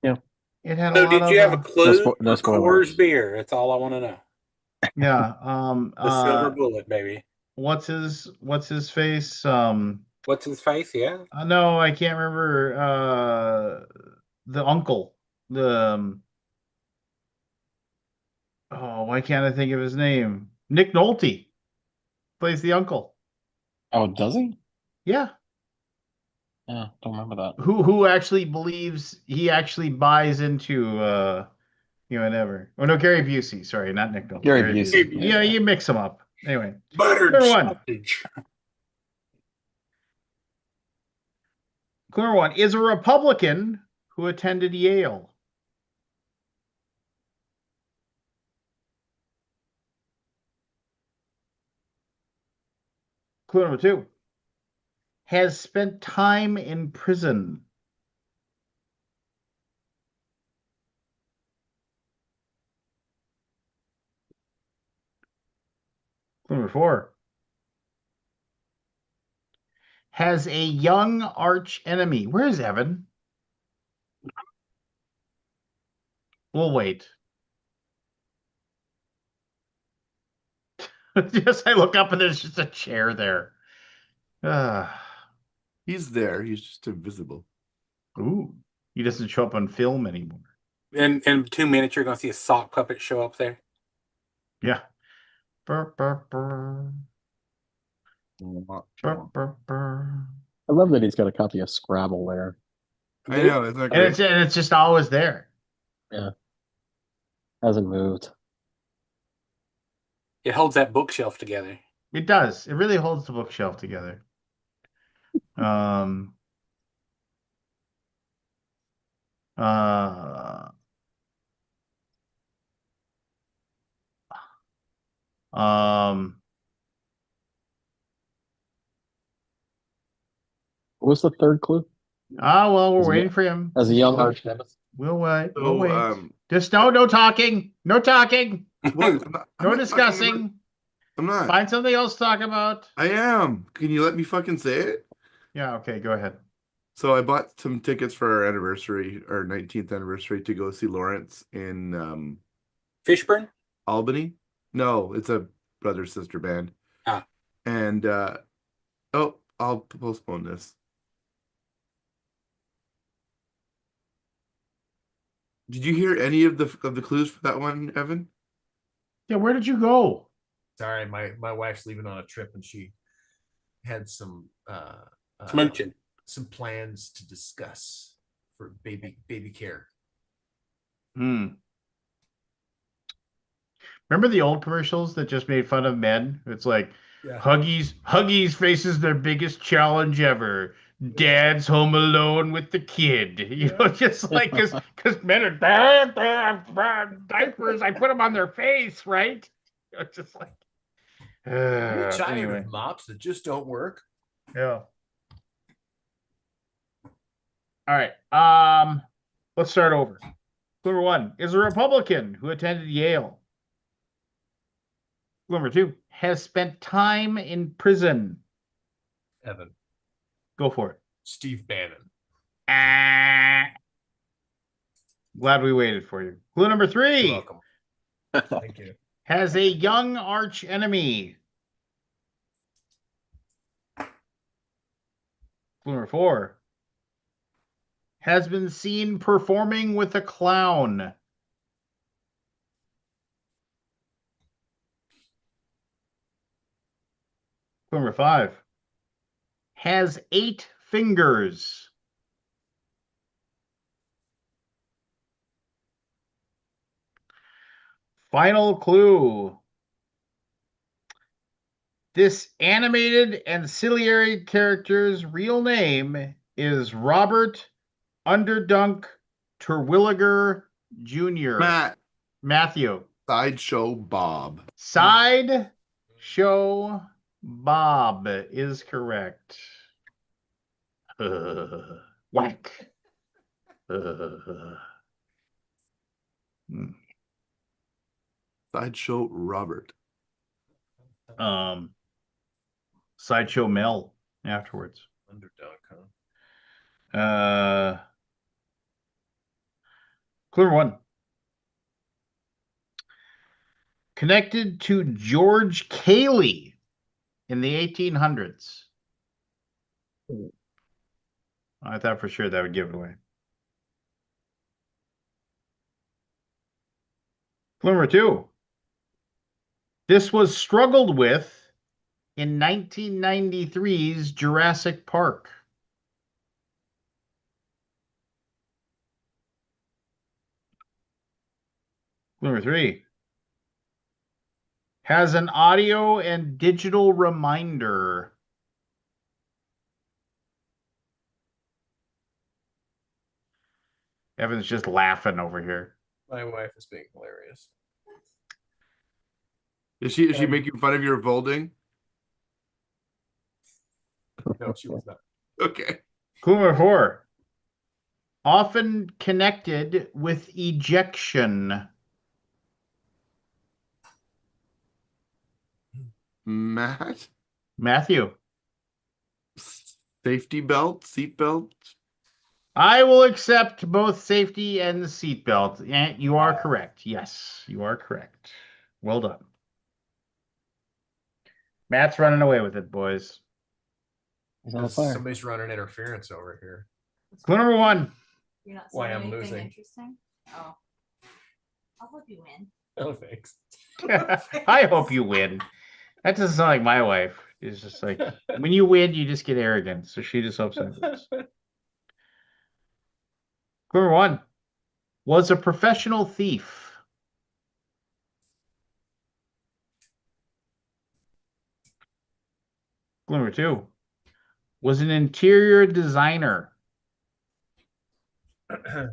Speaker 2: Yeah.
Speaker 1: it had a
Speaker 5: So,
Speaker 1: lot
Speaker 5: did you
Speaker 1: of
Speaker 5: have a clue
Speaker 2: No
Speaker 5: for Coors
Speaker 2: spoilers.
Speaker 5: beer? That's all I want to know.
Speaker 1: yeah.
Speaker 5: The Silver Bullet, baby.
Speaker 1: What's his face?
Speaker 5: What's his face? Yeah.
Speaker 1: No, I can't remember. The uncle. The oh, why can't I think of his name? Nick Nolte plays the uncle.
Speaker 2: Oh, does he?
Speaker 1: Yeah,
Speaker 2: Yeah, don't remember that.
Speaker 1: who actually believes he actually buys into whatever. Oh no, Gary Busey. Sorry, not Nick Nolte.
Speaker 2: Gary
Speaker 1: Gary
Speaker 2: Busey.
Speaker 1: Busey. Yeah, you mix them up. Anyway,
Speaker 5: Buttered
Speaker 1: number one.
Speaker 5: sausage.
Speaker 1: Clear one is a Republican who attended Yale. Clue number two has spent time in prison. Clue number four has a young arch enemy. Where is Evan? We'll wait. Just I look up and there's just a chair there.
Speaker 3: He's there. He's just invisible.
Speaker 1: Ooh, he doesn't show up on film anymore.
Speaker 5: In 2 minutes, you're going to see a sock puppet show up there.
Speaker 1: Yeah. Burr, burr, burr. Burr, burr, burr.
Speaker 2: I love that he's got a copy of Scrabble there.
Speaker 3: I know. It's not
Speaker 1: And
Speaker 3: great.
Speaker 1: it's just always there.
Speaker 2: Yeah. Hasn't moved.
Speaker 5: It holds that bookshelf together.
Speaker 1: It does. It really holds the bookshelf together. Um. Uh. Um.
Speaker 2: What was the third clue?
Speaker 1: Well, we're
Speaker 2: As a-
Speaker 1: waiting for him.
Speaker 2: As a young arch nemesis.
Speaker 1: We'll wait. We'll
Speaker 3: So,
Speaker 1: wait. Just no talking. No talking.
Speaker 3: what? I'm
Speaker 1: No
Speaker 3: not talking
Speaker 1: discussing.
Speaker 3: about- I'm not.
Speaker 1: Find something else to talk about.
Speaker 3: I am. Can you let me fucking say it?
Speaker 1: Yeah, okay, go ahead.
Speaker 3: So I bought some tickets for our anniversary, our 19th anniversary, to go see Lawrence in
Speaker 5: Fishburne?
Speaker 3: Albany. No, it's a brother sister band.
Speaker 5: Ah.
Speaker 3: And I'll postpone this. Did you hear any of the clues for that one, Evan?
Speaker 1: Yeah, where did you go?
Speaker 6: Sorry, my wife's leaving on a trip and she had some
Speaker 5: Smooching.
Speaker 6: some plans to discuss for baby care.
Speaker 1: Remember the old commercials that just made fun of men? It's like
Speaker 6: Yeah.
Speaker 1: Huggies faces their biggest challenge ever. Dad's home alone with the kid. You know, just like because men are diapers. I put them on their face, right? You know, just like
Speaker 6: Are you tired
Speaker 1: anyway.
Speaker 6: of mops that just don't work?
Speaker 1: Yeah. All right. Let's start over. Number one is a Republican who attended Yale. Number two has spent time in prison.
Speaker 6: Evan.
Speaker 1: Go for it.
Speaker 6: Steve Bannon.
Speaker 1: Glad we waited for you. Clue number
Speaker 6: You're
Speaker 1: three
Speaker 6: welcome. Thank you.
Speaker 1: has a young arch enemy. Clue number four has been seen performing with a clown. Clue number five has 8 fingers. Final clue. This animated ancillary character's real name is Robert Underdunk Terwilliger Jr.
Speaker 3: Matt,
Speaker 1: Matthew.
Speaker 3: Sideshow Bob.
Speaker 1: Side Show Bob is correct. Whack.
Speaker 3: Sideshow Robert.
Speaker 1: Sideshow Mel afterwards.
Speaker 6: Underdog, huh?
Speaker 1: Clue number 1. Connected to George Cayley in the 1800s. I thought for sure that would give it away. Clue number 2. This was struggled with in 1993's Jurassic Park. Clue number 3. Has an audio and digital reminder. Evan's just laughing over here.
Speaker 6: My wife is being hilarious.
Speaker 3: Is she making fun of your folding?
Speaker 6: No, she was not.
Speaker 3: Okay.
Speaker 1: Clue number 4. Often connected with ejection.
Speaker 3: Matt,
Speaker 1: Matthew.
Speaker 3: safety belt, seat belt.
Speaker 1: I will accept both safety and the seatbelt. And you are correct. Yes, you are correct. Well done. Matt's running away with it, boys.
Speaker 2: He's on fire.
Speaker 6: Somebody's running interference over here.
Speaker 1: Clue number 1.
Speaker 7: You're not
Speaker 6: Why
Speaker 7: saying
Speaker 6: I'm
Speaker 7: anything
Speaker 6: losing.
Speaker 7: interesting? Oh. I'll hope you win.
Speaker 6: Oh, thanks.
Speaker 1: I hope you win. That doesn't sound like my wife. It's just like, when you win, you just get arrogant. So she just hopes that wins. Clue number 1. Was a professional thief. Clue number 2. Was an interior designer. Clue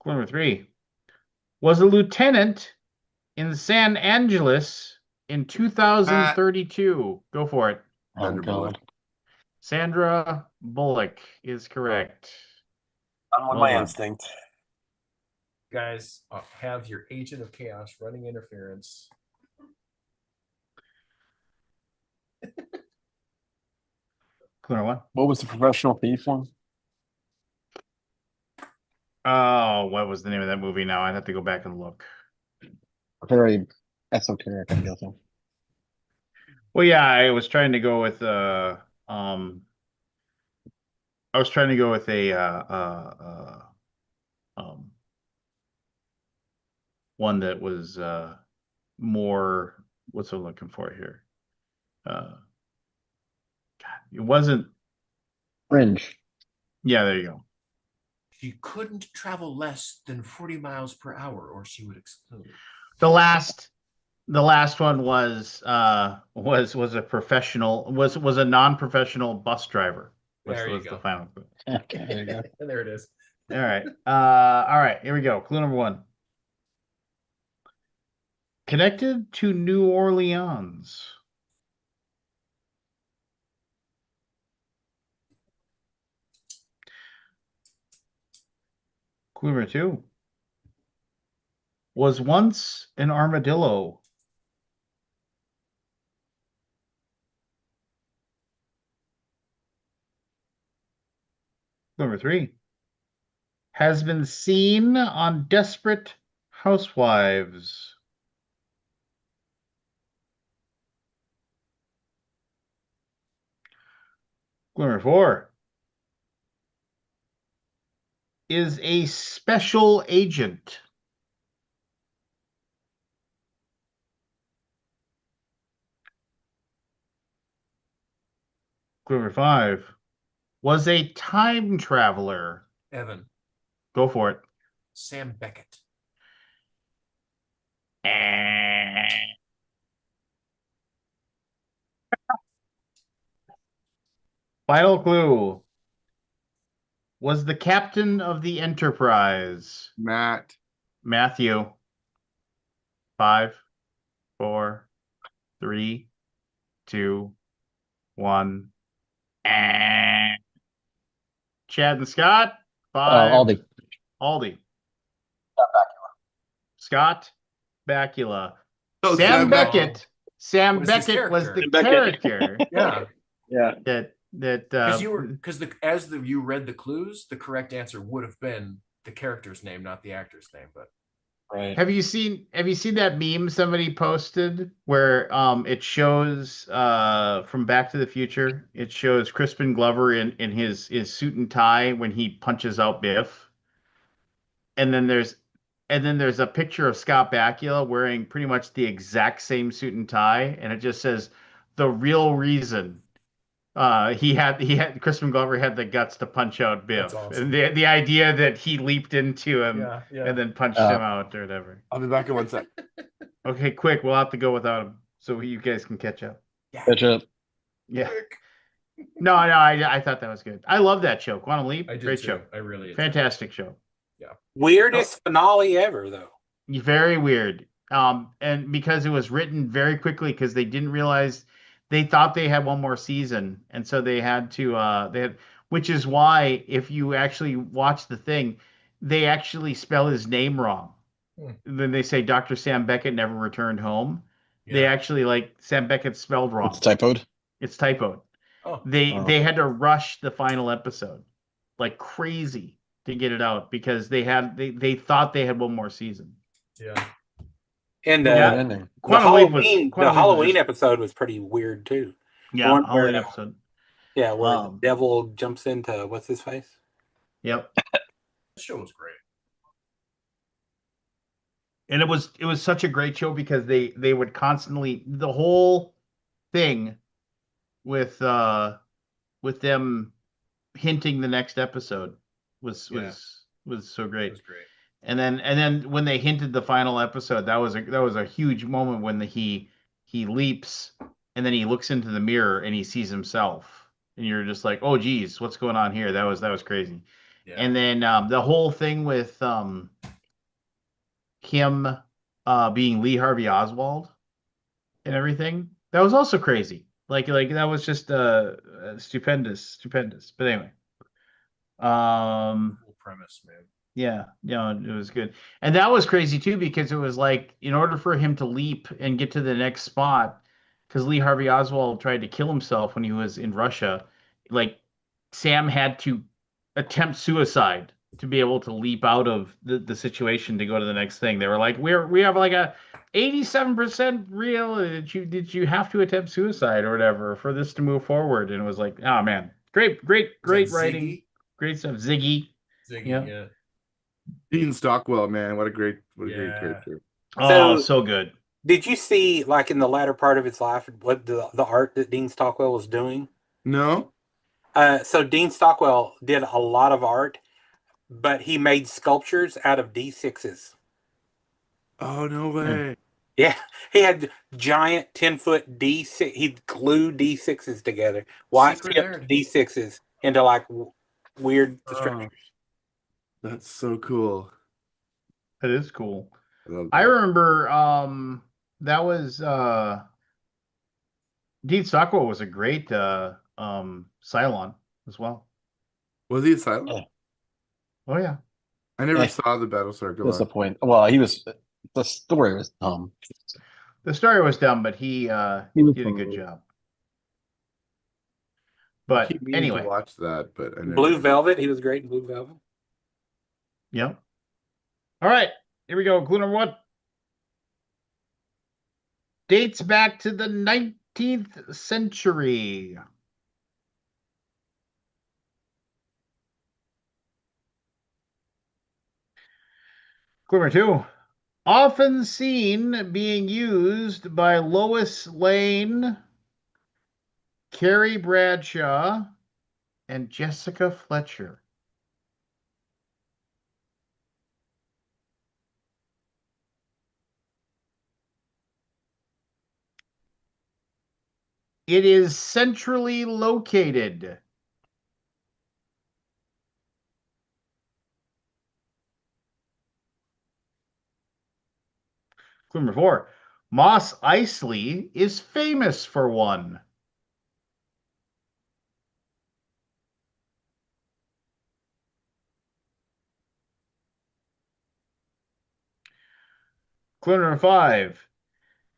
Speaker 1: number 3. Was a lieutenant in San Angeles in 2032. Go for it.
Speaker 2: Oh,
Speaker 3: Sandra Bullock.
Speaker 2: God.
Speaker 1: Sandra Bullock is correct.
Speaker 2: I'm with
Speaker 1: Well
Speaker 2: my
Speaker 1: done.
Speaker 2: instinct.
Speaker 6: Guys, have your agent of chaos running interference.
Speaker 1: Clue number 1.
Speaker 2: What was the professional thief one?
Speaker 1: Oh, what was the name of that movie now? I'd have to go back and look.
Speaker 2: Very esoteric, I'm guessing.
Speaker 1: Well, yeah, I was trying to go with I was trying to go with a one that was more, what's I'm looking for here? God, it wasn't.
Speaker 2: Fringe.
Speaker 1: Yeah, there you go.
Speaker 6: She couldn't travel less than 40 miles per hour or she would explode.
Speaker 1: The last one was a professional, was a non-professional bus driver.
Speaker 6: There you
Speaker 1: was
Speaker 6: go.
Speaker 1: the final clue.
Speaker 2: Okay, there you go.
Speaker 6: And there it is.
Speaker 1: All right, here we go. Clue number 1. Connected to New Orleans. Clue number 2. Was once an armadillo. Clue number 3. Has been seen on Desperate Housewives. Clue number 4. Is a special agent. Clue number 5. Was a time traveler.
Speaker 6: Evan,
Speaker 1: Go for it.
Speaker 6: Sam Beckett.
Speaker 1: Final clue. Was the captain of the Enterprise
Speaker 3: Matt.
Speaker 1: Matthew? 5, 4, 3, 2, 1. And Chad and Scott. 5.
Speaker 2: Aldi.
Speaker 1: Aldi. Scott Bakula.
Speaker 3: Oh,
Speaker 1: Sam
Speaker 3: Sam
Speaker 1: Beckett. Sam
Speaker 6: Was his
Speaker 1: Beckett was the
Speaker 6: character.
Speaker 1: character
Speaker 6: Yeah,
Speaker 2: Yeah.
Speaker 1: that
Speaker 6: because you read the clues, the correct answer would have been the character's name, not the actor's name. But
Speaker 2: Right.
Speaker 1: Have you seen that meme somebody posted where it shows from Back to the Future? It shows Crispin Glover in his suit and tie when he punches out Biff. And then there's a picture of Scott Bakula wearing pretty much the exact same suit and tie, and it just says the real reason he had Crispin Glover had the guts to punch out Biff.
Speaker 6: That's awesome.
Speaker 1: And the idea that he leaped into him
Speaker 6: yeah.
Speaker 1: and then punched him out or whatever.
Speaker 3: I'll be back in 1 sec.
Speaker 1: Okay, quick. We'll have to go without him so you guys can catch up.
Speaker 2: Catch up.
Speaker 1: Yeah. No, I thought that was good. I love that show. Quantum Leap.
Speaker 6: I did
Speaker 1: Great
Speaker 6: too.
Speaker 1: show.
Speaker 6: I really did.
Speaker 1: Fantastic show.
Speaker 5: Weirdest finale ever, though.
Speaker 1: Very weird. And because it was written very quickly because they didn't realize they thought they had one more season, and so they had to which is why if you actually watch the thing, they actually spell his name wrong. Then they say Dr. Sam Beckett never returned home. They actually Sam Beckett spelled wrong.
Speaker 2: It's typoed.
Speaker 1: It's typoed. They had to rush the final episode like crazy to get it out because they thought they had one more season.
Speaker 6: Yeah.
Speaker 5: And
Speaker 1: Yeah.
Speaker 2: Ending.
Speaker 5: the Halloween
Speaker 1: Quantum Leap
Speaker 5: episode was pretty weird too.
Speaker 1: Yeah,
Speaker 5: one
Speaker 1: Halloween
Speaker 5: where,
Speaker 1: episode.
Speaker 5: Yeah, where the devil jumps into what's his face?
Speaker 1: Yep.
Speaker 6: The show was great.
Speaker 1: And it was such a great show because they would constantly the whole thing with them hinting the next episode was so great.
Speaker 6: It was great.
Speaker 1: And then when they hinted the final episode, that was a huge moment when he leaps and then he looks into the mirror and he sees himself. And you're just like, "Oh geez, what's going on here?" That was crazy.
Speaker 6: Yeah.
Speaker 1: And then the whole thing with him being Lee Harvey Oswald and everything, that was also crazy. Like that was just stupendous. But anyway,
Speaker 6: Cool premise, man.
Speaker 1: yeah, it was good. And that was crazy too because it was like in order for him to leap and get to the next spot, because Lee Harvey Oswald tried to kill himself when he was in Russia, like Sam had to attempt suicide to be able to leap out of the situation to go to the next thing. They were like, we have like a 87% real. Did you have to attempt suicide or whatever for this to move forward? And it was like, oh man, great
Speaker 6: Was that
Speaker 1: writing,
Speaker 6: Ziggy?
Speaker 1: great stuff. Ziggy.
Speaker 6: Yeah.
Speaker 3: Dean Stockwell, man, what a great character.
Speaker 1: Oh, so good.
Speaker 5: Did you see, like in the latter part of his life, what the art that Dean Stockwell was doing?
Speaker 3: No?
Speaker 5: So Dean Stockwell did a lot of art, but he made sculptures out of D6s.
Speaker 3: Oh, no way.
Speaker 5: Yeah, he had giant 10-foot D6. He'd glue D6s together, white tipped D6s into like weird structures.
Speaker 3: That's so cool.
Speaker 1: That is cool.
Speaker 3: I
Speaker 1: remember that was Dean Stockwell was a great Cylon as well.
Speaker 3: Was he a Cylon?
Speaker 1: Oh yeah.
Speaker 3: I never saw the Battlestar Galactica.
Speaker 2: Disappointing. Well, the story was dumb.
Speaker 1: The story was dumb, but he did a good job.
Speaker 3: I
Speaker 1: But
Speaker 3: keep meaning
Speaker 1: anyway,
Speaker 3: to watch that, but I never
Speaker 5: Blue Velvet, he was great in Blue Velvet.
Speaker 1: Yep. All right, here we go. Clue number 1 dates back to the 19th century. Clue number 2. Often seen being used by Lois Lane, Carrie Bradshaw, and Jessica Fletcher. It is centrally located Clue number 4. Moss Eisley is famous for one. Clue number 5.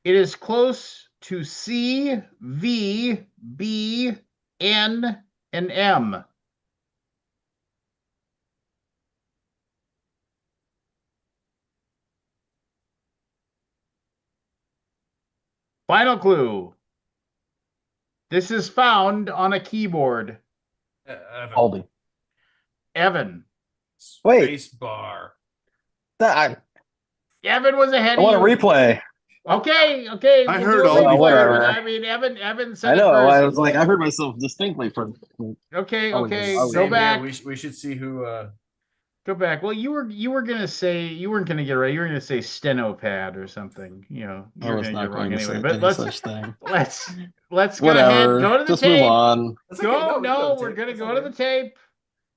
Speaker 1: It is close to C, V, B, N, and M. Final clue. This is found on a keyboard.
Speaker 6: Evan.
Speaker 2: Aldi.
Speaker 1: Evan.
Speaker 2: Wait.
Speaker 6: Space bar.
Speaker 2: I
Speaker 1: Evan was ahead
Speaker 2: want a
Speaker 1: of you.
Speaker 2: replay.
Speaker 1: Okay.
Speaker 3: I
Speaker 1: we'll
Speaker 3: heard
Speaker 1: do a
Speaker 3: Aldi.
Speaker 1: replay,
Speaker 2: Whatever.
Speaker 1: but I mean, Evan said
Speaker 2: I know.
Speaker 1: it first.
Speaker 2: I was like, I heard myself distinctly from.
Speaker 1: Okay.
Speaker 2: I was-
Speaker 1: Go
Speaker 6: Same
Speaker 1: back.
Speaker 6: here. We should see who.
Speaker 1: Go back. Well, you were gonna say you weren't gonna get it right. You were gonna say stenopad or something. You know, you
Speaker 2: I
Speaker 1: were
Speaker 2: was
Speaker 1: gonna
Speaker 2: not
Speaker 1: get it wrong
Speaker 2: going to
Speaker 1: anyway.
Speaker 2: say
Speaker 1: But
Speaker 2: any such thing.
Speaker 1: let's go ahead.
Speaker 2: Whatever.
Speaker 1: Go to the
Speaker 2: Just
Speaker 1: tape.
Speaker 2: move on.
Speaker 6: That's okay.
Speaker 1: No,
Speaker 6: No,
Speaker 1: we're
Speaker 6: tape.
Speaker 1: gonna
Speaker 6: That's
Speaker 1: go
Speaker 6: all
Speaker 1: to
Speaker 6: right.
Speaker 1: the tape.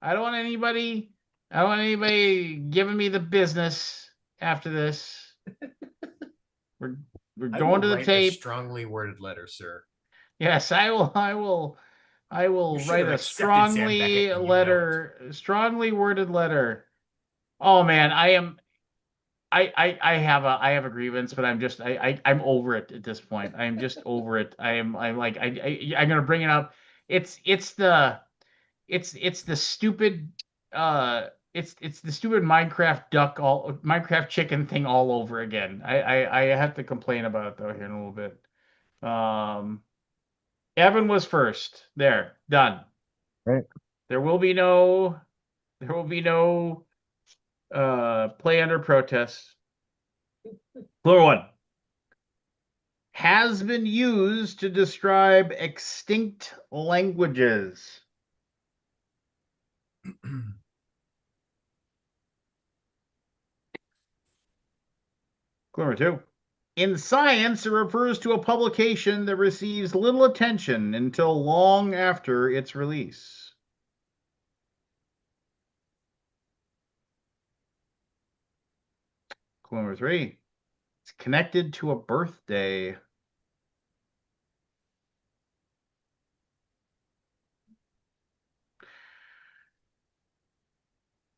Speaker 1: I don't want anybody giving me the business after this. We're
Speaker 6: I
Speaker 1: going
Speaker 6: will
Speaker 1: to the
Speaker 6: write a
Speaker 1: tape.
Speaker 6: strongly worded letter, sir.
Speaker 1: Yes, I will
Speaker 6: You should
Speaker 1: write
Speaker 6: have
Speaker 1: a
Speaker 6: accepted Sam Beckett, and you know it.
Speaker 1: strongly worded letter. Oh man, I have a grievance, but I'm over it at this point. I'm just over it. I'm like I'm gonna bring it up. It's the stupid it's the stupid Minecraft chicken thing all over again. I have to complain about it though here in a little bit. Evan was first. There, done.
Speaker 2: Right.
Speaker 1: There will be no play under protest. Clue 1 has been used to describe extinct languages. Clue number 2. In science, it refers to a publication that receives little attention until long after its release. Clue number 3. It's connected to a birthday.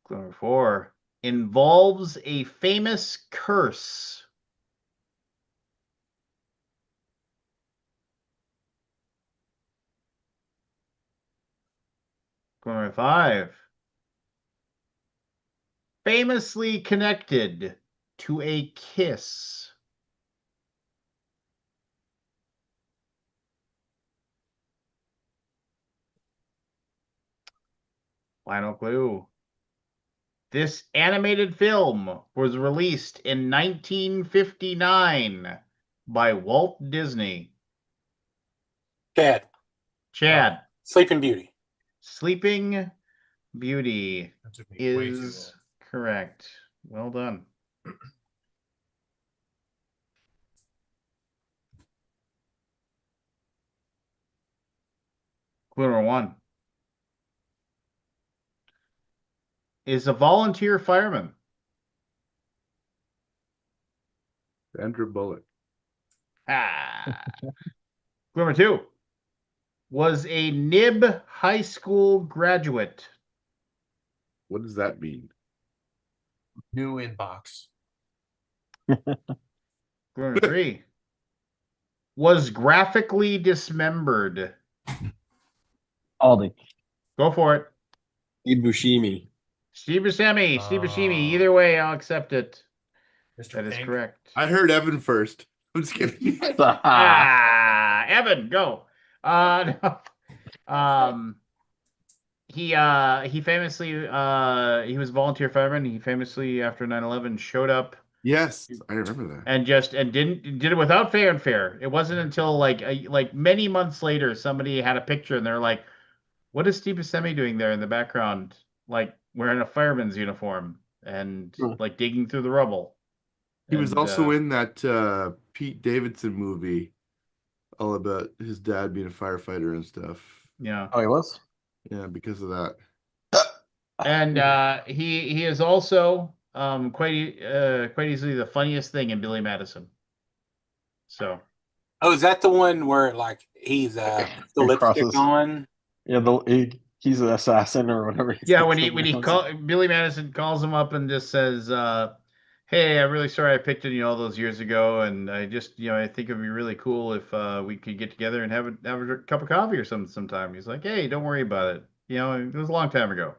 Speaker 1: Clue number 4. Involves a famous curse. Clue number 5. Famously connected to a kiss. Final clue. This animated film was released in 1959 by Walt Disney. Chad.
Speaker 5: Sleeping Beauty.
Speaker 1: Sleeping Beauty
Speaker 6: That took me way too
Speaker 1: is correct. Well done. Clue number 1 is a volunteer fireman.
Speaker 3: Sandra Bullock.
Speaker 1: Ah. Clue number 2 was a Nib High School graduate.
Speaker 3: What does that mean?
Speaker 6: New inbox.
Speaker 1: Clue number 3 was graphically dismembered.
Speaker 2: Aldi.
Speaker 1: Go for it.
Speaker 2: Ibushimi.
Speaker 1: Steve Buscemi. Steve Buscemi.
Speaker 6: Ah.
Speaker 1: Either way, I'll accept it.
Speaker 6: Mr.
Speaker 1: That is
Speaker 6: Pink.
Speaker 1: correct.
Speaker 3: I heard Evan first. I'm just kidding.
Speaker 1: Evan, go. No. He famously he was a volunteer fireman. He famously after 9/11 showed up
Speaker 3: Yes, I remember that.
Speaker 1: and did it without fanfare. It wasn't until like many months later somebody had a picture and they're like, "What is Steve Buscemi doing there in the background? Like wearing a fireman's uniform and like digging through the rubble."
Speaker 3: He was also in that Pete Davidson movie, all about his dad being a firefighter and stuff.
Speaker 1: Yeah.
Speaker 2: Oh, he was?
Speaker 3: Yeah, because of that.
Speaker 1: And he is also quite easily the funniest thing in Billy Madison. So
Speaker 5: Oh, is that the one where like he's the
Speaker 2: It
Speaker 5: lipstick
Speaker 2: crosses.
Speaker 5: on?
Speaker 2: Yeah, he's an assassin or whatever.
Speaker 1: yeah, when he Billy Madison calls him up and just says, "Hey, I'm really sorry I picked on you all those years ago, and I just I think it'd be really cool if we could get together and have a cup of coffee or something sometime." He's like, "Hey, don't worry about it. It was a long time ago."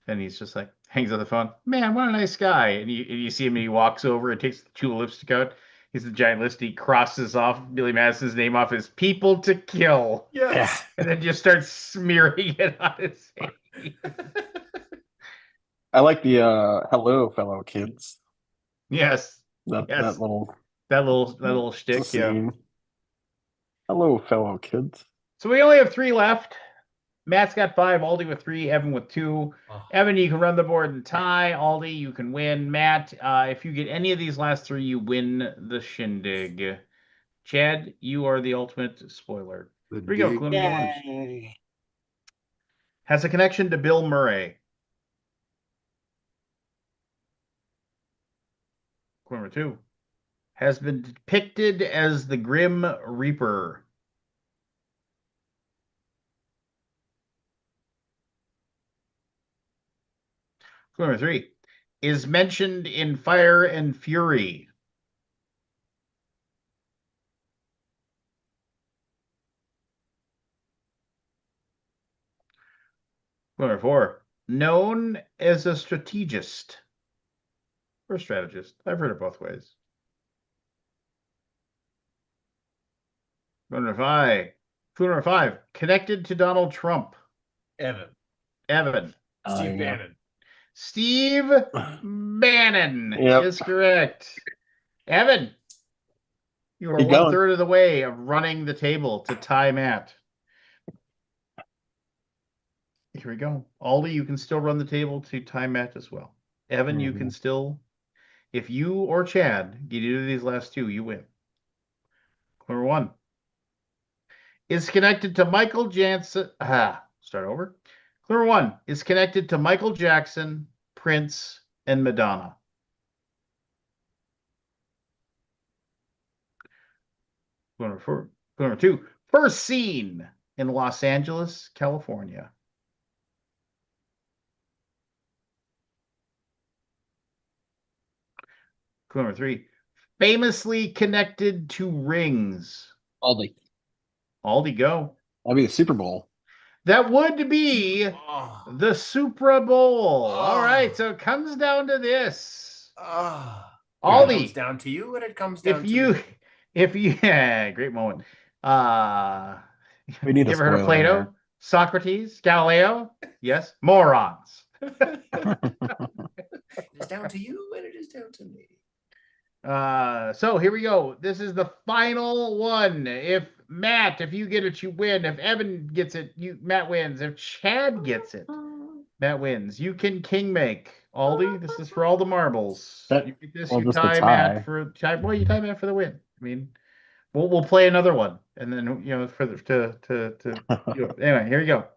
Speaker 1: And he's just like hangs up the phone. Man, what a nice guy. And you see him and he walks over and takes the two lipstick out. He's the giant list. He crosses off Billy Madison's name off his people to kill.
Speaker 6: Yes.
Speaker 1: And then just starts smearing it on his face.
Speaker 2: I like the hello, fellow kids.
Speaker 1: Yes.
Speaker 2: That
Speaker 1: Yes.
Speaker 2: little
Speaker 1: That little shtick, yeah.
Speaker 2: scene. Hello, fellow kids.
Speaker 1: So we only have 3 left. Matt's got 5, Aldi with 3, Evan with 2.
Speaker 6: Oh.
Speaker 1: Evan, you can run the board and tie. Aldi, you can win. Matt, if you get any of these last 3, you win the shindig. Chad, you are the ultimate spoiler.
Speaker 3: The
Speaker 1: Here we go.
Speaker 3: dig.
Speaker 1: Clue number 1.
Speaker 5: Yay.
Speaker 1: Has a connection to Bill Murray. Clue number 2. Has been depicted as the Grim Reaper. Clue number 3. Is mentioned in Fire and Fury. Clue number 4. Known as a strategist. Or strategist. I've heard it both ways. Clue number 5. Clue number 5. Connected to Donald Trump.
Speaker 6: Evan.
Speaker 1: Evan.
Speaker 6: Steve
Speaker 2: yeah.
Speaker 6: Bannon.
Speaker 1: Steve Bannon
Speaker 2: Yep.
Speaker 1: is correct. Evan, you are
Speaker 2: Keep going.
Speaker 1: 1/3 of the way of running the table to tie Matt. Here we go. Aldi, you can still run the table to tie Matt as well. Evan, you can still, if you or Chad get either of these last 2, you win. Clue number 1 is connected to Michael Jackson. Start over. Clue number 1 is connected to Michael Jackson, Prince, and Madonna. Clue number 4. Clue number 2. First seen in Los Angeles, California. Clue number 3. Famously connected to rings.
Speaker 2: Aldi.
Speaker 1: Aldi, go.
Speaker 2: That'll be the Super Bowl.
Speaker 1: That would be
Speaker 6: Oh.
Speaker 1: the Super Bowl. All
Speaker 6: Oh.
Speaker 1: right, so it comes down to this.
Speaker 6: Oh. It
Speaker 1: Aldi,
Speaker 6: comes down to you, and it comes down
Speaker 1: if
Speaker 6: to
Speaker 1: you,
Speaker 6: me.
Speaker 1: yeah, great moment.
Speaker 2: We need
Speaker 1: You
Speaker 2: a
Speaker 1: ever heard of
Speaker 2: spoiler
Speaker 1: Plato?
Speaker 2: here.
Speaker 1: Socrates? Galileo? Yes. Morons.
Speaker 6: It is down to you, and it is down to me.
Speaker 1: So here we go. This is the final one. If you get it, you win. If Evan gets it, Matt wins. If Chad gets it, Matt wins. You can king make. Aldi, this is for all the marbles. You get this,
Speaker 2: Well,
Speaker 1: you
Speaker 2: just a
Speaker 1: tie
Speaker 2: tie.
Speaker 1: Matt for tie. Well, you tie Matt for the win. I mean, we'll play another one, and then for the to anyway. Here we go.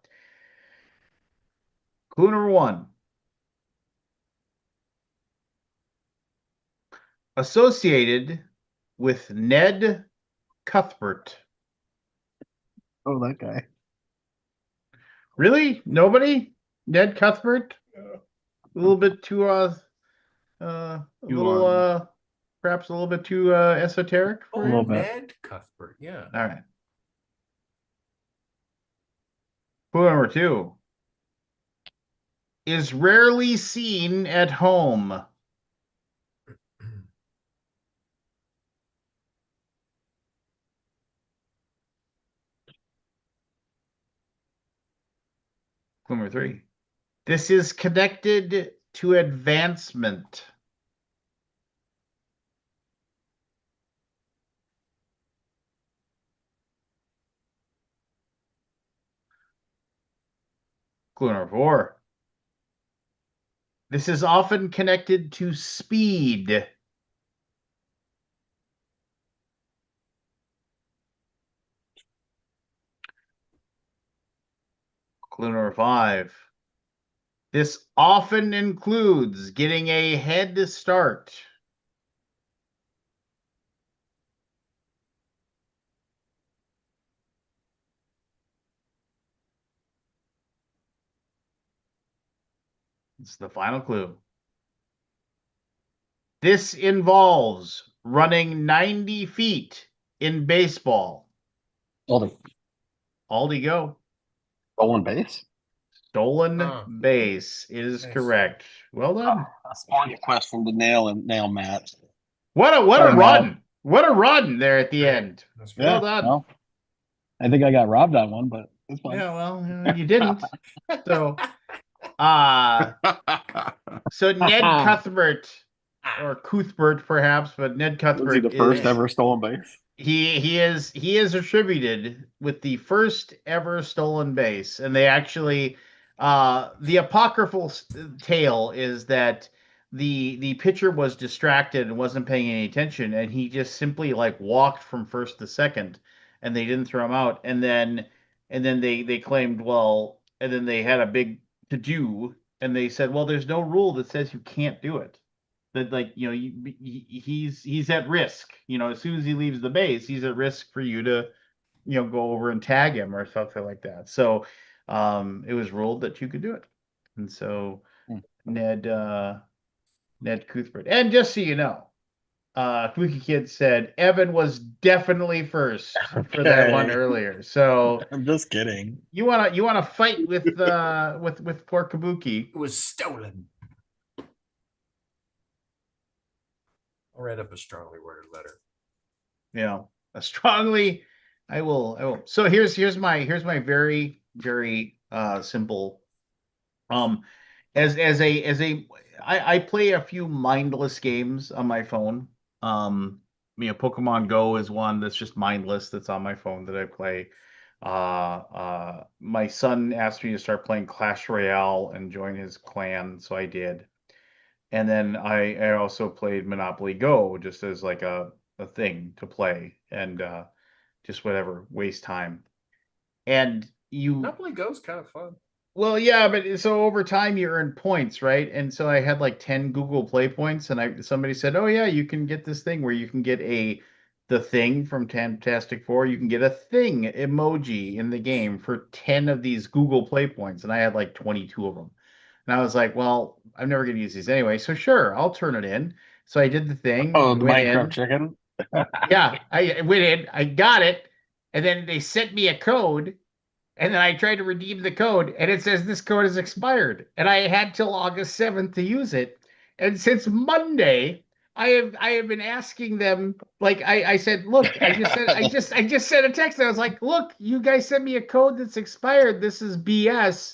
Speaker 1: Clue number 1. Associated with Ned Cuthbert.
Speaker 2: Oh, that guy.
Speaker 1: Really? Nobody? Ned Cuthbert?
Speaker 6: Yeah.
Speaker 1: A little bit too perhaps a little bit too esoteric
Speaker 6: Oh,
Speaker 1: for
Speaker 2: little
Speaker 1: you?
Speaker 2: bit.
Speaker 6: Ned Cuthbert. Yeah.
Speaker 1: All right. Clue number 2 is rarely seen at home. Clue number 3. This is connected to advancement. Clue number 4. This is often connected to speed. Clue number 5. This often includes getting a head start. It's the final clue. This involves running 90 feet in baseball.
Speaker 2: Aldi.
Speaker 1: Aldi, go.
Speaker 2: Stolen base.
Speaker 1: Stolen
Speaker 6: Oh.
Speaker 1: base is
Speaker 6: Nice.
Speaker 1: correct. Well done.
Speaker 2: A smart question to nail Matt.
Speaker 1: What a
Speaker 2: Sorry,
Speaker 1: run.
Speaker 2: Matt.
Speaker 1: What a run there at the
Speaker 6: Great.
Speaker 1: end.
Speaker 6: That's great.
Speaker 1: Well done.
Speaker 2: Well, I think I got robbed on one, but it's fine.
Speaker 1: Yeah, well, you didn't. So, so Ned Cuthbert, or Cuthbert perhaps, but Ned
Speaker 2: Was he
Speaker 1: Cuthbert
Speaker 2: the first
Speaker 1: is
Speaker 2: ever stolen base?
Speaker 1: he is attributed with the first ever stolen base, and they actually the apocryphal tale is that the pitcher was distracted and wasn't paying any attention, and he just simply like walked from first to second, and they didn't throw him out, and then they claimed, well, and then they had a big to do, and they said, well, there's no rule that says you can't do it, that, like, he's at risk, as soon as he leaves the base, he's at risk for you to go over and tag him or something like that. So it was ruled that you could do it, and so ned Cuthbert. And just so you know, Fluky Kid said Evan was definitely first for that one
Speaker 2: Okay.
Speaker 1: earlier. So
Speaker 2: I'm just kidding.
Speaker 1: you wanna fight with poor Kabuki.
Speaker 6: It was stolen. I'll write up a strongly worded letter.
Speaker 1: A strongly, I will. So here's my very very simple. I play a few mindless games on my phone. Pokemon Go is one that's just mindless, that's on my phone that I play. My son asked me to start playing Clash Royale and join his clan, so I did. And then I also played Monopoly Go just as like a thing to play, and just whatever, waste time. And
Speaker 6: Monopoly Go's kind of fun.
Speaker 1: well, yeah, but so over time you earn points, right? And so I had like 10 Google Play points, and somebody said, "Oh yeah, you can get this thing where you can get the thing from Fantastic Four. You can get a thing emoji in the game for 10 of these Google Play points." And I had like 22 of them. And I was like, "Well, I'm never going to use these anyway, so sure, I'll turn it in." So I did the thing.
Speaker 2: Oh,
Speaker 1: I
Speaker 2: the
Speaker 1: went
Speaker 2: Minecraft
Speaker 1: in.
Speaker 2: chicken.
Speaker 1: Yeah, I went in, I got it, and then they sent me a code. And then I tried to redeem the code, and it says this code is expired. And I had till August 7th to use it. And since Monday, I have been asking them, like, I said, look, I just sent a text. I was like, look, you guys sent me a code that's expired. This is BS.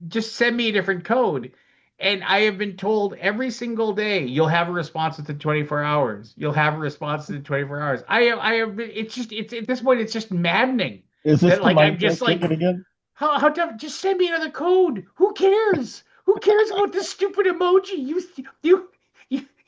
Speaker 1: Just send me a different code. And I have been told every single day, you'll have a response within 24 hours. You'll have a response within 24 hours. I have been, it's at this point, it's just maddening.
Speaker 2: Is this
Speaker 1: That,
Speaker 2: the
Speaker 1: like, I'm
Speaker 2: Minecraft
Speaker 1: just like,
Speaker 2: chicken again?
Speaker 1: how tough? Just send me another code. Who cares? Who cares about this stupid emoji? You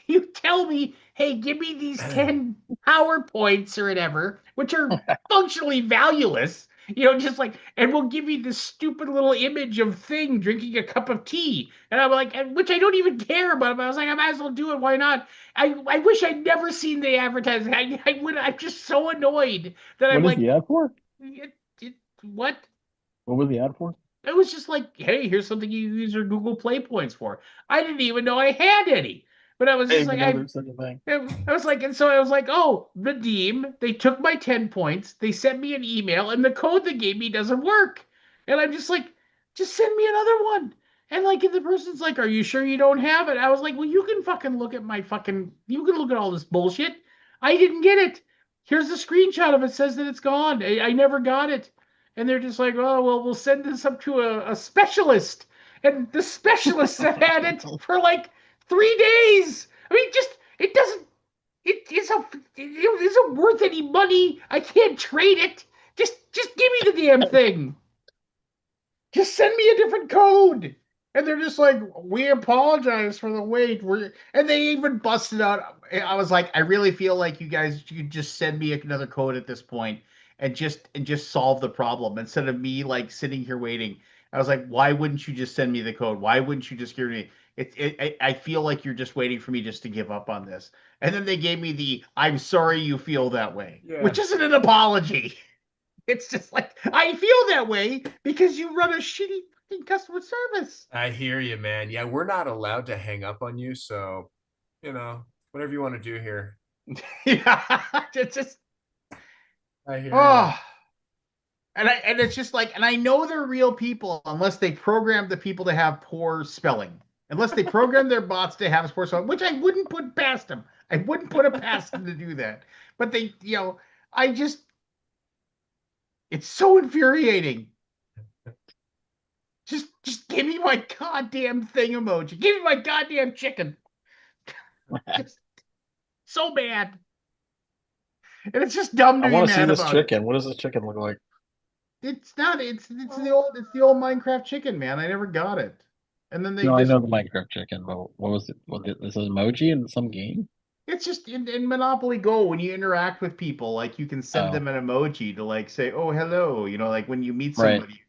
Speaker 1: you tell me, hey, give me these 10 power points or whatever, which are functionally valueless. Just like, and we'll give you this stupid little image of thing drinking a cup of tea. And I'm like, which I don't even care about. But I was like, I might as well do it. Why not? I wish I'd never seen the advertising. I'm just so annoyed that I'm
Speaker 2: What is
Speaker 1: like,
Speaker 2: the ad for?
Speaker 1: what?
Speaker 2: What was the ad for?
Speaker 1: It was just like, hey, here's something you use your Google Play points for. I didn't even know I had any. But I was
Speaker 2: I
Speaker 1: just
Speaker 2: didn't
Speaker 1: like,
Speaker 2: even know there's such a thing.
Speaker 1: I was like, and so I was like, oh, redeem. They took my 10 points. They sent me an email, and the code they gave me doesn't work. And I'm just like, just send me another one. And like, and the person's like, are you sure you don't have it? I was like, well, you can fucking look at you can look at all this bullshit. I didn't get it. Here's the screenshot of it. Says that it's gone. I never got it. And they're just like, oh, well, we'll send this up to a specialist. And the specialists have had it for like 3 days. I mean, just, it doesn't, it isn't worth any money. I can't trade it. Just give me the damn thing. Just send me a different code. And they're just like, we apologize for the wait. And they even busted out. I was like, I really feel like you guys should just send me another code at this point and just solve the problem instead of me like sitting here waiting. I was like, why wouldn't you just send me the code? Why wouldn't you just give me I feel like you're just waiting for me just to give up on this. And then they gave me the I'm sorry you feel that way,
Speaker 6: Yeah.
Speaker 1: which isn't an apology. It's just like I feel that way because you run a shitty fucking customer service.
Speaker 6: I hear you, man. Yeah, we're not allowed to hang up on you, so whatever you want to do here.
Speaker 1: Yeah. It's just
Speaker 6: I hear
Speaker 1: oh. And it's just like, and I know they're real people unless they program the people to have poor spelling. Unless they program their bots to have poor spelling, which I wouldn't put past them. I wouldn't put it past them to do that. But they, I just, it's so infuriating. Just give me my goddamn thing emoji. Give me my goddamn chicken. Just so bad. And it's just dumb to
Speaker 2: I
Speaker 1: be
Speaker 2: want to see
Speaker 1: mad
Speaker 2: this
Speaker 1: about it.
Speaker 2: chicken. What does this chicken look like?
Speaker 1: It's not. It's the old Minecraft chicken, man. I never got it. And then they
Speaker 2: No, I
Speaker 1: just
Speaker 2: know the Minecraft chicken, but what was it? This is emoji in some game?
Speaker 1: it's just in Monopoly Go when you interact with people, like you can send
Speaker 2: Oh,
Speaker 1: them an emoji to like say, "Oh, hello," like when you meet
Speaker 2: right.
Speaker 1: somebody.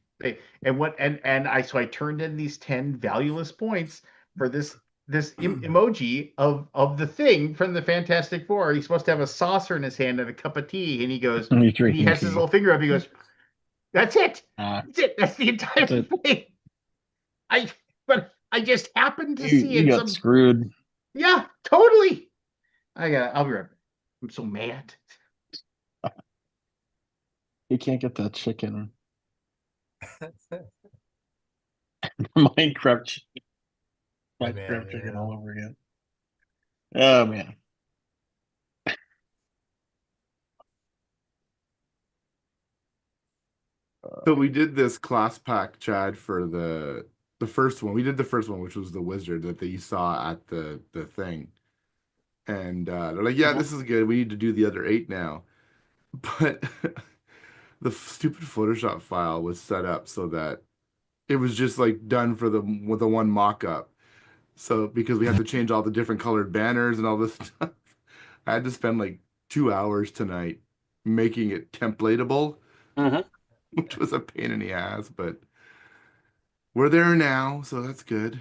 Speaker 1: And I turned in these 10 valueless points for this emoji of the thing from the Fantastic Four. He's supposed to have a saucer in his hand and a cup of tea, and he goes,
Speaker 2: You're
Speaker 1: and he
Speaker 2: drinking
Speaker 1: has his
Speaker 2: tea.
Speaker 1: little finger up. He goes, "That's it.
Speaker 2: Uh,
Speaker 1: That's it. That's the entire
Speaker 2: That's it.
Speaker 1: thing." But I just happened to
Speaker 2: you
Speaker 1: see
Speaker 2: you
Speaker 1: in
Speaker 2: got
Speaker 1: some.
Speaker 2: screwed.
Speaker 1: Yeah, totally. I'll be right back. I'm so mad.
Speaker 2: You can't get that chicken. Minecraft chicken.
Speaker 6: Yeah,
Speaker 2: Minecraft
Speaker 6: man,
Speaker 2: chicken
Speaker 6: yeah.
Speaker 2: all over again. Oh man.
Speaker 3: So we did this class pack, Chad, for the first one. We did the first one, which was the wizard that you saw at the thing. And they're like, yeah, this is good. We need to do the other 8 now. But the stupid Photoshop file was set up so that it was just like done for with the one mock-up. So because we had to change all the different colored banners and all this stuff, I had to spend like 2 hours tonight making it templatable,
Speaker 5: Mm-hmm.
Speaker 3: which was a pain in the ass, but we're there now, so that's good.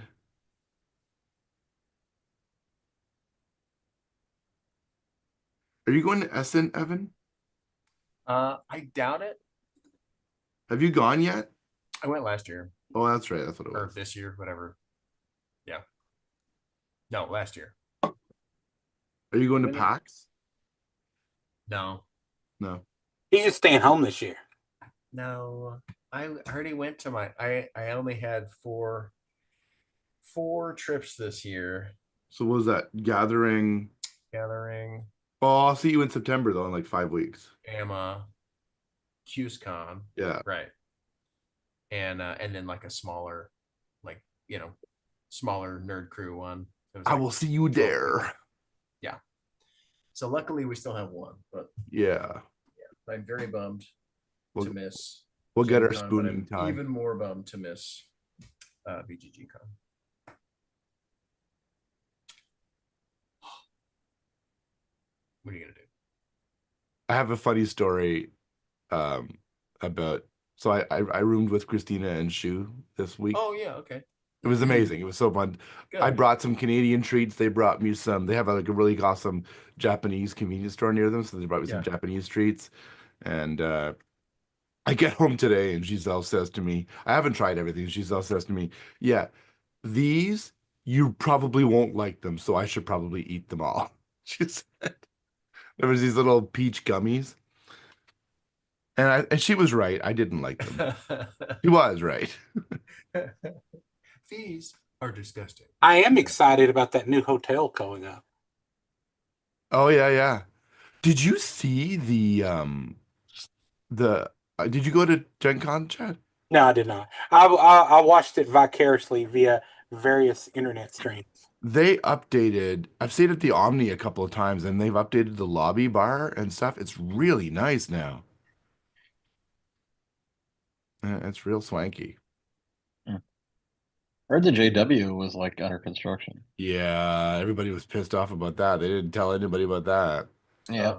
Speaker 3: Are you going to Essen, Evan?
Speaker 6: I doubt it.
Speaker 3: Have you gone yet?
Speaker 6: I went last year
Speaker 3: Oh, that's right. That's what it
Speaker 6: or
Speaker 3: was.
Speaker 6: this year, whatever. Yeah. No, last year.
Speaker 3: Are you going to
Speaker 6: When did-
Speaker 3: PAX?
Speaker 6: No.
Speaker 3: No.
Speaker 5: He's just staying home this year.
Speaker 6: No. I already went to I only had four trips this year.
Speaker 3: So what was that? Gathering.
Speaker 6: Gathering,
Speaker 3: Oh, I'll see you in September though, in like 5 weeks.
Speaker 6: Gamma, QsCon,
Speaker 3: Yeah.
Speaker 6: right. And then like a smaller, like, smaller nerd crew one. It was
Speaker 3: I
Speaker 6: like
Speaker 3: will see you
Speaker 6: 12
Speaker 3: there.
Speaker 6: people. Yeah. So luckily we still have one, but
Speaker 3: Yeah.
Speaker 6: I'm very bummed
Speaker 3: We'll,
Speaker 6: to miss
Speaker 3: we'll get our
Speaker 6: Gen Con, but
Speaker 3: spooning
Speaker 6: I'm
Speaker 3: time.
Speaker 6: even more bummed to miss BGG Con. What are you gonna do?
Speaker 3: I have a funny story about so I roomed with Christina and Shu this week.
Speaker 6: Oh yeah, okay.
Speaker 3: It was amazing. It was so fun.
Speaker 6: Good.
Speaker 3: I brought some Canadian treats. They brought me some. They have like a really awesome Japanese convenience store near them, so they brought me some Japanese treats. And I get home today, and Giselle says to me, "I haven't tried everything." Giselle says to me, "Yeah, these you probably won't like them, so I should probably eat them all." She said there was these little peach gummies, and she was right. I didn't like them. She was right.
Speaker 6: These are disgusting.
Speaker 5: I am excited about that new hotel going up.
Speaker 3: Oh yeah, yeah. Did you see did you go to Gen Con, Chad?
Speaker 5: No, I did not. I watched it vicariously via various internet streams.
Speaker 3: They updated. I've stayed at the Omni a couple of times, and they've updated the lobby bar and stuff. It's really nice now. It's real swanky.
Speaker 2: I heard the JW was like under construction.
Speaker 3: Yeah, everybody was pissed off about that. They didn't tell anybody about that.
Speaker 2: Yeah.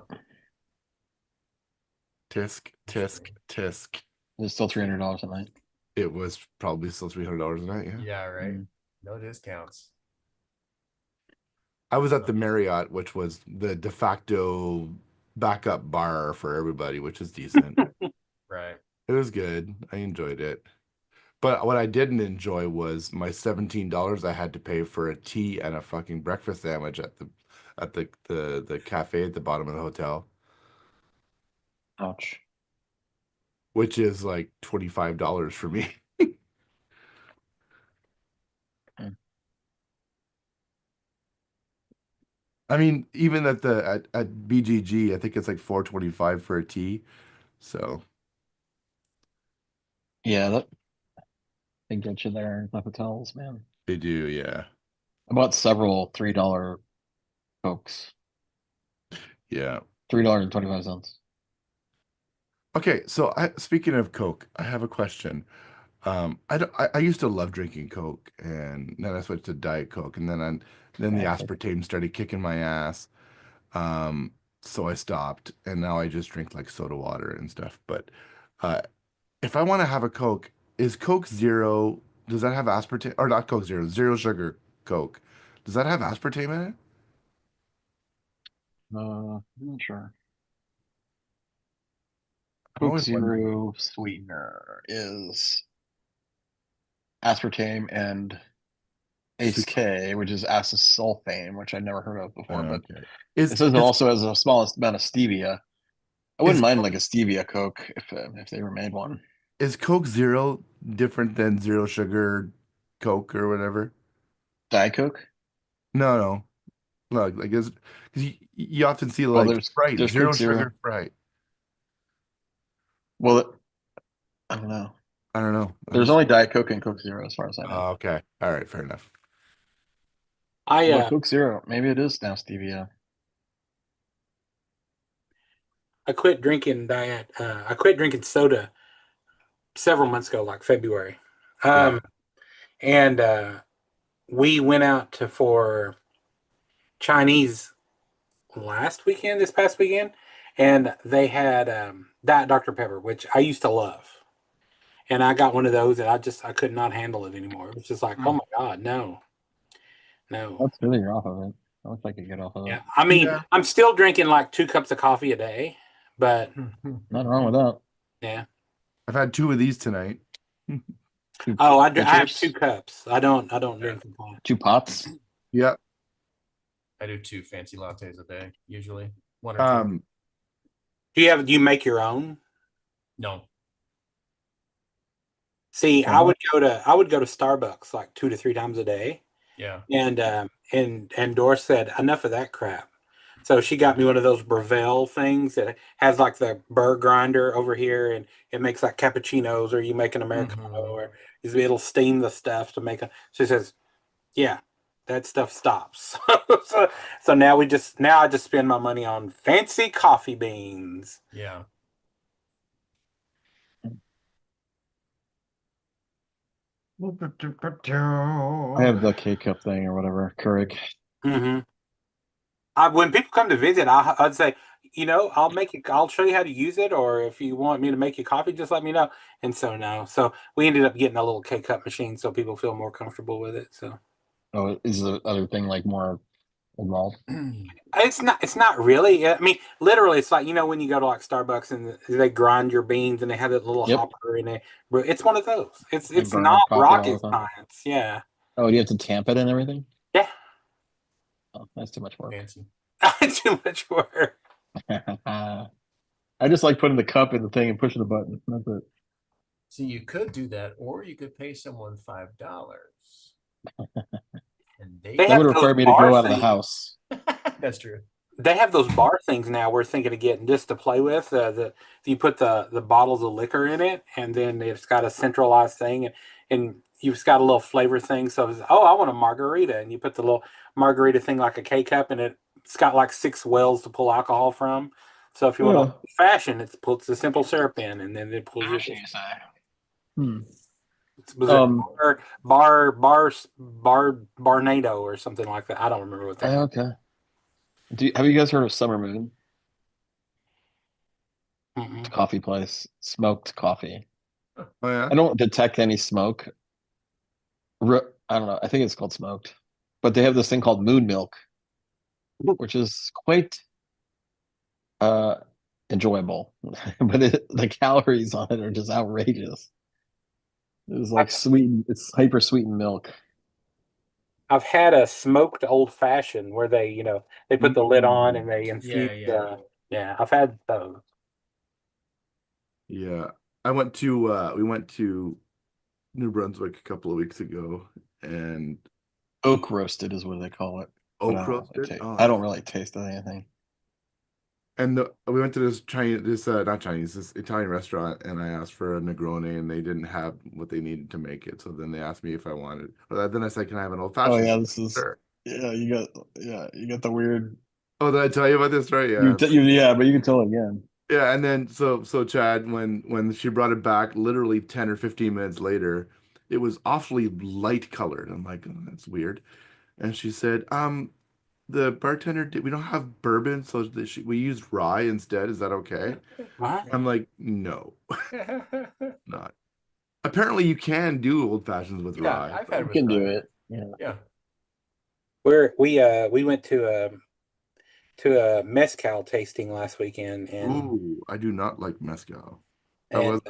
Speaker 3: Tisk, tisk, tisk.
Speaker 2: It's still $300 a night.
Speaker 3: It was probably still $300 a night. Yeah.
Speaker 6: Yeah, right.
Speaker 2: Mm.
Speaker 6: No discounts.
Speaker 3: I was at the Marriott, which was the de facto backup bar for everybody, which is decent.
Speaker 6: Right.
Speaker 3: It was good. I enjoyed it. But what I didn't enjoy was my $17 I had to pay for a tea and a fucking breakfast sandwich at the cafe at the bottom of the hotel,
Speaker 2: Ouch.
Speaker 3: which is like $25 for me.
Speaker 2: Mm.
Speaker 3: I mean, even at BGG, I think it's like $4.25 for a tea. So
Speaker 2: Yeah, that they get you there in the hotels, man.
Speaker 3: they do, yeah.
Speaker 2: I bought several $3 Cokes.
Speaker 3: Yeah.
Speaker 2: $3.25.
Speaker 3: Okay, so speaking of Coke, I have a question. I used to love drinking Coke, and then I switched to Diet Coke, and then the
Speaker 2: Diet Coke.
Speaker 3: aspartame started kicking my ass. Um, so I stopped, and now I just drink like soda water and stuff. But uh, if I want to have a Coke, is Coke Zero, does that have aspartame, or not Coke Zero, zero sugar Coke? Does that have aspartame in it?
Speaker 2: I'm not sure.
Speaker 3: I'm
Speaker 2: Coke
Speaker 3: always wondering.
Speaker 2: Zero sweetener is aspartame and Ace
Speaker 3: Sweet.
Speaker 2: K, which is acesulfame, which I'd never heard of before, but
Speaker 3: Okay.
Speaker 2: it says it
Speaker 3: Is
Speaker 2: also has a small amount of stevia. I
Speaker 3: is
Speaker 2: wouldn't mind
Speaker 3: Coke,
Speaker 2: like a stevia Coke if they ever made one.
Speaker 3: is Coke Zero different than zero sugar Coke or whatever?
Speaker 2: Diet Coke?
Speaker 3: No, no. No, like because you often see
Speaker 2: Well,
Speaker 3: like Sprite,
Speaker 2: there's
Speaker 3: zero
Speaker 2: Coke Zero.
Speaker 3: sugar Sprite.
Speaker 2: Well, I don't know.
Speaker 3: I don't know. I'm
Speaker 2: There's
Speaker 3: just
Speaker 2: only Diet Coke and Coke Zero as far as I know.
Speaker 3: okay. All right, fair enough.
Speaker 5: I
Speaker 2: But Coke Zero, maybe it is now stevia.
Speaker 5: I quit drinking diet. I quit drinking soda several months ago, like February.
Speaker 3: Yeah.
Speaker 5: And we went out for Chinese this past weekend, and they had Diet Dr Pepper, which I used to love, and I got one of those, and I could not handle it anymore. It was just like, oh my god, no, no.
Speaker 2: That's really off of it. I wish I could get off of
Speaker 5: Yeah,
Speaker 2: it.
Speaker 5: I mean,
Speaker 3: Yeah.
Speaker 5: I'm still drinking like 2 cups of coffee a day, but
Speaker 2: Nothing wrong with that.
Speaker 5: yeah.
Speaker 3: I've had two of these tonight.
Speaker 5: Oh, I have
Speaker 2: Pitchers,
Speaker 5: 2 cups. I don't drink them all.
Speaker 2: 2 pots.
Speaker 3: Yeah.
Speaker 6: I do 2 fancy lattes a day, usually. 1 or 2.
Speaker 3: Um,
Speaker 5: Do you make your own?
Speaker 6: No.
Speaker 5: See,
Speaker 2: Why not?
Speaker 5: I would go to Starbucks like 2 to 3 times a day,
Speaker 6: Yeah.
Speaker 5: and Doris said enough of that crap. So she got me one of those Breville things that has like the burr grinder over here, and it makes like cappuccinos, or you make an americano, or it'll steam the stuff to make a. She says, "Yeah, that stuff stops." so, so now I just spend my money on fancy coffee beans.
Speaker 6: Yeah.
Speaker 2: I have the K cup thing or whatever. Keurig.
Speaker 5: Mm-hmm. When people come to visit, I'd say, I'll show you how to use it, or if you want me to make you coffee, just let me know. And so no, so we ended up getting a little K cup machine so people feel more comfortable with it. So
Speaker 2: Oh, is the other thing like more involved?
Speaker 5: it's not really. I mean, literally, it's like when you go to like Starbucks and they grind your beans and they have that little
Speaker 2: Yep.
Speaker 5: hopper in it. It's one of those. It's
Speaker 2: burn
Speaker 5: not
Speaker 2: your coffee all
Speaker 5: rocket
Speaker 2: the time.
Speaker 5: science. Yeah,
Speaker 2: Oh, do you have to tamp it and everything?
Speaker 5: yeah,
Speaker 2: Oh, that's too much work.
Speaker 6: Fancy.
Speaker 5: too much work.
Speaker 2: I just like putting the cup in the thing and pushing the button. That's it.
Speaker 6: See, you could do that, or you could pay someone $5. And
Speaker 5: They
Speaker 2: That
Speaker 5: have
Speaker 2: would
Speaker 5: those
Speaker 2: require me to
Speaker 5: bar
Speaker 2: go out of the
Speaker 5: things.
Speaker 2: house.
Speaker 6: That's true.
Speaker 5: They have those bar things now we're thinking of getting just to play with. You put the bottles of liquor in it, and then it's got a centralized thing, and you've got a little flavor thing. So I want a margarita, and you put the little margarita thing like a K cup, and it's got like 6 wells to pull alcohol from. So if you want
Speaker 2: Yeah.
Speaker 5: old fashioned, it puts the simple syrup in, and then it pulls your.
Speaker 2: You say. Hmm.
Speaker 5: Was it Barnado or something like that? I don't remember what that.
Speaker 2: Okay. Have you guys heard of Summer Moon?
Speaker 5: Mm-mm.
Speaker 2: It's a coffee place. Smoked coffee.
Speaker 3: Oh yeah.
Speaker 2: I don't detect any smoke. I don't know. I think it's called smoked, but they have this thing called moon milk, which is quite uh enjoyable. But the calories on it are just outrageous. It's like sweet. It's hyper sweetened milk.
Speaker 5: I've had a smoked old fashioned where they put the lid on and they infuse.
Speaker 6: Yeah.
Speaker 5: Yeah, I've had those.
Speaker 3: Yeah. We went to New Brunswick a couple of weeks ago and
Speaker 2: Oak roasted is what they call it. But
Speaker 3: oak roasted. Oh,
Speaker 2: I don't really taste anything.
Speaker 3: and we went to this Chinese, this not Chinese, this Italian restaurant, and I asked for a Negroni, and they didn't have what they needed to make it. So then they asked me if I wanted. Or then I said, "Can I have an old
Speaker 2: Oh
Speaker 3: fashioned?"
Speaker 2: yeah, this is
Speaker 3: Sure.
Speaker 2: you got the weird.
Speaker 3: Oh, did I tell you about this? Right? Yeah.
Speaker 2: Yeah, but you can tell again.
Speaker 3: Yeah, and then so Chad, when she brought it back, literally 10 or 15 minutes later, it was awfully light colored. I'm like, oh, that's weird. And she said, the bartender did we don't have bourbon, so we used rye instead. Is that okay?
Speaker 5: What?
Speaker 3: I'm like, no, not. Apparently you can do old fashions with
Speaker 6: Yeah,
Speaker 3: rye.
Speaker 6: I've had it
Speaker 2: You
Speaker 6: with
Speaker 2: can do
Speaker 6: rye.
Speaker 2: it. Yeah.
Speaker 6: Yeah.
Speaker 5: We went to a mezcal tasting last weekend,
Speaker 3: Ooh, I do not like mezcal. How
Speaker 5: and
Speaker 3: was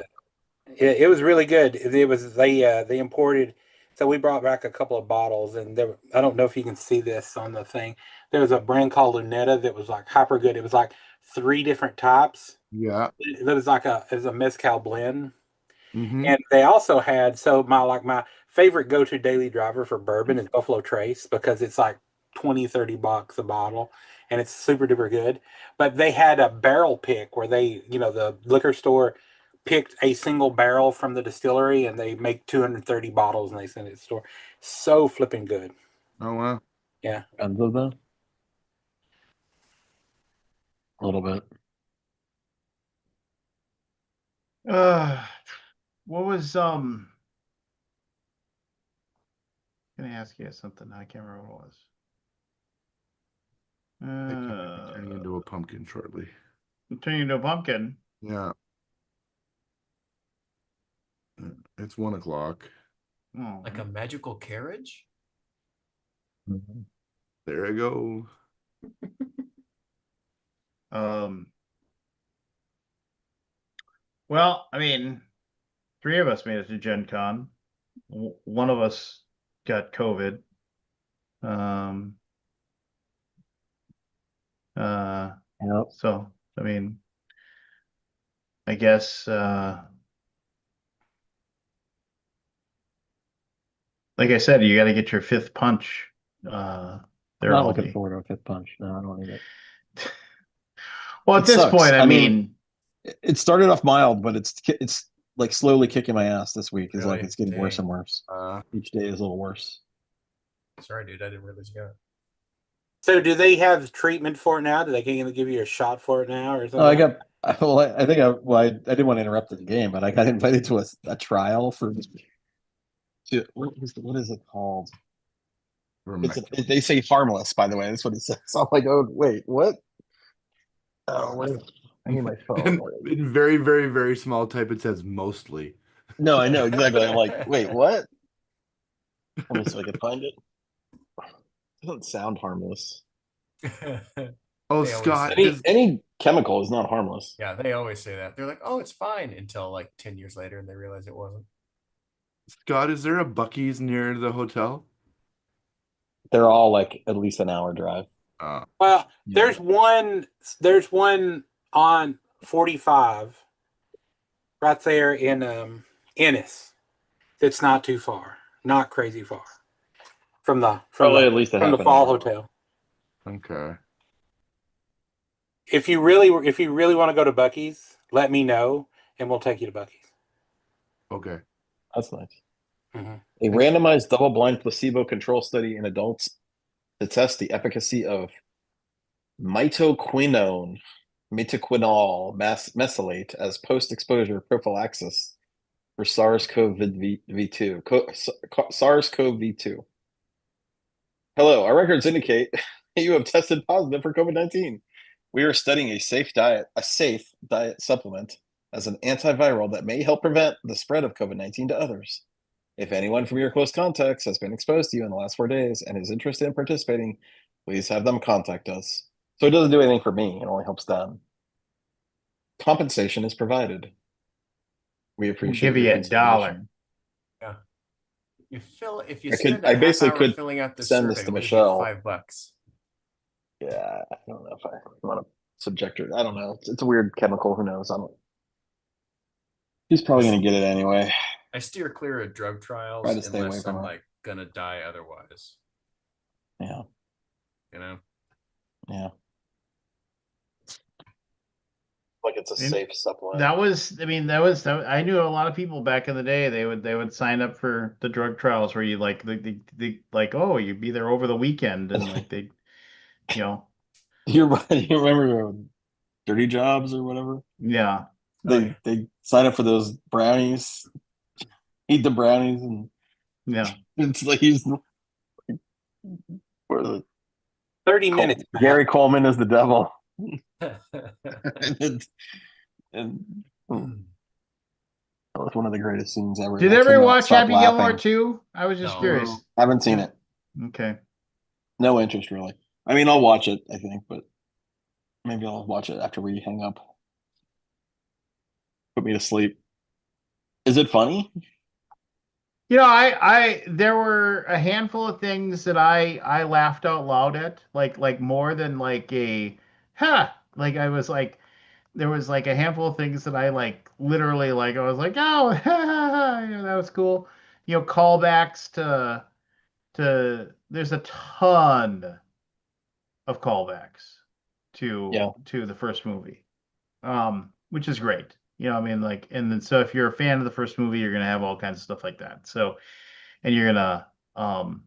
Speaker 5: it was really good. It was they imported, so we brought back a couple of bottles, and I don't know if you can see this on the thing. There was a brand called Lunetta that was like hyper good. It was like three different types.
Speaker 3: Yeah.
Speaker 5: It was it was a mezcal blend.
Speaker 3: Mm-hmm.
Speaker 5: And they also had my favorite go-to daily driver for bourbon is Buffalo Trace because it's like 20-30 bucks a bottle and it's super duper good. But they had a barrel pick where the liquor store picked a single barrel from the distillery and they make 230 bottles and they send it to the store. So flipping good.
Speaker 3: Oh wow.
Speaker 5: Yeah.
Speaker 2: And the a little bit.
Speaker 1: Uh, what was Gonna ask you something. I can't remember what it
Speaker 3: I think I might be
Speaker 1: was.
Speaker 3: turning into a pumpkin shortly.
Speaker 1: I'm turning into a pumpkin.
Speaker 3: Yeah. It's 1 o'clock.
Speaker 1: Oh,
Speaker 6: Like a magical carriage?
Speaker 2: Mhm.
Speaker 3: There I go.
Speaker 1: um. Well, I mean, three of us made it to Gen Con. One of us got COVID. Um.
Speaker 2: Yep.
Speaker 1: So I mean, I guess like I said, you got to get your fifth punch. There,
Speaker 2: Not looking
Speaker 1: Aldi.
Speaker 2: forward to a fifth punch. No, I don't need it.
Speaker 1: Well, at
Speaker 2: It
Speaker 1: this
Speaker 2: sucks.
Speaker 1: point, I
Speaker 2: I mean,
Speaker 1: mean,
Speaker 2: it started off mild, but it's like slowly kicking my ass this week. Is like
Speaker 6: Really?
Speaker 2: it's getting worse
Speaker 6: Dang.
Speaker 2: and worse. Each day is a little worse.
Speaker 6: Sorry, dude. I didn't realize you got it.
Speaker 5: So do they have treatment for it now? Do they give you a shot for it now or something?
Speaker 2: Oh, I got. Well, I think I didn't want to interrupt the game, but I got invited to a trial for. What is it called? They say harmless, by the way. That's what it says. So I'm like, oh wait, what? Oh, I need my phone.
Speaker 3: In very, very, very small type, it says mostly.
Speaker 2: No, I know exactly. I'm like, wait, what? Let me see if I can find it. It doesn't sound harmless.
Speaker 3: Oh,
Speaker 6: They always
Speaker 3: Scott
Speaker 6: say-
Speaker 3: is
Speaker 2: Any chemical is not harmless.
Speaker 6: Yeah, they always say that. They're like, oh, it's fine until like 10 years later and they realize it wasn't.
Speaker 3: Scott, is there a Bucky's near the hotel?
Speaker 2: They're all like at least an hour drive.
Speaker 5: Well,
Speaker 2: Yeah.
Speaker 5: there's one on 45 right there in Ennis. That's not too far, not crazy far from the
Speaker 2: Probably at least a
Speaker 5: from the
Speaker 2: half an
Speaker 5: Fall
Speaker 2: hour.
Speaker 5: Hotel.
Speaker 3: Okay.
Speaker 5: If you really want to go to Bucky's, let me know and we'll take you to Bucky's.
Speaker 3: Okay.
Speaker 2: That's nice.
Speaker 5: Mhm.
Speaker 2: A randomized double-blind placebo control study in adults to test the efficacy of mitoquinol mesylate as post-exposure prophylaxis for SARS-CoV-2. SARS-CoV-2. Hello, our records indicate you have tested positive for COVID-19. We are studying a safe diet supplement as an antiviral that may help prevent the spread of COVID-19 to others. If anyone from your close contacts has been exposed to you in the last 4 days and is interested in participating, please have them contact us. So it doesn't do anything for me, it only helps them. Compensation is provided. We appreciate
Speaker 1: Give
Speaker 2: your
Speaker 1: you $1.
Speaker 2: consideration.
Speaker 6: Yeah. If you
Speaker 2: I
Speaker 6: spend
Speaker 2: could- I
Speaker 6: a half
Speaker 2: basically
Speaker 6: hour
Speaker 2: could
Speaker 6: filling out the
Speaker 2: send this
Speaker 6: survey,
Speaker 2: to
Speaker 6: we'll give you
Speaker 2: Michelle.
Speaker 6: $5.
Speaker 2: Yeah, I don't know if I want to subject her. I don't know. It's a weird chemical. Who knows? I don't. He's probably gonna get it anyway.
Speaker 6: I steer clear of drug
Speaker 2: Try
Speaker 6: trials
Speaker 2: to stay away
Speaker 6: unless
Speaker 2: from
Speaker 6: I'm
Speaker 2: her.
Speaker 6: like gonna die otherwise.
Speaker 2: Yeah,
Speaker 6: You know?
Speaker 2: yeah. Like it's a
Speaker 1: And
Speaker 2: safe supplement.
Speaker 1: that was, I mean, I knew a lot of people back in the day. They would sign up for the drug trials where you like the like, oh, you'd be there over the weekend and like they, you know,
Speaker 2: You remember Dirty Jobs or whatever?
Speaker 1: yeah,
Speaker 2: They sign up for those brownies, eat the brownies, and
Speaker 1: yeah.
Speaker 2: it's like he's where the
Speaker 5: 30 minutes.
Speaker 2: Gary Coleman is the devil. and, and that was one of the greatest scenes ever.
Speaker 1: Did
Speaker 2: I could
Speaker 1: everyone
Speaker 2: not
Speaker 1: watch
Speaker 2: stop
Speaker 1: Happy Gilmore
Speaker 2: laughing.
Speaker 1: too? I was just
Speaker 6: No.
Speaker 1: curious.
Speaker 2: Haven't seen it.
Speaker 1: Okay.
Speaker 2: No interest really. I mean, I'll watch it, I think, but maybe I'll watch it after we hang up. Put me to sleep. Is it funny?
Speaker 1: You know, there were a handful of things that I laughed out loud at, like more than like a, huh, like I was like, there was like a handful of things that I like literally like I was like, oh, you know, that was cool. You know, callbacks to there's a ton of callbacks
Speaker 2: Yeah.
Speaker 1: to the first movie, which is great. You know, I mean, like, and then so if you're a fan of the first movie, you're gonna have all kinds of stuff like that. So, and um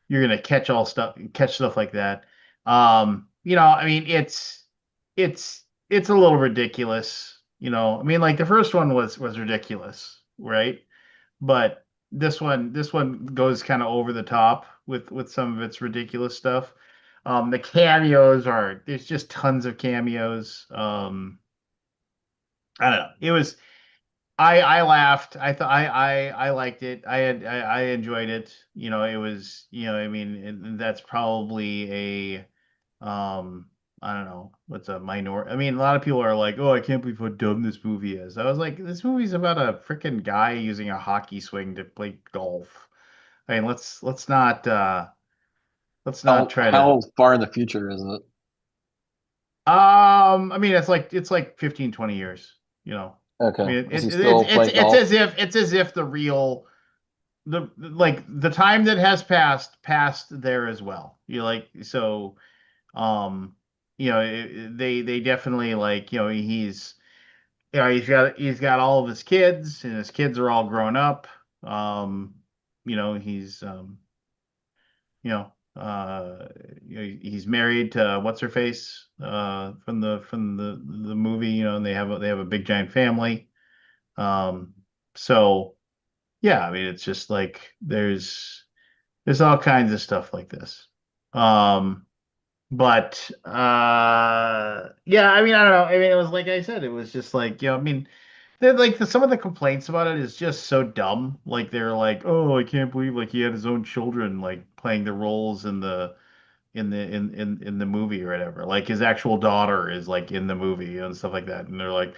Speaker 1: you're gonna catch stuff like that. You know, I mean, it's a little ridiculous. You know, I mean, like the first one was ridiculous, right? But this one goes kind of over the top with some of its ridiculous stuff. The cameos are there's just tons of cameos. I don't know. It was I laughed. I thought I liked it. I enjoyed it. You know, it was, you know, I mean, and that's probably a I don't know, what's a minor. I mean, a lot of people are like, "Oh, I can't believe how dumb this movie is." I was like, "This movie's about a freaking guy using a hockey swing to play golf." I mean, let's not try to
Speaker 2: How far in the future is it?
Speaker 1: I mean, it's like 15, 20 years, you know. I
Speaker 2: Okay.
Speaker 1: mean,
Speaker 2: Does he still play
Speaker 1: it's
Speaker 2: golf?
Speaker 1: as if the real like the time that has passed there as well. You like so um you know they definitely like you know he's got all of his kids and his kids are all grown up. You know he's you know he's married to what's her face from the movie, you know, and they have a big giant family. So yeah, I mean it's just like there's all kinds of stuff like this. Um, but yeah, I mean, I don't know. I mean, it was like I said, it was just like, you know, I mean, some of the complaints about it is just so dumb. Like they're like, oh, I can't believe like he had his own children like playing the roles in the movie or whatever. Like his actual daughter is like in the movie and stuff like that. And they're like,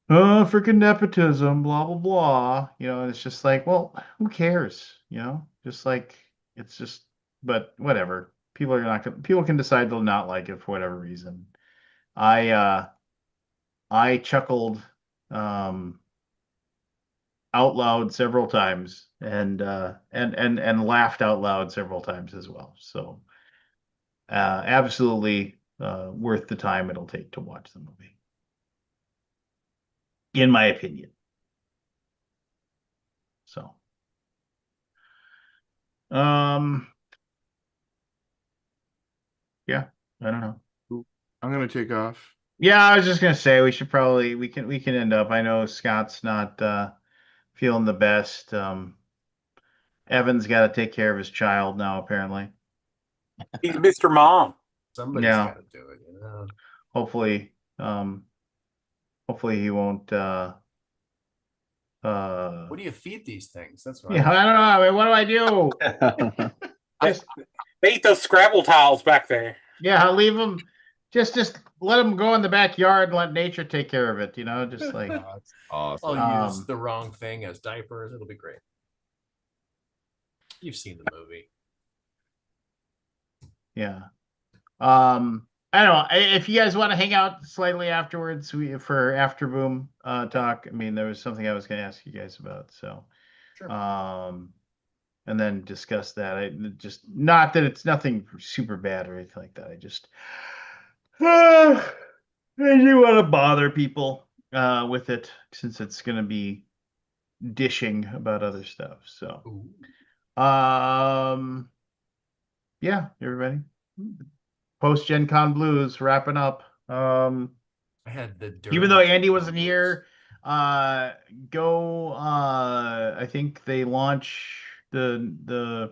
Speaker 1: oh, freaking nepotism, blah blah blah. You know, and it's just like, well, who cares? You know, just like it's just, but whatever. People can decide they'll not like it for whatever reason. I chuckled um out loud several times and laughed out loud several times as well. So absolutely worth the time it'll take to watch the movie, in my opinion. So um yeah, I don't know.
Speaker 3: I'm gonna take off.
Speaker 1: Yeah, I was just gonna say we can end up. I know Scott's not feeling the best. Evan's got to take care of his child now, apparently.
Speaker 5: He's Mr. Mom.
Speaker 6: Somebody's
Speaker 1: Yeah,
Speaker 6: got to do it. You know?
Speaker 1: hopefully, hopefully he won't.
Speaker 6: What do you feed these things? That's what
Speaker 1: Yeah, I don't know. I mean, what do I do? Just
Speaker 5: They eat those Scrabble tiles back there.
Speaker 1: yeah, I'll leave them. Just let them go in the backyard and let nature take care of it. Just like
Speaker 3: Oh, that's awesome.
Speaker 6: I'll use
Speaker 1: Um,
Speaker 6: the wrong thing as diapers. It'll be great. You've seen the movie.
Speaker 1: yeah. I don't know if you guys want to hang out slightly afterwards for after boom talk. I mean, there was something I was going to ask you guys about, so
Speaker 6: Sure.
Speaker 1: and then discuss that. I just not that it's nothing super bad or anything like that. I just I do want to bother people with it since it's going to be dishing about other stuff. So,
Speaker 6: Ooh.
Speaker 1: yeah, everybody. Post Gen Con Blues wrapping up.
Speaker 6: I had the
Speaker 1: Even though
Speaker 6: during
Speaker 1: Andy
Speaker 6: Gen
Speaker 1: wasn't
Speaker 6: Con
Speaker 1: here, go. I think they launch the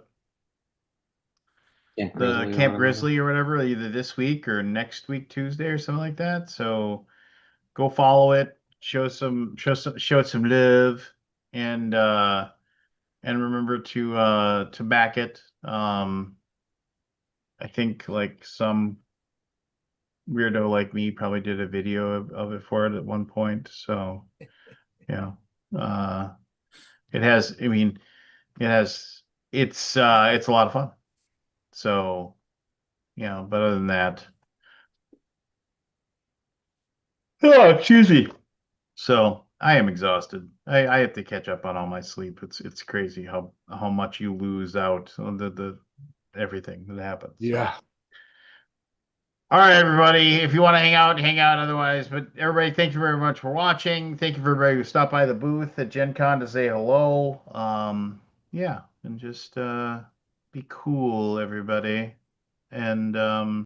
Speaker 2: Camp
Speaker 1: the
Speaker 2: Grizzly or
Speaker 1: Camp
Speaker 2: whatever.
Speaker 1: Grizzly or whatever, either this week or next week Tuesday or something like that. So go follow it, show it some love, and remember to back it. I think like some weirdo like me probably did a video of it for it at one point. So yeah, it has. I mean, it has. It's a lot of fun. So but other than that, oh, excuse me. So I am exhausted. I have to catch up on all my sleep. It's crazy how much you lose out on the everything that happens. So.
Speaker 3: Yeah.
Speaker 1: All right, everybody. If you want to hang out, hang out. Otherwise, but everybody, thank you very much for watching. Thank you for everybody who stopped by the booth at Gen Con to say hello. Yeah, and just be cool, everybody. And